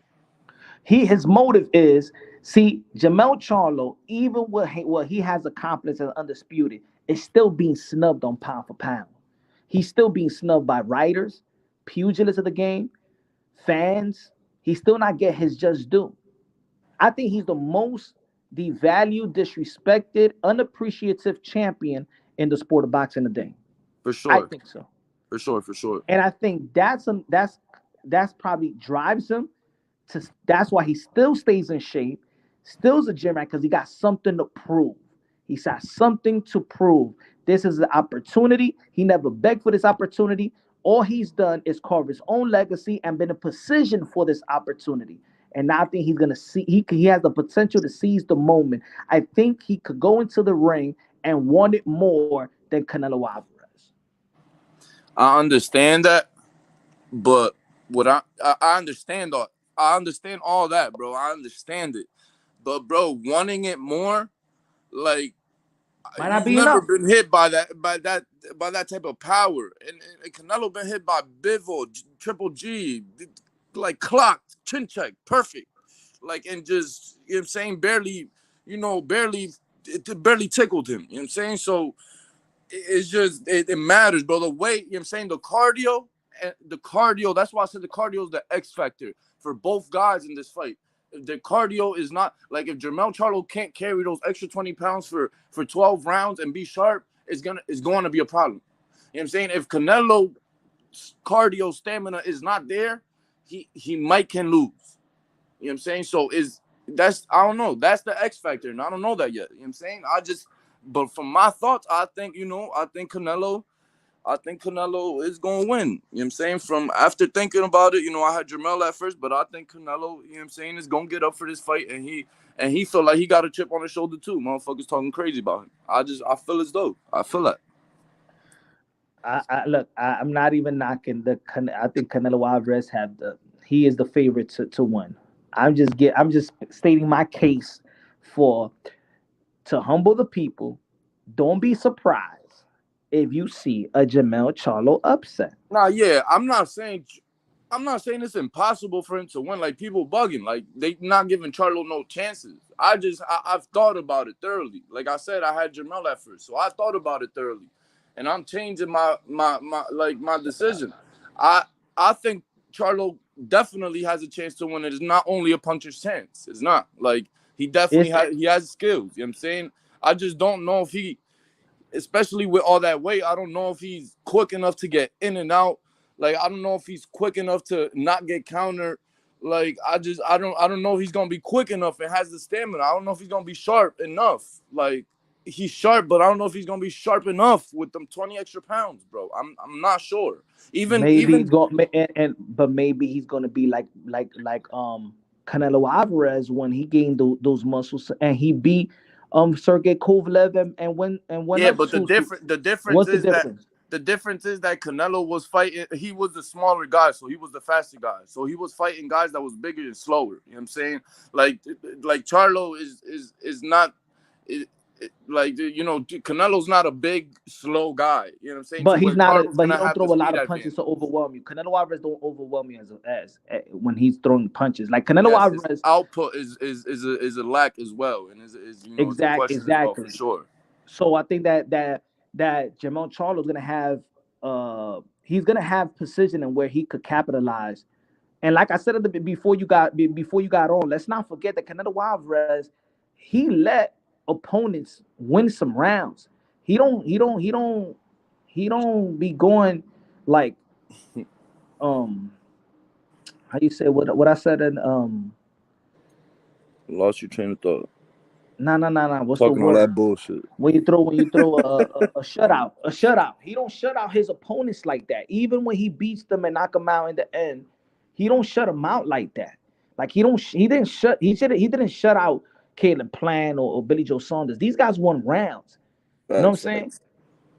His motive is, see, Jermell Charlo, even what he has accomplished as undisputed, is still being snubbed on pound for pound. He's still being snubbed by writers, pugilists of the game, fans. He's still not getting his just due. I think he's the most devalued, disrespected, unappreciative champion in the sport of boxing today. For I sure. think so. For sure. And I think that's probably drives him to. That's why he still stays in shape, still's a gym rat because he got something to prove. He's got something to prove. This is an opportunity. He never begged for this opportunity. All he's done is carve his own legacy and been in position for this opportunity. And now I think he's gonna see he has the potential to seize the moment. I think he could go into the ring and want it more than Canelo Alvarez. I understand that, but what I understand all that, bro. I understand it. But bro, wanting it more, like, Might not you've be never enough. been hit by that type of power. And Canelo been hit by Bivol, Triple G, like clocked, chin check, perfect. Like, and just, you know what I'm saying, barely, it barely tickled him. You know what I'm saying? So it's just, it matters, bro. The weight, you know what I'm saying, the cardio, that's why I said the cardio is the X factor for both guys in this fight. The cardio is not, like, if Jermell Charlo can't carry those extra 20 pounds for 12 rounds and be sharp, it's going to be a problem. You know what I'm saying? If Canelo cardio stamina is not there, he might can lose. You know what I'm saying? So I don't know. That's the X factor, and I don't know that yet. You know what I'm saying? But from my thoughts, I think Canelo is going to win. You know what I'm saying? From after thinking about it, I had Jermell at first, but I think Canelo, you know what I'm saying, is going to get up for this fight, and he feel like he got a chip on his shoulder too. Motherfuckers talking crazy about him. I feel as though. I feel that. Look. I'm not even knocking the. I think Canelo Alvarez he is the favorite to win. I'm just stating my case for to humble the people. Don't be surprised if you see a Jermell Charlo upset. Nah, yeah, I'm not saying it's impossible for him to win. Like, people bugging, like, they not giving Charlo no chances. I've thought about it thoroughly. Like I said, I had Jermell at first, so I thought about it thoroughly, and I'm changing my decision. I think Charlo definitely has a chance to win. It is not only a puncher's chance. It's not, like, he definitely has skills. You know what I'm saying? I just don't know if he, especially with all that weight, I don't know if he's quick enough to get in and out. Like, I don't know if he's quick enough to not get countered. Like, I don't know if he's gonna be quick enough and has the stamina. I don't know if he's gonna be sharp enough. Like, he's sharp, but I don't know if he's gonna be sharp enough with them 20 extra pounds, bro. I'm not sure. Maybe he's going, but maybe he's gonna be like Canelo Alvarez when he gained those muscles and he beat Sergey Kovalev and went yeah, up but to. the difference What's the is that difference? the difference is that Canelo was fighting. He was the smaller guy, so he was the faster guy. So he was fighting guys that was bigger and slower. You know what I'm saying? Like Charlo is not. like, you know, Canelo's not a big, slow guy. You know what I'm saying? To But he's where not a. Charlo's But he gonna don't have the throw a lot speed of punches to advantage. overwhelm you. Canelo Alvarez don't overwhelm you as when he's throwing punches. Like Canelo Yes, his Alvarez, output is a lack as well, and is you know, it's a question as well for exactly. sure. So I think that Jermell Charlo is gonna have he's gonna have precision in where he could capitalize. And like I said at the before you got on, let's not forget that Canelo Alvarez, he let opponents win some rounds. He don't be going like um how you say what I said in Lost your train of thought. no. What's the Talking all word? that bullshit. When you throw a shutout. He don't shut out his opponents like that. Even when he beats them and knock them out in the end, he don't shut them out like that. Like he didn't shut out Caleb Plant or Billy Joe Saunders. These guys won rounds. You know what I'm Facts, saying? facts.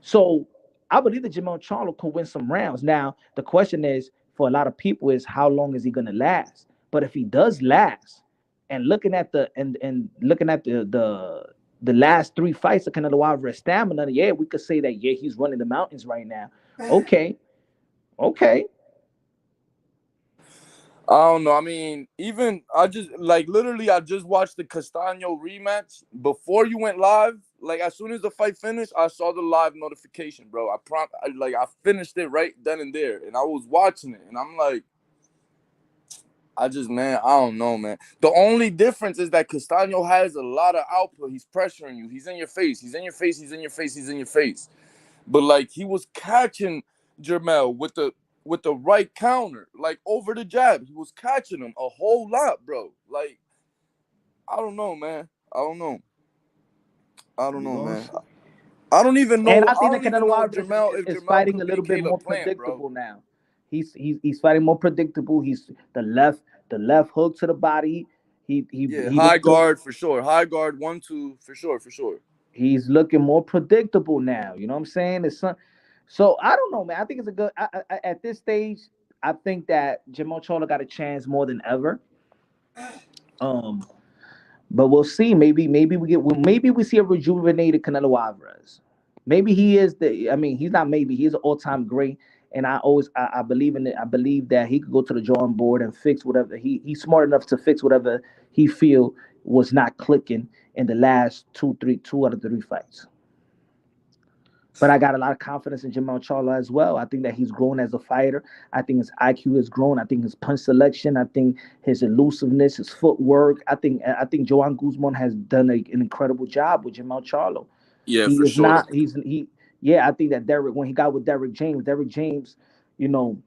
So I believe that Jermell Charlo could win some rounds. Now the question is for a lot of people is how long is he gonna last? But if he does last, and looking at the last three fights of Canelo Alvarez stamina, yeah, we could say that yeah he's running the mountains right now. Okay, okay, I don't know. I mean, even I just like literally I just watched the Castano rematch before you went live. Like as soon as the fight finished, I saw the live notification, bro. I finished it right then and there, and I was watching it, and I'm like, man, I don't know, man. The only difference is that Castano has a lot of output. He's pressuring you. He's in your face. He's in your face. He's in your face. He's in your face. But like he was catching Jermell with the right counter, like over the jab. He was catching him a whole lot, bro. Like I don't know, man. I don't know. I don't we know, gonna man. see. I don't even And know. I I think that don't even Canelo know Alvarez If is Jermell fighting a could little beat bit more Caleb Plant, bro. predictable now. He's fighting more predictable. He's the left hook to the body. Yeah, He high didn't throw. guard for sure. High guard 1-2 for sure, for sure. He's looking more predictable now. You know what I'm saying? So I don't know, man. I think it's a good. At this stage, I think that Jermell Charlo got a chance more than ever. Um, but we'll see. Maybe we see a rejuvenated Canelo Alvarez. Maybe he is the. I mean, he's not. Maybe he's an all-time great. And I believe in it. I believe that he could go to the drawing board and fix whatever he's smart enough to fix whatever he feel was not clicking in the last two out of three fights. But I got a lot of confidence in Jermell Charlo as well. I think that he's grown as a fighter. I think his IQ has grown. I think his punch selection. I think his elusiveness, his footwork. I think Joan Guzman has done an incredible job with Jermell Charlo. Yeah, He for is sure. not. He's he. Yeah, I think that Derek when he got with Derek James, you know,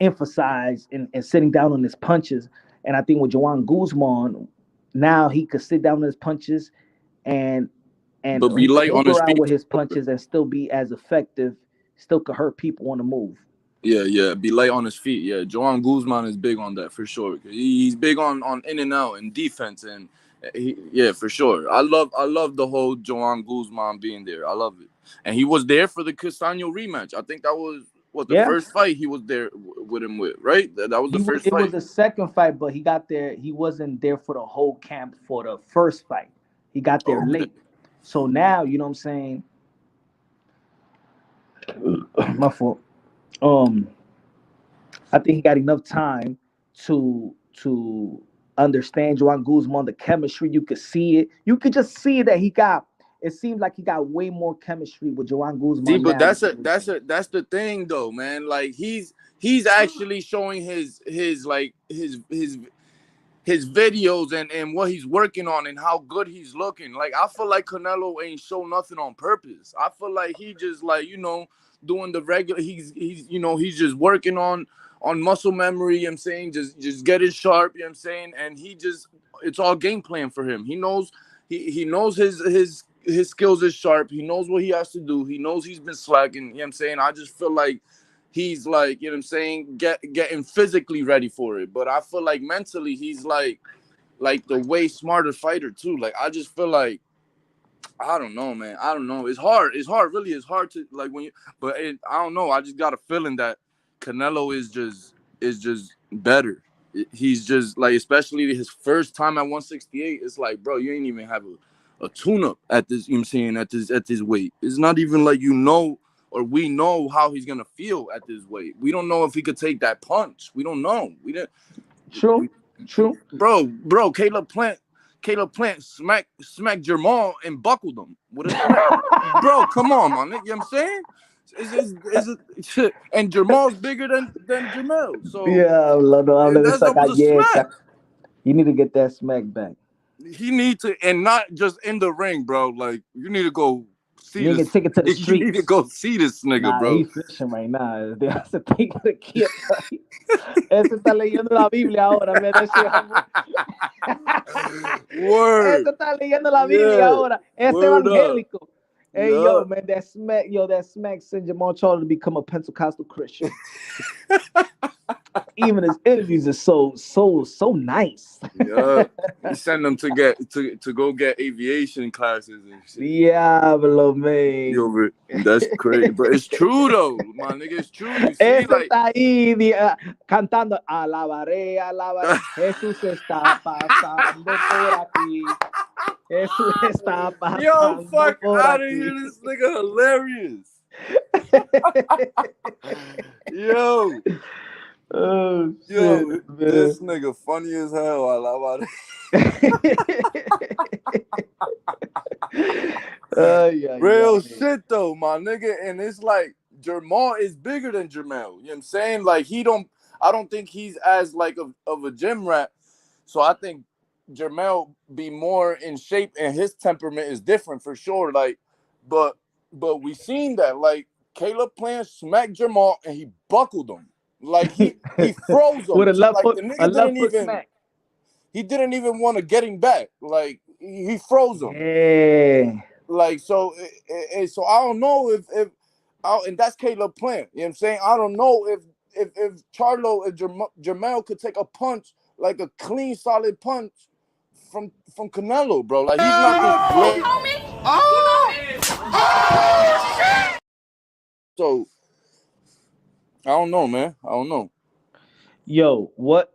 emphasized and sitting down on his punches. And I think with Joan Guzman, now he could sit down on his punches and But he be could light on move his around feet. with his punches and still be as effective, still could hurt people on the move. Yeah, yeah. Be light on his feet. Yeah, Joan Guzman is big on that for sure. He's big on in and out and defense and yeah, for sure. I love the whole Joan Guzman being there. I love it. And he was there for the Castano rematch. I think that was what the Yeah, first fight he was there with him with, right? That was the first it was fight. the second fight, but he got there. He wasn't there for the whole camp for the first fight. He got there Okay. late. So now, you know what I'm saying? My fault. Um, I think he got enough time to understand Joan Guzman, the chemistry. You could see it. You could just see that he got. It seems like he got way more chemistry with Joan See, Guzman but now than Derek James. that's the thing though, man. Like he's actually showing his videos and what he's working on and how good he's looking. Like I feel like Canelo ain't show nothing on purpose. I feel like he just like, you know, doing the regular he's you know, he's just working on muscle memory, you know what I'm saying, just getting sharp, you know what I'm saying? And he just it's all game plan for him. He knows his skills is sharp. He knows what he has to do. He knows he's been slacking, you know what I'm saying? I just feel like he's like, you know what I'm saying, getting physically ready for it. But I feel like mentally he's like the way smarter fighter too. Like I just feel like I don't know, man. I don't know. It's hard. It's hard. Really, it's hard to like when you. But I don't know. I just got a feeling that Canelo is just better. He's just like, especially his first time at 168. It's like, bro, you ain't even have tune-up at this, you know what I'm saying, at this weight. It's not even like or we know how he's gonna feel at this weight. We don't know if he could take that punch. We don't know. We didn't. True. Bro, Caleb Plant smacked Jermell and buckled him with a smack. Bro, come on, man. You know what I'm saying? And Jermell's bigger than Jermell. So Yeah, that was a smack. You need to get that smack back. He need to, and not just in the ring, bro. Like, you need to go see this. Take it to the streets. You need to go see this nigga, bro. He's fishing right now. That's the thing to keep. Ese está leyendo la Biblia ahora, man. That shit. Word. Ese está leyendo la Biblia ahora. Ese evangélico. Hey, yo, man, that smack sent Jermell Charlo to become a Pentecostal Christian. Even his interviews are so nice. Yeah, he sent them to go get aviation classes and shit. Yeah, below me. That's crazy, but it's true though, my nigga. It's true. You see, está ahí cantando alabaré, Jesús está pasando por aquí. Jesús está pasando. Yo, fuck out of here! This nigga hilarious. Yo. Oh, yo, shit, this nigga funny as hell. I love it. Real shit though, my nigga. And it's like Jermell is bigger than Jermell. You know what I'm saying? Like I don't think he's as like of a gym rat. So I think Jermell be more in shape, and his temperament is different for sure. Like, but we seen that like Caleb Plant smacked Jermell and he buckled him. Like he froze him with a left like, foot. The nigga smack. He didn't even want to get him back. Like he froze him. Yeah. Like so I don't know if and that's Caleb Plant. You know what I'm saying? I don't know if Charlo, if Jermell could take a punch, like a clean, solid punch from Canelo, bro. Like he's not this great. Shit. So I don't know, man. I don't know. Yo, what?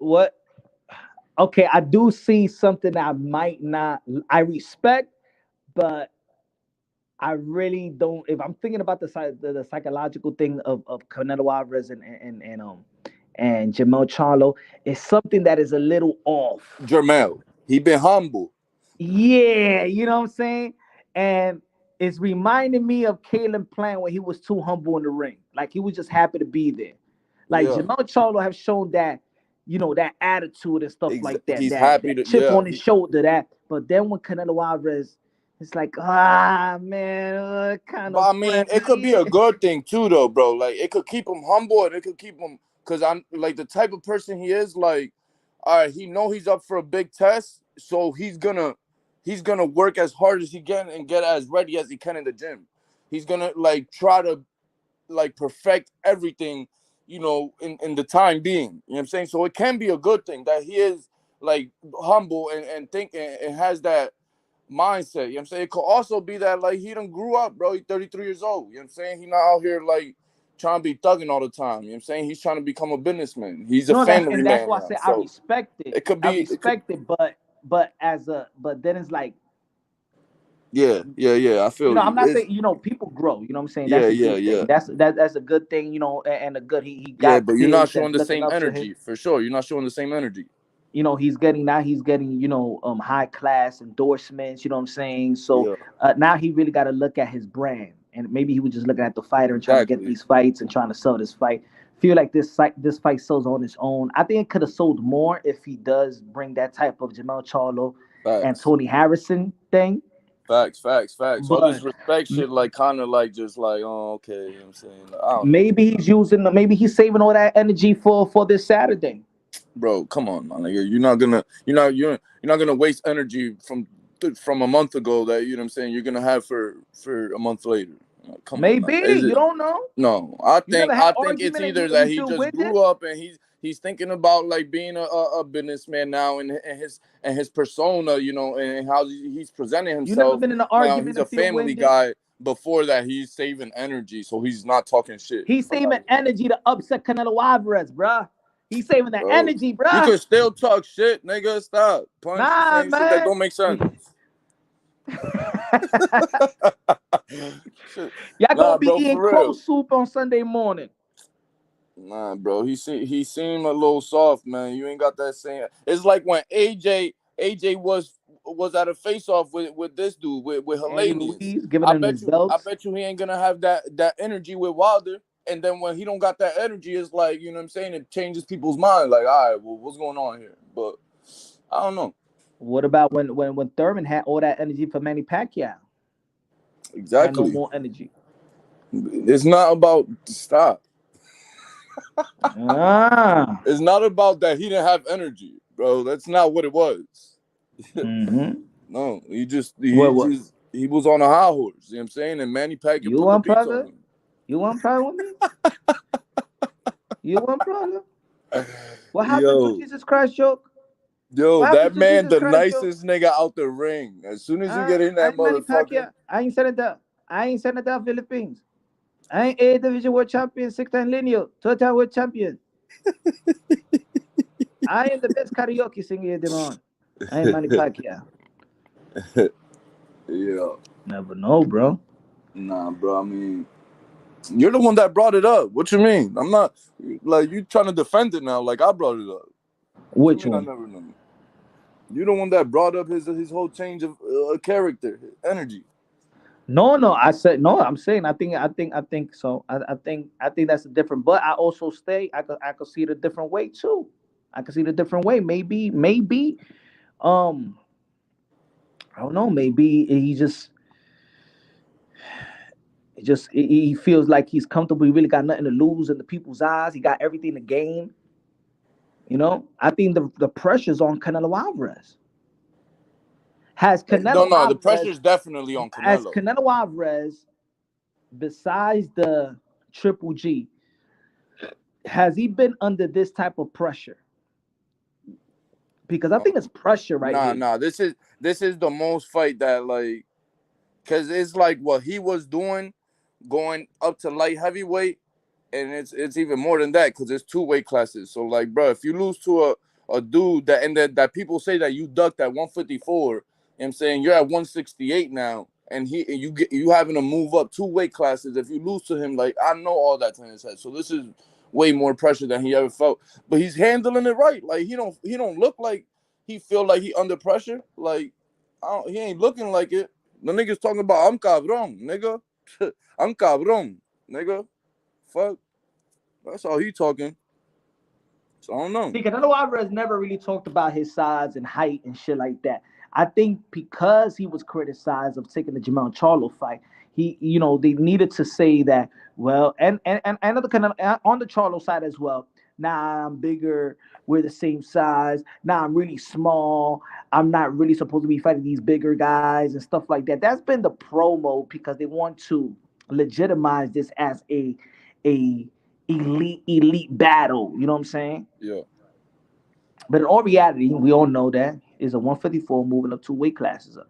Okay, I do see something I might not. I respect, but I really don't. If I'm thinking about the psychological thing of Canelo Alvarez and Jermell Charlo, it's something that is a little off. Jermell, he been humble. Yeah, you know what I'm saying, and it's reminding me of Caleb Plant when he was too humble in the ring. Like he was just happy to be there. Like Jermell Charlo have shown that, you know, that attitude and stuff like that. He's that, happy that to chip on his shoulder. But then when Canelo Alvarez, it's like, man, kind of. But I mean, it could be a good thing too, though, bro. Like it could keep him humble, and it could keep him, because I'm like the type of person he is. Like, all right, he know he's up for a big test, so he's gonna work as hard as he can and get as ready as he can in the gym. He's gonna like try to like perfect everything, you know, in the time being. You know what I'm saying? So it can be a good thing that he is like humble and think and has that mindset. You know what I'm saying? It could also be that like he done grew up, bro. He's 33 years old. You know what I'm saying? He's not out here like trying to be thugging all the time. You know what I'm saying? He's trying to become a bullsman. He's a family man. That's why I said I respect it. It could be. I respect it, but then it's like. Yeah. I feel. You know, I'm not saying, you know, people grow. You know what I'm saying? That's that's a good thing. You know, and a good he got. Yeah, but you're not showing the same energy for sure. You're not showing the same energy. You know, he's getting, you know, high class endorsements. You know what I'm saying? So now he really got to look at his brand, and maybe he was just looking at the fighter and trying to get these fights and trying to sell this fight. Feel like this fight sells on its own. I think it could have sold more if he does bring that type of Jermell Charlo and Tony Harrison thing. Facts. All this respect shit, like kind of like just like, oh, okay, you know what I'm saying? Like, maybe he's saving all that energy for this Saturday. Bro, come on, man. Like, you're not gonna waste energy from a month ago that, you know what I'm saying, you're gonna have for a month later. Come on, you don't know. No, I think it's either that he just grew up and he's thinking about like being a businessman now and his persona, you know, and how he's presenting himself. You never been in an argument. Now, he's a family guy. Before that, he's saving energy, so he's not talking shit. He's saving energy to upset Canelo Alvarez, bruh. He's saving that energy, bruh. You can still talk shit, nigga. Stop. Punch man. shit that don't make sense. Y'all Nah, gonna be bro, eating for cold real. soup on Sunday morning. Nah, bro, he seemed a little soft, man. You ain't got that same. It's like when AJ was at a face off with this dude with Andy Hellenius. Ruiz giving him his I belts. bet you he ain't gonna have that energy with Wilder. And then when he don't got that energy, it's like, you know what I'm saying, it changes people's mind. Like, all right, well, what's going on here? But I don't know. What about when Thurman had all that energy for Manny Pacquiao? Had no Exactly. more energy. It's not about stop. Ah. It's not about that he didn't have energy, bro. That's not what it was. Mm-hmm. No, What? he was on a high horse. You know what I'm saying? And Manny Pacquiao You put the want beats on brother? him. You want problem with me? You want problem? What happened to Yo, Jesus Christ joke? yo, What happened that to man, Jesus the Christ joke? nicest nigga out the ring. As soon as you get in I that ain't Manny motherfucker, Pacquiao. I ain't Senator. I ain't Senator Philippines. I ain't A Division World Champion, 6-time lineal, 12-time World Champion. I am the best karaoke singer in the on. I ain't Manny Pacquiao. yeah, Never know, bro. nah, bro. I mean, you're the one that brought it up. What you mean? I'm not like you trying to defend it now. Like I brought it up. What you Which mean? I one? never knew. You're the one that brought up his whole change of character, energy. No. I said no. I'm saying I think so. I think that's a different. But I also stay. I could see it a different way too. I could see it a different way. Maybe. Um, I don't know. Maybe he feels like he's comfortable. He really got nothing to lose in the people's eyes. He got everything to gain. You know. I think the pressure's on Canelo Alvarez. Has No, Canelo no, the Alvarez pressure's definitely on as Canelo. Canelo Alvarez, besides the Triple G, has he been under this type of pressure? Because I think it's pressure right Nah, here. nah. This is the most fight that like, cause it's like what he was doing, going up to light heavyweight, and it's even more than that, cause it's two weight classes. So like, bro, if you lose to a dude that people say that you ducked at 154, I'm saying you're at 168 now, and you having to move up two weight classes. If you lose to him, like I know all that's in his head. So this is way more pressure than he ever felt. But he's handling it right. Like he don't look like he feel like he under pressure. Like he ain't looking like it. The nigga's talking about I'm cabrón, nigga. I'm cabrón, nigga. Fuck. That's all he talking. So I don't know. See, Canelo Alvarez never really talked about his size and height and shit like that. I think because he was criticized of taking the Jermell Charlo fight, they needed to say that. Well, and another kind of on the Charlo side as well. Nah, I'm bigger. We're the same size. Nah, I'm really small. I'm not really supposed to be fighting these bigger guys and stuff like that. That's been the promo because they want to legitimize this as a elite battle. You know what I'm saying? Yeah. But in all reality, we all know that is a 154 moving up two weight classes up.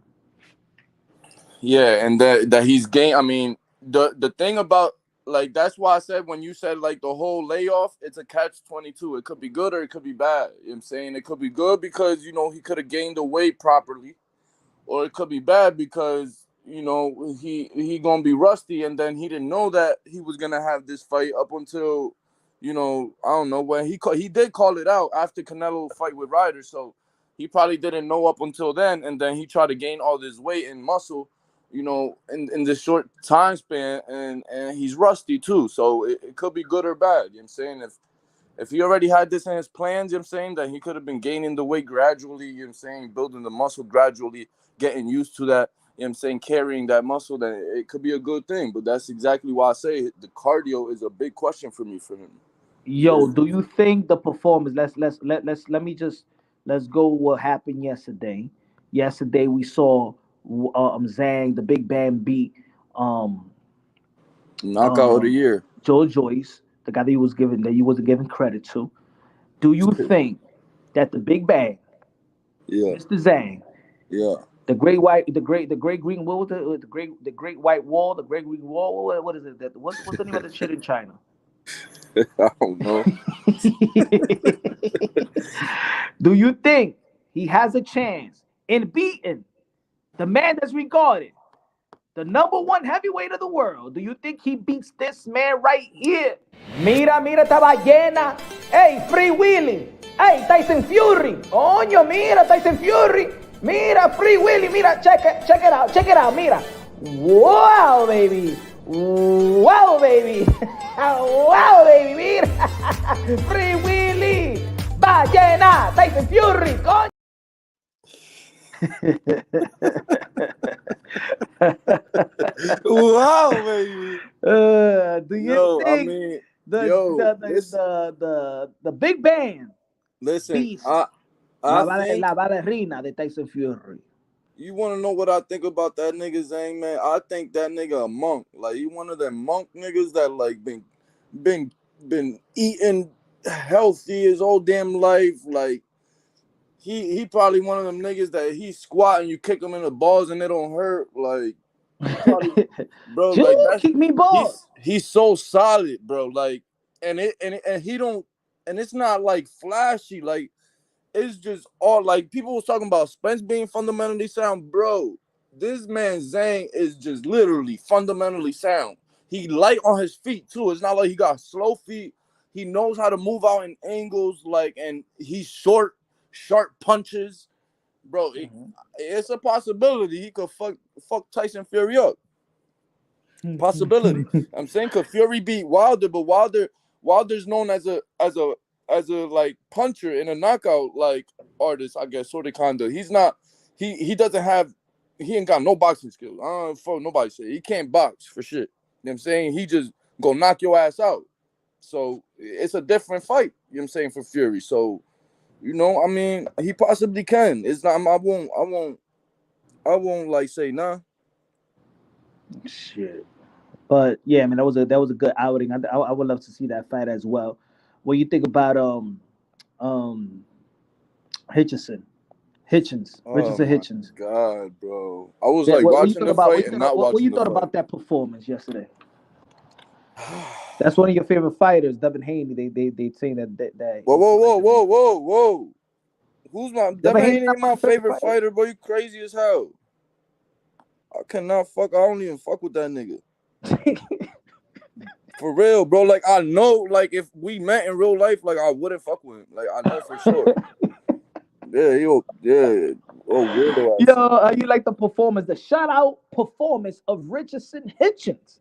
Yeah, and that he's gained. I mean, the thing about like that's why I said when you said like the whole layoff, it's a catch-22. It could be good or it could be bad. You know what I'm saying it could be good because he could have gained the weight properly, or it could be bad because he gonna be rusty, and then he didn't know that he was gonna have this fight up until I don't know when he did call it out after Canelo fight with Ryder, so he probably didn't know up until then, and then he tried to gain all this weight and muscle, in this short time span, and he's rusty too, so it could be good or bad. You know what I'm saying if he already had this in his plans, you know what I'm saying, that he could have been gaining the weight gradually, you know what I'm saying, building the muscle gradually, getting used to that, you know what I'm saying, carrying that muscle, then it could be a good thing. But that's exactly why I say the cardio is a big question for me for him. Yo, do you think the performance? Let's go. What happened yesterday? Yesterday we saw Zhang, the Big Bang beat um Knockout of the year. Joe Joyce, the guy that he wasn't given credit to. Do you think that the Big Bang, Yeah, Mr. Zhang, yeah. the great green, what was the great white wall, the great green wall? What is it? What's the name of the shit in China? I don't know. Do you think he has a chance in beating the man that's regarded the number one heavyweight of the world. Do you think he beats this man right here? Mira, mira esta ballena. Hey, Free Willy. Hey, Tyson Fury. Coño, mira, Tyson Fury. Mira, Free Willy. Mira, check it out. Mira. Wow, baby. Wow, baby. Wow, baby. Mira. Free Willy. Ballena. Tyson Fury. Coño. Wow, baby. Do you think the big band listen, beast I think la ballerina de Tyson Fury? You want to know what I think about that nigga Zhang, man? I think that nigga a monk. Like, he one of them monk niggas that like been eating healthy his whole damn life. Like, he probably one of them niggas that he squat and you kick him in the balls and it don't hurt. Like, probably, bro, Dude, like that's kick me balls. He's so solid, bro. Like, and he don't, and it's not like flashy. Like, it's just all like people was talking about Spence being fundamentally sound, bro. This man Zhang is just literally fundamentally sound. He light on his feet too. It's not like he got slow feet. He knows how to move out in angles, like, and he's short, sharp punches, bro. It's a possibility he could fuck Tyson Fury up. Possibility. I'm saying could Fury beat Wilder, but Wilder's known as a like puncher and a knockout like artist, I guess, sort of kinda. He's not. He doesn't have. He ain't got no boxing skills. I don't fuck nobody say he can't box for shit. You know what I'm saying? He just go knock your ass out. So it's a different fight. You know what I'm saying, for Fury. So, you know, I mean, he possibly can. It's not. I won't like say nah. Shit. But yeah, I mean that was a good outing. I would love to see that fight as well. What do you think about Hitchens? Richardson Hitchens. God, bro. I was Yeah, like watching the fight and not watching the fight. What you thought about that performance yesterday? That's one of your favorite fighters, Devin Haney. They saying that. Whoa. Who's Devin Haney ain't my favorite fighter, bro. You crazy as hell. I don't even fuck with that nigga. For real, bro. Like, I know, like, if we met in real life, like, I wouldn't fuck with him. Like, I know for sure. Yeah. Oh, weirdo. Yo, you like the performance, the shutout performance of Richardson Hitchens.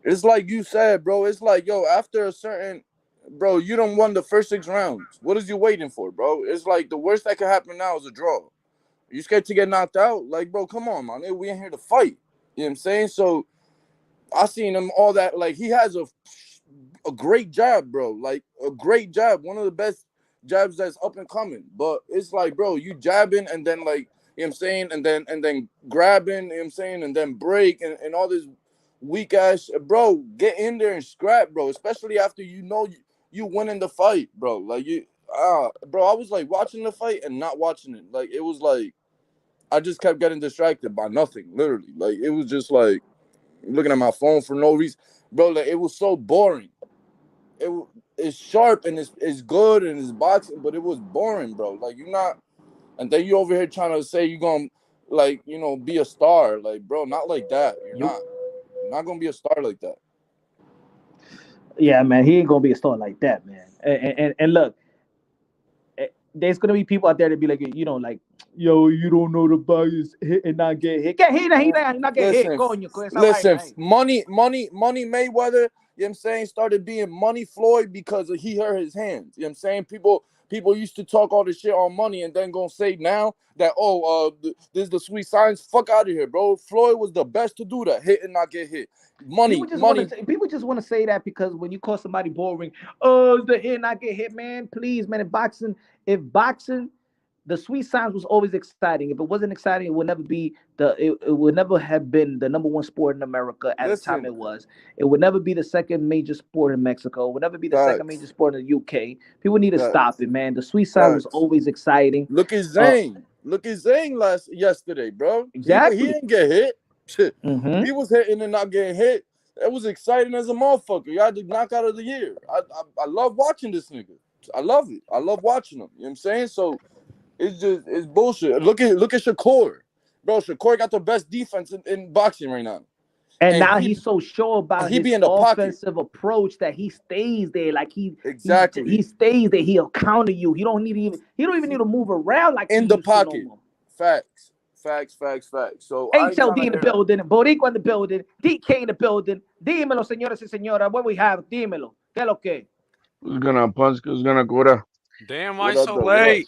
It's like you said, bro. It's like, yo, after a certain, bro, you done won the first 6 rounds. What is you waiting for, bro? It's like the worst that could happen now is a draw. You scared to get knocked out? Like, bro, come on, man. We ain't here to fight. You know what I'm saying? So I seen him all that. Like, he has a great jab, bro. Like, a great jab. One of the best jabs that's up and coming. But it's like, bro, you jabbing and then, like, you know what I'm saying? And then grabbing, you know what I'm saying? And then break and all this weak ass. Bro, get in there and scrap, bro. Especially after you know you winning the fight, bro. Like, bro, I was like watching the fight and not watching it. Like, it was like I just kept getting distracted by nothing, literally. Like, it was just like looking at my phone for no reason, bro. Like, it was so boring. It's sharp and it's good and it's boxing, but it was boring, bro. Like, you're not, and then you over here trying to say you're gonna, like, you know, be a star. Like, bro, not like that. You're not gonna be a star like that. Yeah, man, he ain't gonna be a star like that, man. And look, there's gonna be people out there that be like, you know, like, yo, you don't know the bias, hit and not get hit. He not get hit. Listen, money Mayweather, you know what I'm saying, started being Money Floyd because he hurt his hands. You know what I'm saying? People used to talk all this shit on money and then gonna say now that, this is the sweet science. Fuck out of here, bro. Floyd was the best to do that. Hit and not get hit. Money. People just want to say that because when you call somebody boring, the hit and not get hit, man. Please, man. If boxing, the sweet science was always exciting. If it wasn't exciting, it would never be it would never have been the number one sport in America at the time it was. It would never be the second major sport in Mexico. It would never be the second major sport in the UK. People need to stop it, man. The sweet science was always exciting. Look at Zhang. Look at Zhang yesterday, bro. Exactly. He didn't get hit. Mm-hmm. He was hitting and not getting hit. It was exciting as a motherfucker. You had the knockout of the year. I love watching this nigga. I love it. I love watching him. You know what I'm saying? So it's bullshit. Look at Shakur. Bro, Shakur got the best defense in boxing right now. And And now he he's so sure about he his be in the pocket. offensive approach that he stays there. Like he Exactly. stays there. He'll counter you. He don't even need to move around like In he the used to no pocket. more. Facts. So I ain't HLD trying in to the hear that. building, Boricua in the building, DK in the building. Dímelo, señoras y señoras. What we have? Dímelo. ¿Qué es lo que? Who's gonna punch? Who's gonna go? Damn, why What up, so though? What up? late?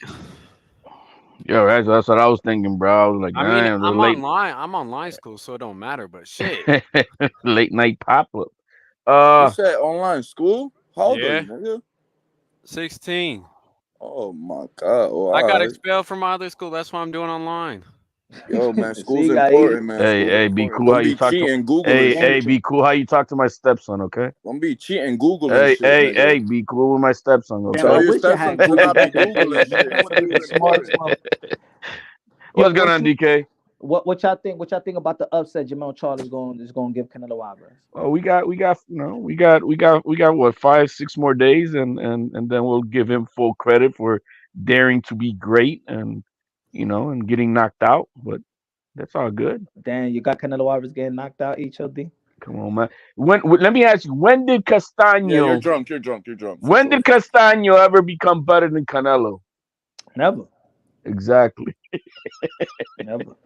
Yo, that's what I was thinking, bro. I was like, I mean, damn, the I'm late online. I'm online school, so it don't matter. But shit, late night pop up. You said online school? How old are yeah, you, nigga? 16. Oh my god. Oh, I got all right. expelled from my other school. That's why I'm doing online. Yo, man, school's See, guys. important, man. Hey, School's hey, be important. cool how Don't you be talk to. cheating, googling Hey, shit. be cool how you talk to my stepson, okay? Don't be cheating, googling shit, Hey, nigga. be cool with my stepson, Damn, okay? I Tell your wish I stepson had to Google not be back in the googling days, man. shit. That would have been the School's smartest important. one. What's going on, You, DK? what y'all think? What y'all think about the upset Jermell Charlo is going to give Canelo Alvarez? Oh, we got what 5, 6 more days, and then we'll give him full credit for daring to be great and getting knocked out. But that's all good. Damn, you got Canelo Alvarez getting knocked out, HLD? Come on, man. Let me ask you, Yeah, you're drunk. You're drunk. You're drunk for when sure. did Castano ever become better than Canelo? Never. Exactly. Never.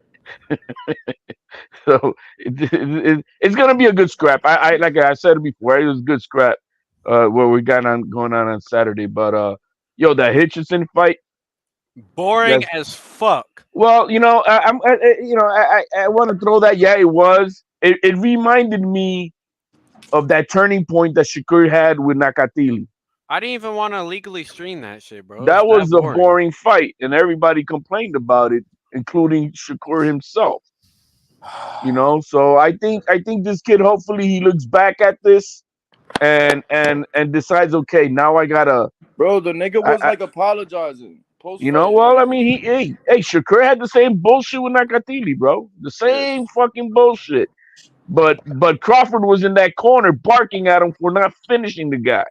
So it's gonna be a good scrap. I like I said it before, it was a good scrap. Where we got on going on Saturday, but yo, that Hitchison fight. Boring Yes. as fuck. Well, I want to throw that. Yeah, it was. It reminded me of that turning point that Shakur had with Nakatili. I didn't even want to legally stream that shit, bro. It was That that was a boring. boring fight, and everybody complained about it, including Shakur himself. So I think this kid, hopefully he looks back at this and decides, okay, now I gotta. Bro, the nigga was I like apologizing post fight and well, I everything. mean, hey, Shakur had the same bullshit with Nakatili, bro. The Yeah. same fucking bullshit. But Crawford was in that corner barking at him for not finishing the guy.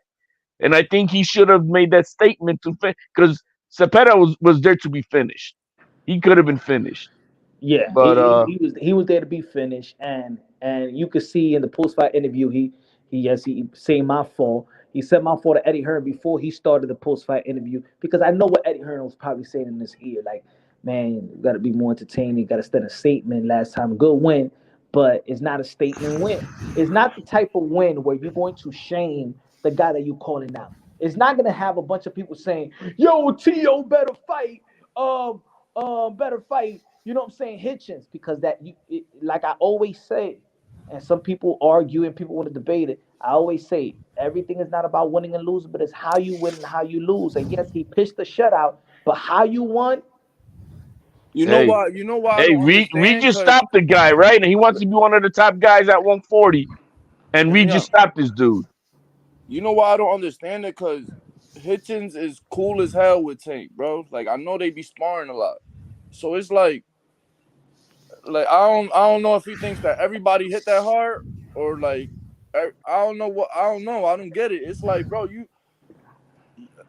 And I think he should have made that statement because Cepeda was there to be finished. He could have been finished. Yeah, But he was there to be finished, and you could see in the post fight interview he saying my fault. He said my fault to Eddie Hearn before he started the post fight interview because I know what Eddie Hearn was probably saying in his ear, like, man, you got to be more entertaining. You got to send a statement. Last time, good win, but it's not a statement win. It's not the type of win where you're going to shame the guy that you're calling out. It's not gonna have a bunch of people saying, "Yo, T.O. better fight." Better fight. You know what I'm saying? Hitchens, because like I always say, and some people argue and people want to debate it. I always say everything is not about winning and losing, but it's how you win and how you lose. And yes, he pitched the shutout, but how you won? You know hey, why? You know why I don't Reed understand? just Cause stopped the guy, right? And he wants to be one of the top guys at 140. And hear me Reed just out. stopped this dude. You know why I don't understand it? Cause Hitchens is cool as hell with Tank, bro. Like I know they be sparring a lot, so it's like I don't know if he thinks that everybody hit that hard or like I don't know what I don't know. I don't get it. It's like, bro,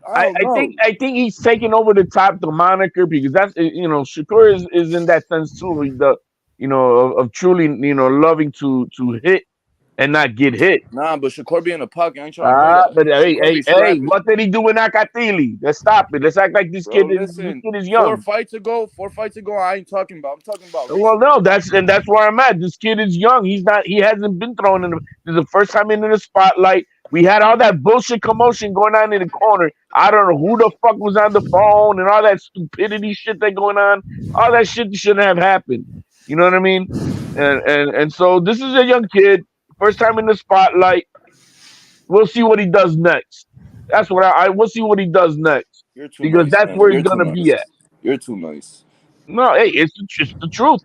I I, don't I think know. I think he's taking over the top the moniker because that's Shakur is in that sense too. Of truly loving to hit and not get hit. Nah, but Shakur be in the pocket. I ain't trying to hear that. But hey, Shakur be hey, scrapping. what did he do with Nakatili? Let's stop it. Let's act like this Bro, kid is listen, young. 4 fights ago, I ain't talking about. I'm talking about Well, recently. no, that's where I'm at. This kid is young. He hasn't been thrown in. This is the first time in the spotlight. We had all that bullshit commotion going on in the corner. I don't know who the fuck was on the phone and all that stupidity shit that going on. All that shit shouldn't have happened. You know what I mean? And so this is a young kid, first time in the spotlight. We'll see what he does next. That's what I we'll see what he does next You're too because nice, that's man. where he's You're too gonna be nice. at. You're too nice. No, hey, it's the truth.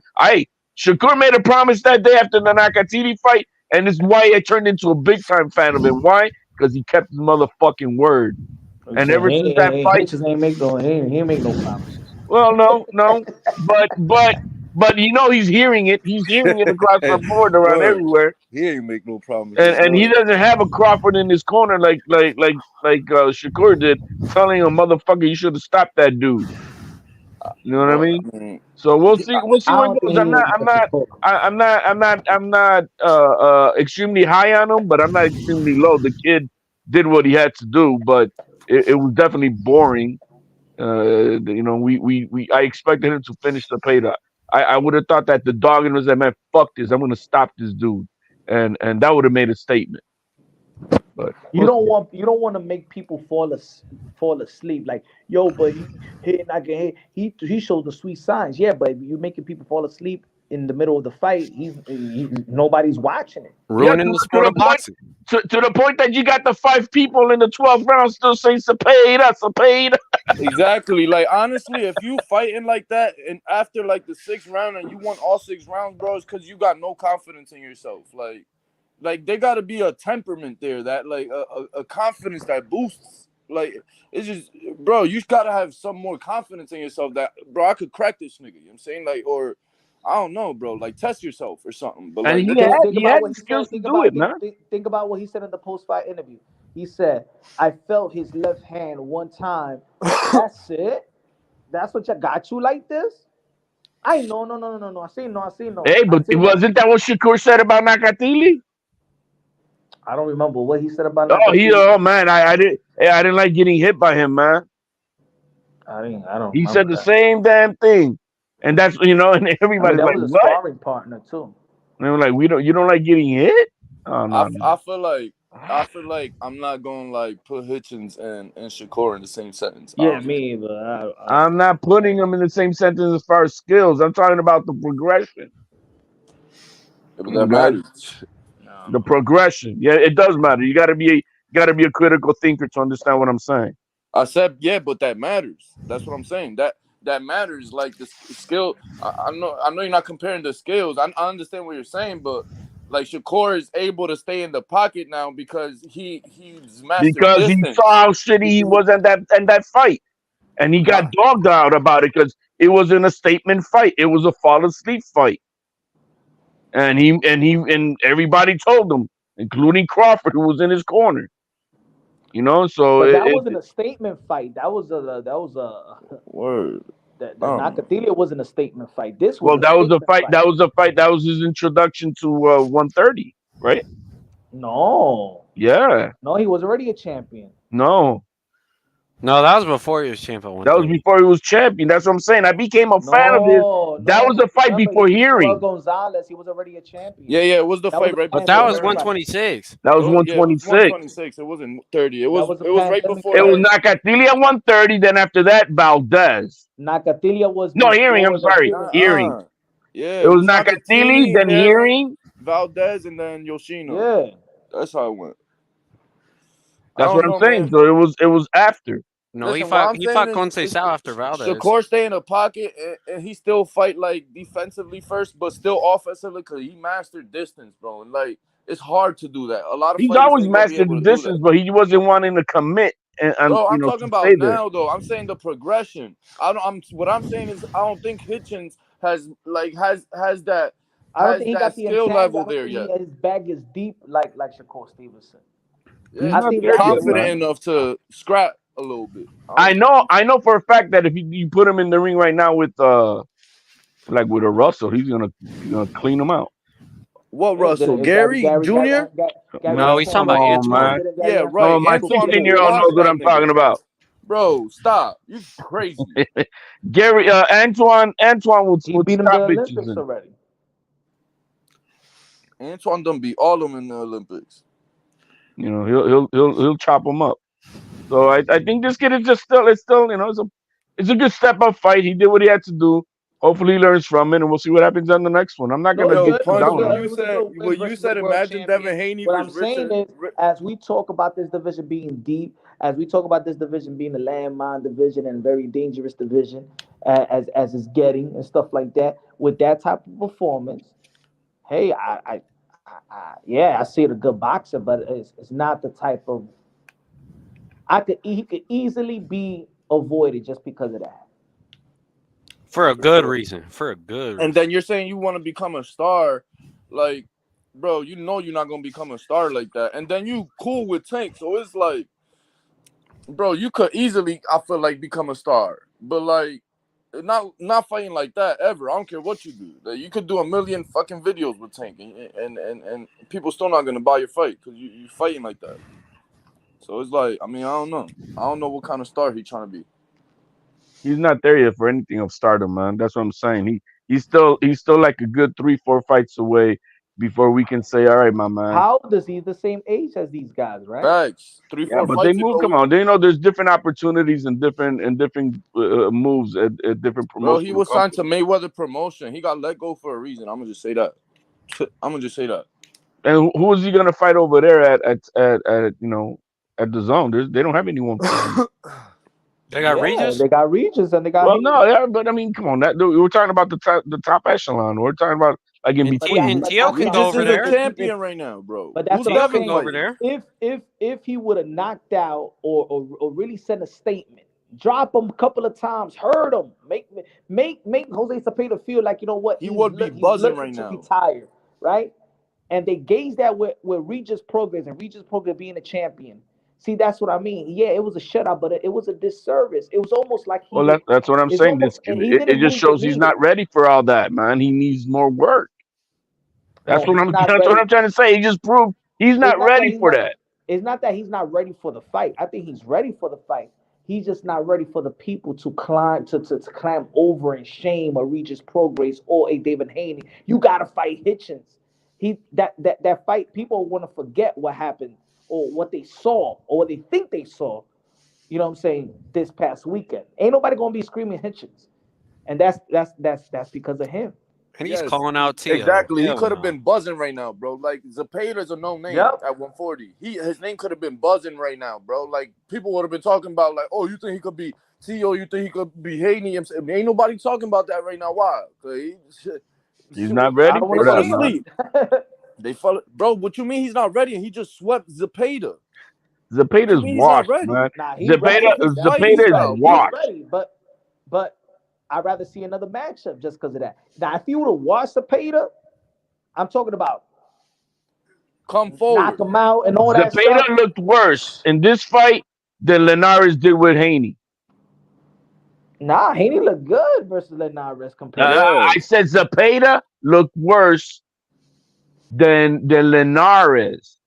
Shakur made a promise that day after the Nakatili fight, and it's why I turned into a big time fan of him. Why? Because he kept his motherfucking word. And So ever since that fight, Hitchens ain't make no he ain't make no promises. well, no, but he's hearing it. He's hearing it across the board around Word. everywhere, He ain't make no promises. and he Word. doesn't have a Crawford in his corner like Shakur did, telling him, motherfucker, you should have stopped that dude. You know what I Well, mean? I mean, So we'll see. We'll see I where don't it think goes. he will get Shakur. I'm not extremely high on him, but I'm not extremely low. The kid did what he had to do, but it was definitely boring. I expected him to finish the pay. I would have thought that the dog in was that, man, fuck this. I'm gonna stop this dude, and that would have made a statement. But You don't want to make people fall asleep. Like, yo, but he shows the sweet signs. Yeah, but you making people fall asleep in the middle of the fight. Nobody's watching it. yeah, Ruining the sport of boxing. to the point that you got the 5 people in the 12th round still saying Cepeda, Cepeda. exactly. Like honestly, if you fighting like that and after like the 6th round and you won all 6 rounds, bro, it's because you got no confidence in yourself. Like there got to be a temperament there that like a confidence that boosts. Like it's just, bro, you gotta have some more confidence in yourself. That bro, I could crack this nigga. You know what I'm saying, like, or I don't know, bro. Like test yourself or something. But And like he that had don't. Think he about had what the he said. skills to do it, man. Think about what he said in the post fight interview. He said, "I felt his left hand one time. That's it. That's what you got you like this." I know, no. I see no. Hey, I but see no. wasn't that what Shakur said about Nakatili? I don't remember what he said about Oh, Nakatili. oh man, I didn't like getting hit by him, man. I don't He said remember the that. same damn thing, and that's and I mean, everybody's that like, was a what? sparring partner too. And they were like, you don't like getting hit? Oh no, no. I feel like I'm not gonna like put Hitchens and Shakur in the same sentence. Yeah, me, but I'm not putting them in the same sentence as far as skills. I'm talking about the progression. But that Okay, matters. no. the progression. Yeah, it does matter. You got to be a critical thinker to understand what I'm saying. I said yeah, but that matters. That's what I'm saying. That matters. Like the skill. I know you're not comparing the skills. I understand what you're saying, but like Shakur is able to stay in the pocket now because he's mastered Because he saw distance. how shitty he was in that fight, and he got Nah, dogged out about it because it wasn't a statement fight. It was a fall asleep fight, and everybody told him, including Crawford, who was in his corner. So But that wasn't a statement fight. word. The I don't know. Nakatilia wasn't a statement fight. This was well, a that was a statement fight. fight. That was a fight. That was his introduction to 130, right? No, Yeah, no, he was already a champion. no, No, that was before he was champ at that was 130. before he was champion. That's what I'm saying. I became a fan of this. That was No. a fight Remember, he before beat Joel hearing. Gonzalez. He was already a Yeah, champion. yeah. It was the That was fight a right But before that was pandemic 30. fight. 126. That was Yeah, it was 126. 126. It wasn't 30. It That was was a it was right pandemic before It was fight. that. Nakatili at 130. Then after that, Valdez. Nakatilia was No, hearing. I'm before the sorry, hearing fight. hearing. Nuh-uh. Yeah, It it was was Nakatili, Nakatili, then Herring, hearing. Valdez, and then Yoshino. Yeah. That's how it went. I That's don't what I'm know, saying. man. So it was after. No, he Listen, what fought I'm he saying fought is, Conceição after Valdez. Shakur stay in the pocket and he still fight like defensively first, but still offensively because he mastered distance, bro. And like it's hard to do that. A lot of He's fighters always ain't gonna be mastered able the to do that, distance, but he wasn't wanting to commit and bro. I'm talking to about stay there. now, though. I'm saying the progression. I don't. What I'm saying is I don't think Hitchens I don't think has he that got the skill intangible. level I don't there think yet. his bag is deep like Shakur Stevenson. Yeah, He's I to not think be there that's the yet, confident man. difference. enough to scrap a little bit. I know for a fact that if you put him in the ring right now with with a Russell, he's gonna clean him out. What Yeah, Russell? Gary Jr.? Gary No, Man, he's Antoine talking come about Russell. on, Antoine. man. Didn't Gary Yeah, Antoine right. No, my Russell Antoine beat done 16-year-old knows washed what that I'm nigga. talking about. Bro, stop. You crazy. Gary Antoine He would beat him the stop bitches Olympics and already. Antoine done beat all of them in the Olympics. he'll chop them up. So I think this kid is it's still it's a good step up fight. He did what he had to do. Hopefully he learns from it, and we'll see what happens on the next one. I'm not No, gonna it's Yo, get good. too It was Punch, a down good. on it. It was a good win what you versus a said, world imagine champion. Devin Haney What I'm versus saying Richard. is, as we talk about this division being deep, as we talk about this division being a landmine division and a very dangerous division, as it's getting and stuff like that, with that type of performance, hey, yeah, I see it a good boxer, but it's not the type of he could easily be avoided just because of that. For a good reason. For a good And reason. then you're saying you want to become a star, like, bro, you know you're not gonna become a star like that. And then you cool with Tank, so it's like, bro, you could easily, I feel like, become a star. But like, not fighting like that ever. I don't care what you do. Like, you could do a million fucking videos with Tank, and people still not gonna buy your fight because you fighting like that. So it's like, I mean, I don't know. I don't know what kind of star he trying to be. He's not there yet for anything of stardom, man. That's what I'm saying. He's still like a good 3-4 fights away before we can say, all right, my man. How old is he? He's the same age as these guys, right? Facts. Three, Yeah, four but they fights move. Come ago, on, they know there's different opportunities and different moves at different bro, he promotional was signed to companies. Mayweather Promotion. He got let go for a reason. I'm gonna just say that. I'm gonna just say that. And who is he gonna fight over there at the zone? They don't have anyone for him. They got Yeah, Regis. they got Regis and they got Well, no, Hayes. yeah, but I mean, come on, we're talking about the top echelon. We're talking about like in And But T yeah, between. and but Tio I, can but go I'm Regis over is saying a there. champion right now, bro. but Who that's the what I'm Tio can devil go saying. over fighting? there. If he would have knocked out or really sent a statement, drop him a couple of times, hurt him, make Jose Cepeda feel like, you know what, He would be he's buzzing looking right to now. retire, right? And they gauge that with Regis Progress and Regis Progress being a champion. See, that's what I mean. Yeah, it was a shutout, but it was a disservice. It was almost like he Well, did. that's what I'm It's saying. almost he It didn't just move the shows he's not needle. ready for all that, man. He needs more work. That's No, what he's I'm. not That's what ready. I'm trying to say. He just proved he's It's not not that ready he's for not. that. It's not that he's not ready for the fight. I think he's ready for the fight. He's just not ready for the people to climb over and shame a Regis Progress or a David Haney. You gotta fight Hitchens. That fight, people want to forget what happened or what they saw or what they think they saw. You know what I'm saying? This past weekend, ain't nobody gonna be screaming Hitchens, and that's because of him. And he's Yes, calling out Tio. exactly. He Hell could have no. been buzzing right now, bro. Like Zepeda's a no name Yep. at 140. His name could have been buzzing right now, bro. Like people would have been talking about, like, oh, you think he could be Tio? You think he could be Haney? Ain't nobody talking about that right now. Why? 'Cause He's not I ready don't they want for to fell that, see man. asleep. him. They fell, bro. What you mean he's not ready? And he just swept Zepeda. What you Zepeda's mean he's not washed, ready? man. Nah, he That's ready. just his fighting Zepeda is style, He's bro. washed. ready, but I'd rather see another matchup just because of that. Now, if you would have watched the Cepeda, I'm talking about Come knock forward. him out and all that Zepeda stuff. looked worse in this fight than Linares did with Haney. Nah, Haney looked good versus Linares compared to. Yeah. I said Zepeda looked worse than Linares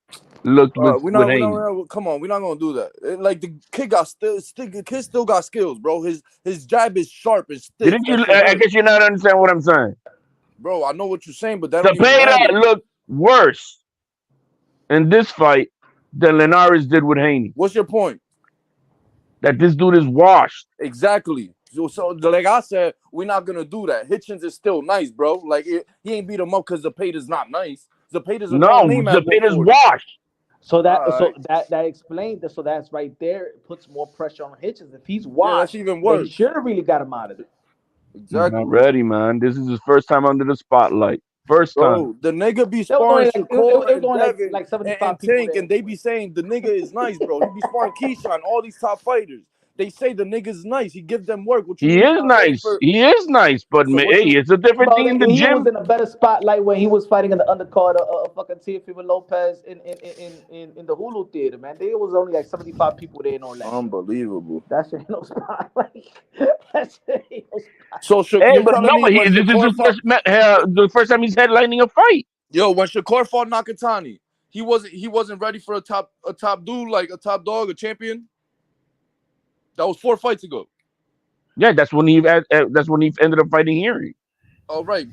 looked We're with not, Haney. come on, we're not gonna do that. Like the kid the kid still got skills, bro. His jab is sharp and stiff. Didn't That you? shit I hurt, guess you're not understanding what I'm saying. bro. I know what you're saying, but that don't even Zepeda matter, looked worse in this fight than Linares did with Haney. what's your point? That this dude is washed. Exactly. So like I said, we're not gonna do that. Hitchens is still nice, bro. Like he ain't beat him up because Zepeda's not nice. Zepeda's a No, no name at Zepeda's 140. washed. So All that so right. that explains that. So that's right there. It puts more pressure on Hitchens. If he's Yeah, that's washed, even then he worse. should have really got him out of it. He's not Exactly. ready, man. This is his first time under the spotlight. First time. Bro, the nigga be There was sparring only like Shakur it was and only Devin like 75 and people Tank, there and they anyway. be saying the nigga is nice, bro. He be sparring Keyshawn, all these top fighters. They say the nigga's nice. He give them work. What you He mean he's is not ready nice. for? He is nice, but So what hey, you? it's a different thing But in the he was gym. in a better spotlight when he was fighting in the undercard of fucking Teofimo Lopez in the Hulu theater, man. There was only like 75 people there in Orlando. Unbelievable. That shit ain't no spotlight. That shit ain't no spotlight. So Hey, you're but no, telling me when this is Shakur his fought, the first time he's headlining a fight. yo, when Shakur fought Nakatani, he wasn't ready for a top dude like a top dog, a champion. That was 4 fights ago. Yeah, that's when he ended up fighting Henry. All right.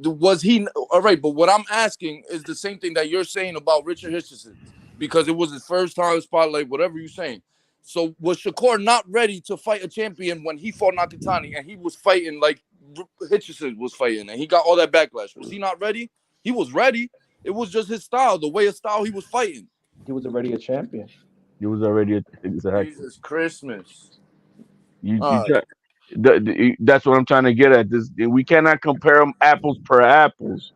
Was he all right? But what I'm asking is the same thing that you're saying about Richard Hitchison because it was his first time spotlight, whatever you're saying. So was Shakur not ready to fight a champion when he fought Nakatani and he was fighting like Hitchison was fighting and he got all that backlash? Was he not ready? He was ready. It was just his style, the way of style he was fighting. He was already a champion. He was already exactly. Jesus Christmas. You All right. try, that's what I'm trying to get at. This we cannot compare them apples per apples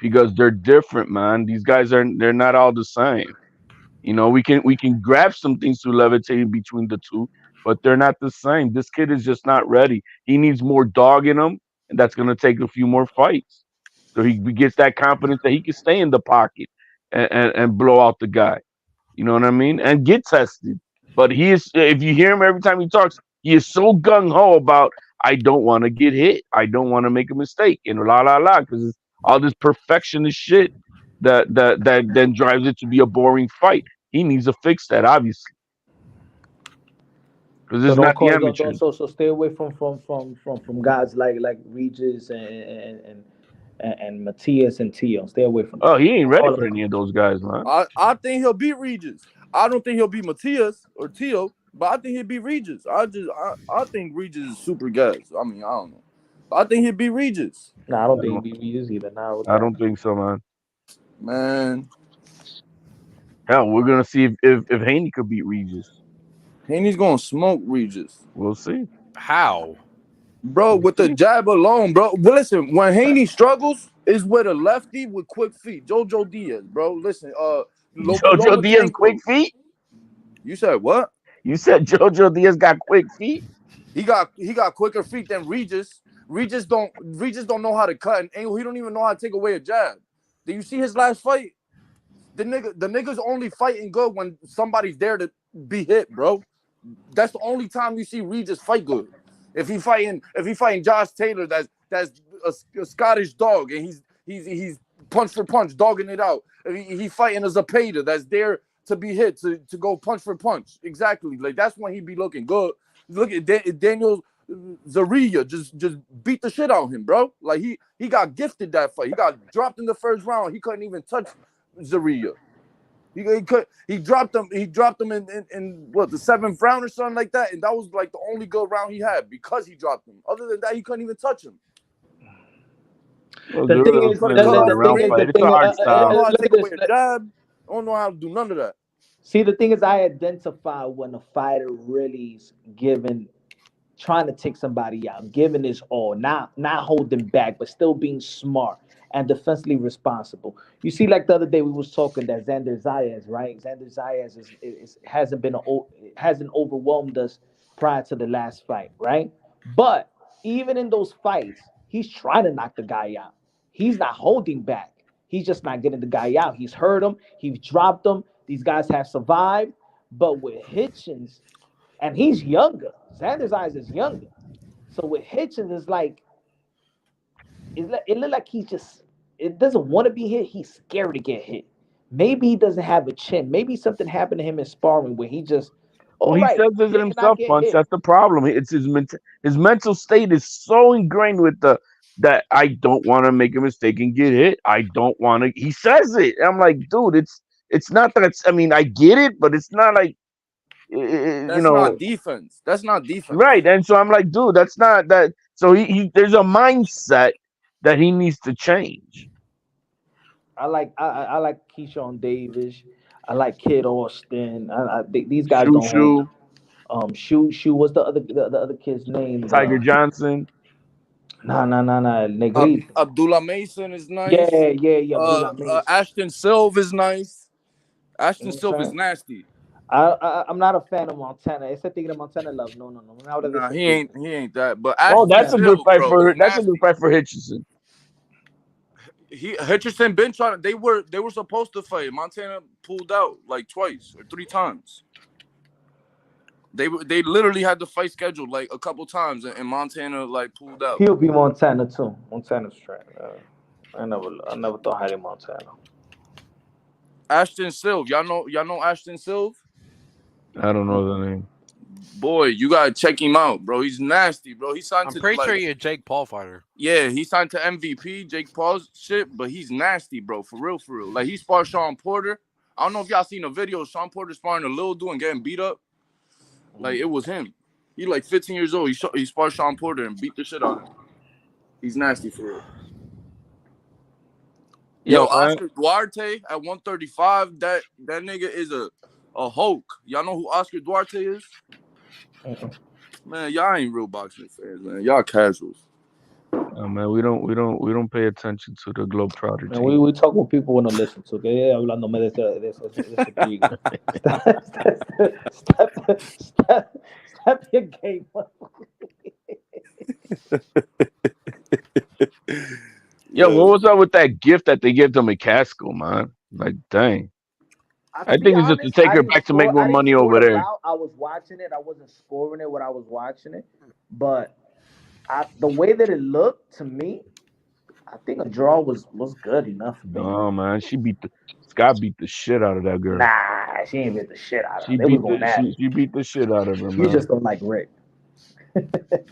because they're different, man. These guys they're not all the same. We can grab some things to levitate between the two, but they're not the same. This kid is just not ready. He needs more dog in him, and that's going to take a few more fights. So he gets that confidence that he can stay in the pocket and blow out the guy. You know what I mean? And get tested. But he is, if you hear him every time he talks, he is so gung ho about, I don't want to get hit. I don't want to make a mistake. And because it's all this perfectionist shit that then drives it to be a boring fight. He needs to fix that, obviously, because So it's don't not the call don't amateurs. so stay away from guys like Regis and Matias and Tio. Stay away from them. Oh, he ain't Don't ready call for them. any of those guys, man. I think he'll beat Regis. I don't think he'll beat Matias or Tio, but I think he'll beat Regis. I think Regis is super gas. I mean, I don't know. I think he'll beat Regis. Nah, I don't I think don't. he beat Regis either. Nah, with I that. don't think so, man. Man, Hell, we're gonna see if Haney could beat Regis. Haney's gonna smoke Regis. We'll see. How? Bro, We'll with the see. jab alone, bro. Well, listen, when Haney struggles, is with a lefty with quick feet. Jojo Diaz, bro. Listen, Jojo Diaz quick Lomachenko. feet. You said what? You said Jojo Diaz got quick feet. He got quicker feet than Regis. Regis don't know how to cut an angle. He don't even know how to take away a jab. Did you see his last fight? The nigga's only fighting good when somebody's there to be hit, bro. That's the only time you see Regis fight good. If he fighting Josh Taylor, that's a Scottish dog, and he's punch for punch, dogging it out. If he fighting a Zapata that's there to be hit, to go punch for punch. Exactly. Like that's when he be looking good. Look at Daniel Zaria just beat the shit out of him, bro. Like he got gifted that fight. He got dropped in the first round. He couldn't even touch Zaria. He dropped him. He dropped him in what, the 7th round or something like that, and that was like the only good round he had because he dropped him. Other than that, he couldn't even touch him. Well, The good. thing It'll is, He couldn't depends cut on off the the round ring. fight. It's a hard He don't know style. how to look at take away this. a jab. Don't know how to do none of that. See, the thing is, I identify when a fighter really's giving, trying to take somebody out, giving his all, not holding back, but still being smart and defensively responsible. You see, like the other day we was talking that Xander Zayas, right? Xander Zayas hasn't overwhelmed us prior to the last fight, right? But even in those fights, he's trying to knock the guy out. He's not holding back. He's just not getting the guy out. He's hurt him. He's dropped him. These guys have survived. But with Hitchens, and he's younger. Xander's eyes is younger. So with Hitchens, it's like it looked like it doesn't want to be hit. He's scared to get hit. Maybe he doesn't have a chin. Maybe something happened to him in sparring where he just, Well, all he right, says this yeah, and I himself, get Punch. hit. That's the problem. It's his mental state is so ingrained with the that I don't want to make a mistake and get hit. I don't want to. He says it. I'm like, dude, it's not that. I mean, I get it, but it's not like you That's know, not defense. That's not defense. right. And so I'm like, dude, that's not that. So he there's a mindset that he needs to change. I like Keyshawn Davis. I like Kid Austin. These guys Shoo don't hold. shoo, Shoe. What's the other kid's name? Tiger Johnson. Nah. Negrito. Abdullah Mason is nice. Yeah. Abdullah Mason. Ashton Silva is nice. You Ashton know what I'm Silva is saying? nasty. I'm not a fan of Montana. Ese tigre Montana love. No. Me habla de Nah, ese he tigre. ain't that. But Oh, Ashton that's a good Silva, fight bro, is for that's a good nasty. fight for Hitchison. Hitcherson been trying. They were supposed to fight. Montana pulled out like twice or 3 times. They literally had the fight scheduled like a couple times, and Montana like pulled out. He'll be Montana too. Montana's trained. I never thought highly Montana. Ashton Silva, y'all know Ashton Silva. I don't know the name. Boy, you gotta check him out, bro. He's nasty, bro. He signed I'm to pretty sure like, you're a Jake Paul fighter. yeah, he signed to MVP, Jake Paul's shit, but he's nasty, bro. For real, for real. Like he sparred Sean Porter. I don't know if y'all seen a video of Sean Porter sparring a little dude and getting beat up. Like it was him. He like 15 years old. He sparred Sean Porter and beat the shit out of him. He's nasty for real. Yo, Yeah, man. Oscar Duarte at 135. That nigga is a Hulk. Y'all know who Oscar Duarte is? Man, y'all ain't real boxing fans, man. Y'all casuals. Man, we don't pay attention to the Globetrotter And team. we talk with people when they listen to. Que hablándome de ese tigre. Stop your game. Yo, Yeah. what was up with that gift that they gave to McCaskill, man? Like, dang. I To be think it's just to honest, take her back to make more I didn't money score over the there. bout. I was watching it. I wasn't scoring it when I was watching it, but The way that it looked to me, I think a draw was good enough for me. No, man, Scott beat the shit out of that girl. Nah, she ain't beat the shit out of her. They was going at it. She beat the shit out of her, You man. just don't like Rick.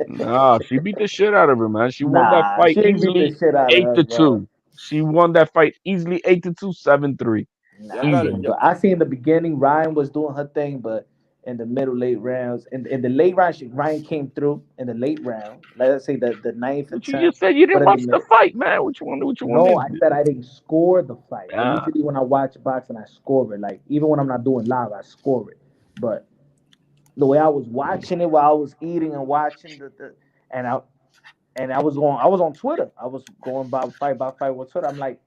Nah, she beat the shit out of her, man. She won that Nah, fight she ain't beat the easily, shit out of eight her, to bro. two. She won that fight easily, 8-2, 7-3, Y'all Nah, got she it. ain't easily. do. I seen the beginning. Ryan was doing her thing, but in the middle late rounds, in the late rounds, Ryan came through in the late round. Let's say the ninth and But you tenth. just said you But didn't in the watch the mid, fight, man. Which one? Which one no, is I it? said I didn't score the fight. I Ah, usually when I watch boxing, I score it. Like even when I'm not doing live, I score it. But the way I was watching it while I was eating and watching and I I was on Twitter. I was going by fight with Twitter. I'm like,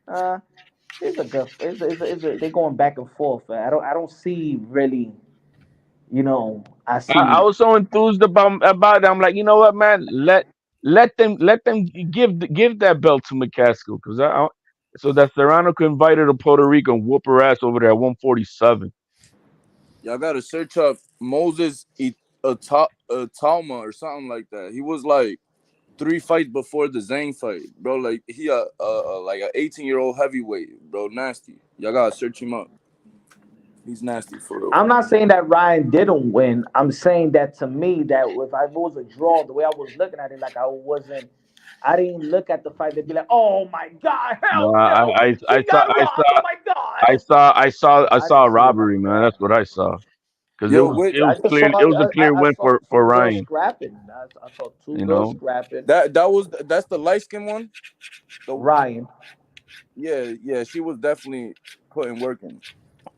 uh, it's a good they're going back and forth. I don't see really, I I see was so enthused about it. I'm like, you know what, man? Let them give that belt to McCaskill because so that Serrano can invite her to Puerto Rico and whoop her ass over there at 147. Y'all gotta search up Moses Talma or something like that. He was like 3 fights before the Zhang fight, bro. Like he like a 18-year-old heavyweight, bro. Nasty. Y'all gotta search him up. He's nasty for real. I'm not saying that Ryan didn't win. I'm saying that to me, that if I was a draw, the way I was looking at it, like I didn't look at the fight. They'd be like, "Oh my god, No, hell no, she got robbed. Oh my god." I I saw didn't a see it robbery, like man. that. That's what I saw. Because Yo, wait. I just saw it was a clear I win saw for two girls Ryan. scrapping. I saw two You girls know, scrapping. That's the light skin one. The Ryan. yeah, she was definitely putting work in.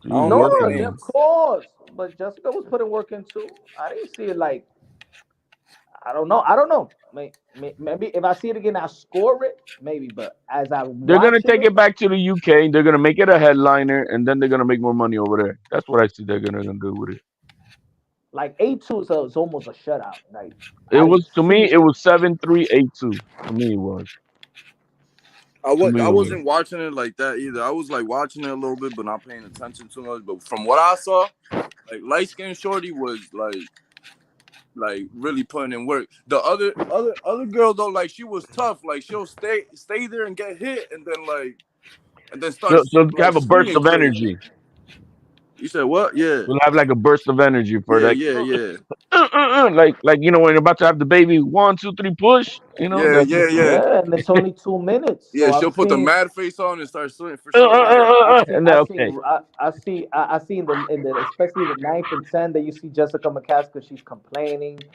she I was don't know No, their working. of names. course. But Jessica was putting work in too. I didn't see it like I don't know. I don't know. Maybe if I see it again, I score it. Maybe, but as I'm They're gonna watching take it, it back to the UK. They're gonna make it a headliner, and then they're gonna make more money over there. That's what I see. Gonna do with it. like 8-2 is almost a shutout. Like It I was to me. see It was 7-3, 8-2. To me, it was. To me, I it was. wasn't watching it like that either. I was like watching it a little bit, but not paying attention too much. But from what I saw, like light skinned shorty was like really putting in work. The other girl though, like she was tough. Like she'll stay there and get hit, and then start She'll like have a burst swinging of crazy. energy. You said what? Yeah, She'll have like a burst of energy for yeah, like, yeah, yeah, like when you're about to have the baby. 1, 2, 3, push. yeah, That's yeah, yeah, yeah, and it's only 2 minutes. yeah. So I'm She'll put the seeing mad face on and start swinging for sure. Yeah. and then okay. I see in the especially the ninth and 10 that you see Jessica McCaskill. She's complaining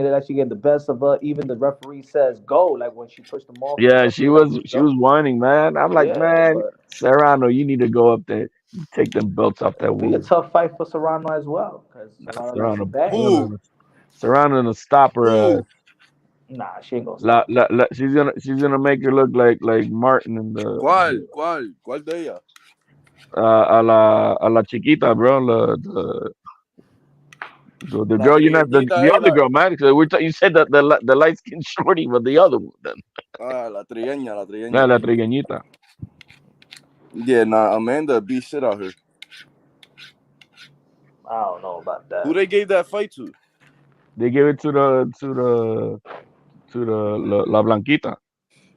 that she getting the best of her. Even the referee says go. Like when she pushed them off, the Yeah, referee like she was go. whining, man. I'm like, Yeah, man, but Serrano, you need to go up there, take them belts off that it'll be a woman. tough fight for Serrano as well because Nah, Serrano likes to bang. Who? Serrano to stop her. Who? Nah, she ain't gonna stop. She's gonna make her look like Martin in ¿Cuál? ¿Cuál? ¿Cuál de ella? a la chiquita, bro. The La girl, you're not trigueñita the es other la. girl, man. 'Cause you said that the light skinned shorty, but the other one, then. La trigueña, la trigueña. La trigueñita. Yeah, nah, Amanda beat shit out her. I don't know about Who that. they gave that fight to? They gave it to the La Blanquita.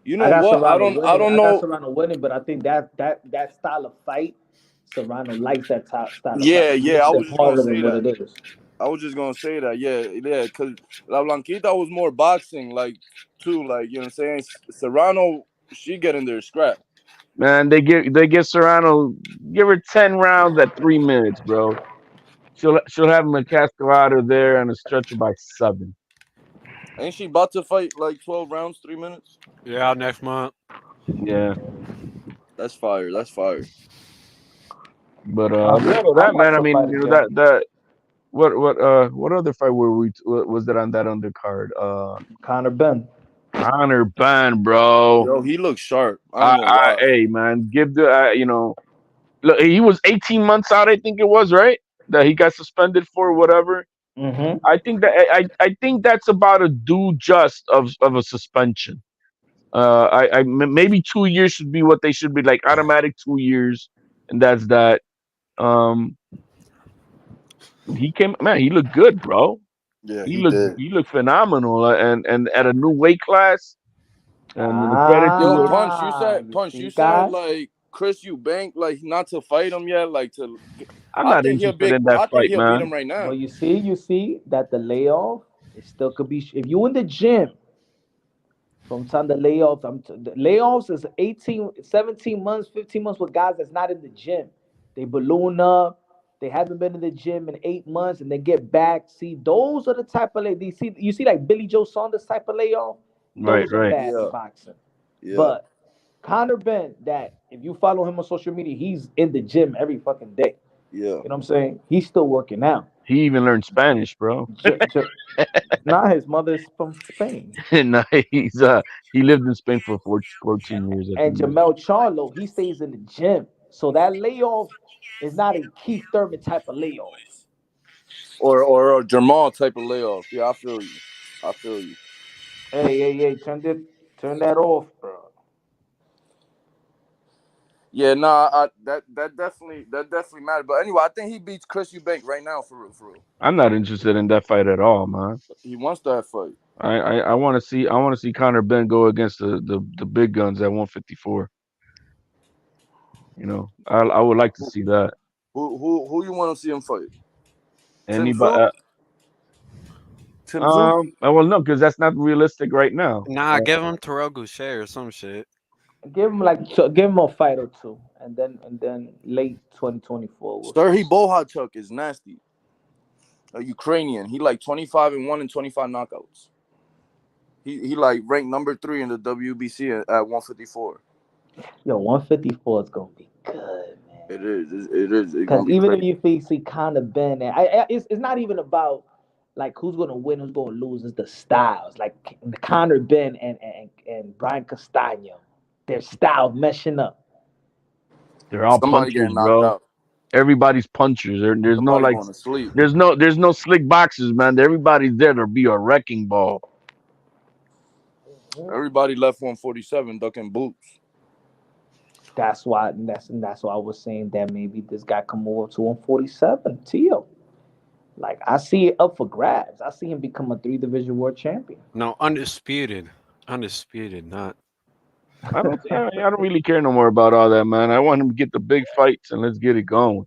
You I know got what? Serrano I winning. don't I got know. Serrano winning, but I think that style of fight, Serrano likes that style of fight. Yeah, It yeah. I makes it was just gonna harder than say what that. it is. I was just gonna say that. Yeah, yeah. Cause La Blanquita was more boxing, like too. Like you know what I'm saying. Serrano, she get in there scrap. Man, they give Serrano, give her 10 rounds at 3 minutes, bro. She'll have McCaskill out of there on a stretcher by 7. Ain't she about to fight like 12 rounds, 3 minutes? Yeah, next month. Yeah, That's fire. That's fire. but I other than that, watch man, I the mean, fight again. what other fight was that on that undercard? Conor Ben. Connor Ben, bro. Yo, he looks sharp. I ain't gonna lie. Hey, man, give the look, he was 18 months out, I think it was, right? That he got suspended for whatever. Mm-hmm. I think that's about a due just of a suspension. Maybe 2 years should be what they should be, like automatic 2 years, and that's that. Um, he looked good, bro. Yeah, he did. He looked phenomenal, and at a new weight class. And the credit Yo, to You Punch, see, you said guys? like Chris Eubank, like not to fight him yet, like to. I'm not interested in that I think fight, he'll beat man. him right But now. you see that the layoff, it still could be. If you in the gym from time the layoffs, the layoffs is 18, 17 months, 15 months with guys that's not in the gym. They balloon up. They haven't been in the gym in 8 months, and they get back. See, those are the type of you see like Billy Joe Saunders type of layoff. Right, Those are right. bad in Yeah, boxing. yeah, But Conor Ben, that if you follow him on social media, he's in the gym every fucking day. yeah. You know what I'm saying? He's still working out. He even learned Spanish, bro. Nah, his mother's from Spain. And he lived in Spain for 14 years, I And think. Jermell Charlo, he stays in the gym. So that layoff is not a Keith Thurman type of layoff. Or a Jamal type of layoff. Yeah, I feel you. I feel you. Hey, turn that off, bro. Yeah, nah, that definitely matters. But anyway, I think he beats Chris Eubank right now for real, for real. I'm not interested in that fight at all, man. He wants that fight. I want to see Conor Ben go against the big guns at 154. I would like to Who see that. who you want to see him fight? Tim Anybody? Zoo? Tim Zoo? Well, no, because that's not realistic right now. Nah, give him Terrell Goucher or some shit. Give him a fight or two, and then late 2024 we'll Serhii see. Bohachuk is nasty. A Ukrainian. He like 25-1 and 25 knockouts. He like ranked number 3 in the WBC at 154. Yo, 154 is gonna be good, man. It is. It is. It's Because gonna be even if crazy. you see Conor Ben, and it's not even about like who's gonna win, who's gonna lose. It's the styles. Like Conor Ben and Brian Castano, their styles meshing up. They're all Somebody punchers, getting knocked bro. out. Everybody's punchers. There's no Somebody like, going to sleep. there's no slick boxes, man. Everybody's there to be a wrecking ball. Everybody left 147 ducking boots. That's why I was saying that maybe this guy come over to 147. Tio, like I see it up for grabs. I see him become a 3 division world champion. No, undisputed. Undisputed, not. I don't really care no more about all that, man. I want him to get the big fights and let's get it going.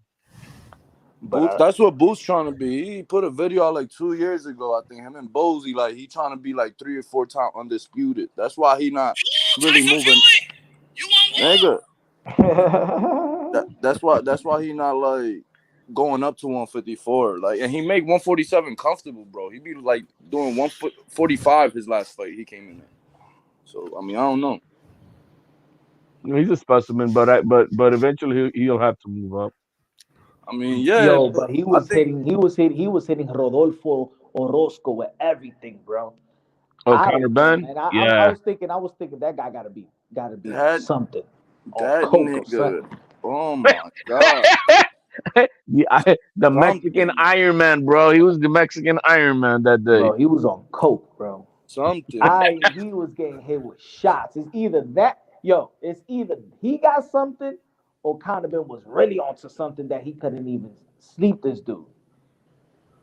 But Boots, that's what Boots trying to be. He put a video out like 2 years ago. I think him and Bozy, like he trying to be like 3 or 4 times undisputed. That's why he not really moving. Nigga, that's why he not like going up to 154. Like, and he make 147 comfortable, bro. He be like doing 145 his last fight. He came in there. So I mean, I don't know. He's a specimen, but eventually he'll have to move up. I mean, yeah, Yo, but but he I was think hitting, he was hitting Rodolfo Orozco with everything, bro. Oh, I Conor don't know, Ben? man. I Yeah. was thinking that guy gotta be that something on that coke or nigga. something. Oh my god, The Mexican something, Iron Man, bro. He was the Mexican Iron Man that day. Bro, he was on coke, bro. something. He was getting hit with shots. It's either he got something or Conor Ben was really onto something that he couldn't even sleep this dude.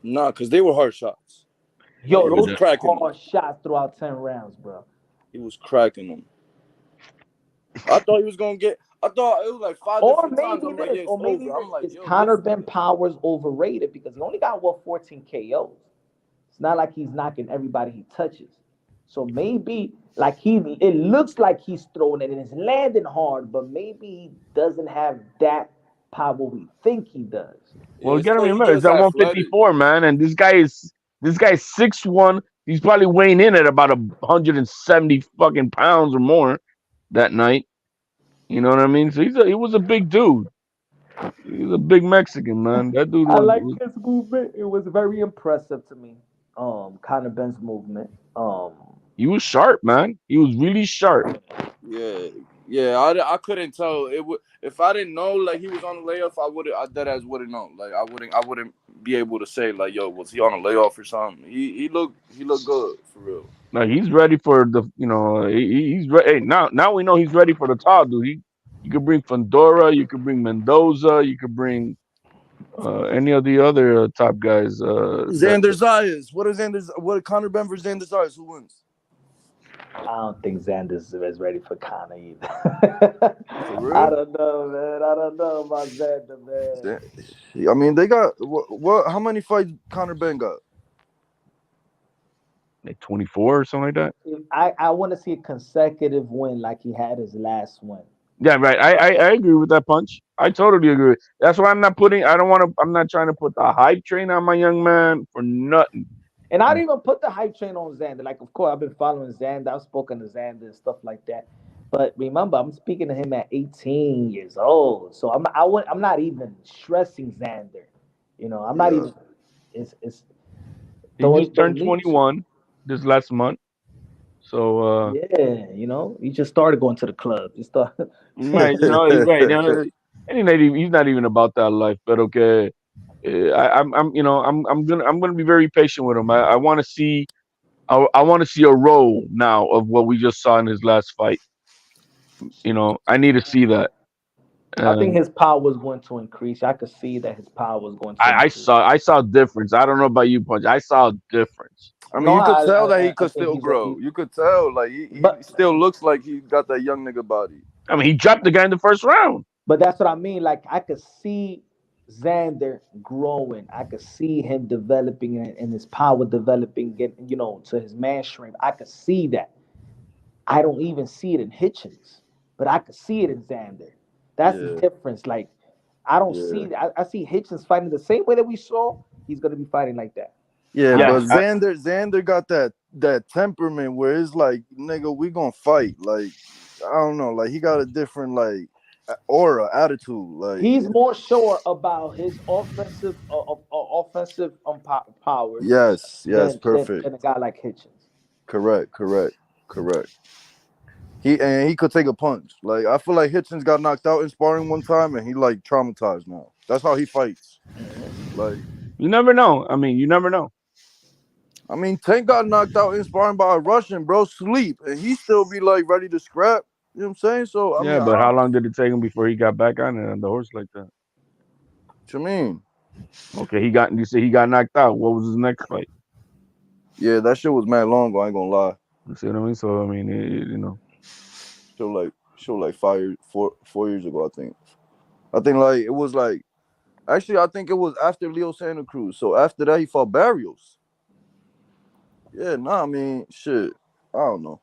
Nah, because they were hard shots. Like Yo, he was those Yeah. were cracking them. hard shots throughout 10 rounds, bro. He was cracking them. I thought he was gonna get. I thought it was like 5 Or different times. maybe I'm like, this, yeah, it's or maybe over. this I'm like, is yo, Conor this. Ben Powers overrated because he only got 14 KOs. It's not like he's knocking everybody he touches. So maybe it looks like he's throwing it and it's landing hard, but maybe he doesn't have that power we think he does. Yeah, Well, you it's gotta like he remember it's just at athletic. 154, man, and this guy's 6'1". He's probably weighing in at about 170 fucking pounds or more that night. You know what I mean? So he was a big dude. He's a big Mexican, man. That dude I was, like was his movement. It was very impressive to me. Conor Ben's movement. he was sharp, man. He was really sharp. Yeah, yeah. I couldn't tell. It would if I didn't know like he was on a layoff. I dead ass wouldn't know. Like I wouldn't be able to say like, yo, was he on a layoff or something? He looked good for real. Like he's ready for he's ready. Hey, now we know he's ready for the tall dude. You could bring Fandora, you could bring Mendoza, you could bring Any of the other top guys? Xander Zayas. What Conor Benn versus Xander Zayas? Who wins? I don't think Xander's is ready for Connor either. For I real? don't know, man. I don't know about Xander, man. I mean, they got what? How many fights Conor Benn got? like 24 or something like that. I want to see a consecutive win like he had his last win. Yeah, right. I agree with that punch. I totally agree. That's why I'm not putting. I don't want to. I'm not trying to put the hype train on my young man for nothing. And I didn't even put the hype train on Xander. Like, of course, I've been following Xander. I've spoken to Xander and stuff like that. But remember, I'm speaking to him at 18 years old. So I'm not even stressing Xander. I'm not Yeah. even. It's He just don't turned need to. 21 this last month. So Yeah, he just started going to the club. Just start. right, right. And he's not even about that life. But okay, I'm gonna be very patient with him. I want to see. I want to see a roll now of what we just saw in his last fight. I need to see that. I think And his power was going to increase. I could see that his power was going to I increase. saw difference. I don't know about you, Punch. I saw difference. I mean, No, you could tell that he I could think still he's grow. You could tell, like he but still looks like he got that young nigga body. I mean, he dropped the guy in the first round. But that's what I mean. Like I could see Xander growing. I could see him developing and his power developing, getting to his man strength. I could see that. I don't even see it in Hitchens, but I could see it in Xander. That's the Yeah, difference. Like I don't yeah, see. I see Hitchens fighting the same way that we saw. He's gonna be fighting like that. yeah. I Yeah, But don't. Xander got that temperament where it's like, nigga, we gonna fight. Like I don't know, like he got a different like aura, attitude. Like He's more sure about his offensive powers yes, yes, perfect, than a guy like Hitchens. correct. He could take a punch. Like I feel like Hitchens got knocked out in sparring one time, and he like traumatized now. That's how he fights. Like you never know. I mean, you never know. I mean, Tank got knocked out in sparring by a Russian, bro. Sleep, and he still be like ready to scrap. You know what I'm saying? So I Yeah, mean, but how long did it take him before he got back on the horse like that? what you mean? Okay, you said he got knocked out. What was his next fight? Yeah, that shit was mad long ago. I ain't gonna lie. You see what I mean? So I mean, Show like 5 years, 4 years ago. I think like it was like actually I think it was after Leo Santa Cruz. So after that he fought Barrios. Yeah, nah, I mean shit. I don't know.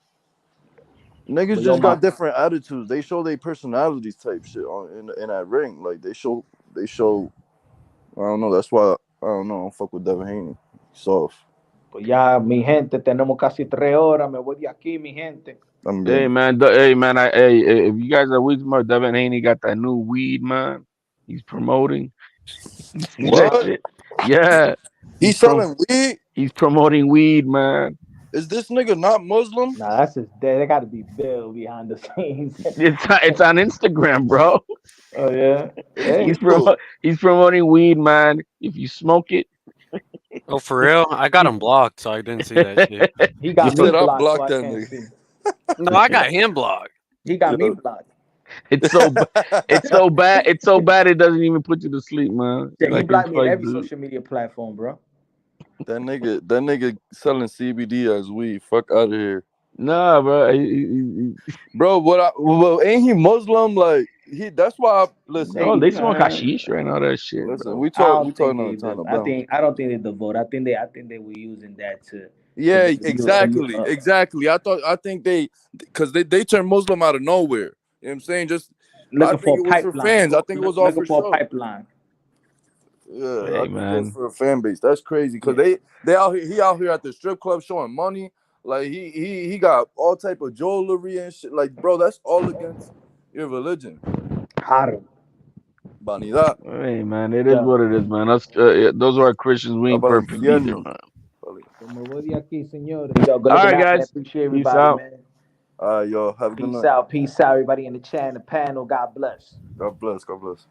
Niggas But yo, just my got different attitudes. They show their personalities type shit in that ring. Like they show. I don't know. That's why I don't know. I don't fuck with Devin Haney. Soft. Pues ya, mi gente, tenemos casi 3 horas. Me voy de aquí, mi gente. I'm hey getting. man, if you guys are weed smart, Devin Haney got that new weed, man. He's promoting. You see that What? shit? Yeah, he's He's selling weed. he's promoting weed, man. Is this nigga not Muslim? Nah, that's just they got to be Bill behind the scenes. It's on Instagram, bro. Oh yeah, It's hey, legal. He's promoting weed, man. If you smoke it, Oh, for real? I got him blocked, so I didn't see that shit. he He got me said I blocked, so blocked I that can't nigga. see. No, I got him blocked. He got me Yo. blocked. it's so it's so bad. It's so bad it doesn't even put you to sleep, man. Yeah, he Like his blocked me in fights every do. social media platform, bro. That nigga selling CBD as weed. Fuck out of here. Nah, bro. Bro, well, ain't he Muslim? Like that's why listen. Oh, Hey they smoke man, hashish right now. That shit, Listen, bro. we I talk we don't think talking on the they. time to I bounce. think I don't think they the vote. I think they were using that to Yeah, get exactly. I think because they turned Muslim out of nowhere. You know what I'm saying? Just I looking think for a it was for pipeline. fans. I think it was all Looking for for a show. pipeline. Yeah, I Hey, think it was man. for a fan base. That's crazy because Yeah, they out here. He out here at the strip club showing money. Like he got all type of jewelry and shit. Like bro, that's all against your religion. Haru. Vanidad. Hey, man. It is Yeah. what it is, man. Those are our Christians. We Va ain't para el perfect either, infierno. man. So me voy de aquí, señores. Yo, good All looking right, out, man. guys. Appreciate Peace everybody, out. man. All right, yo. Have a good Peace night. out. Peace out, everybody in the chat and the panel. God bless. God bless. God bless.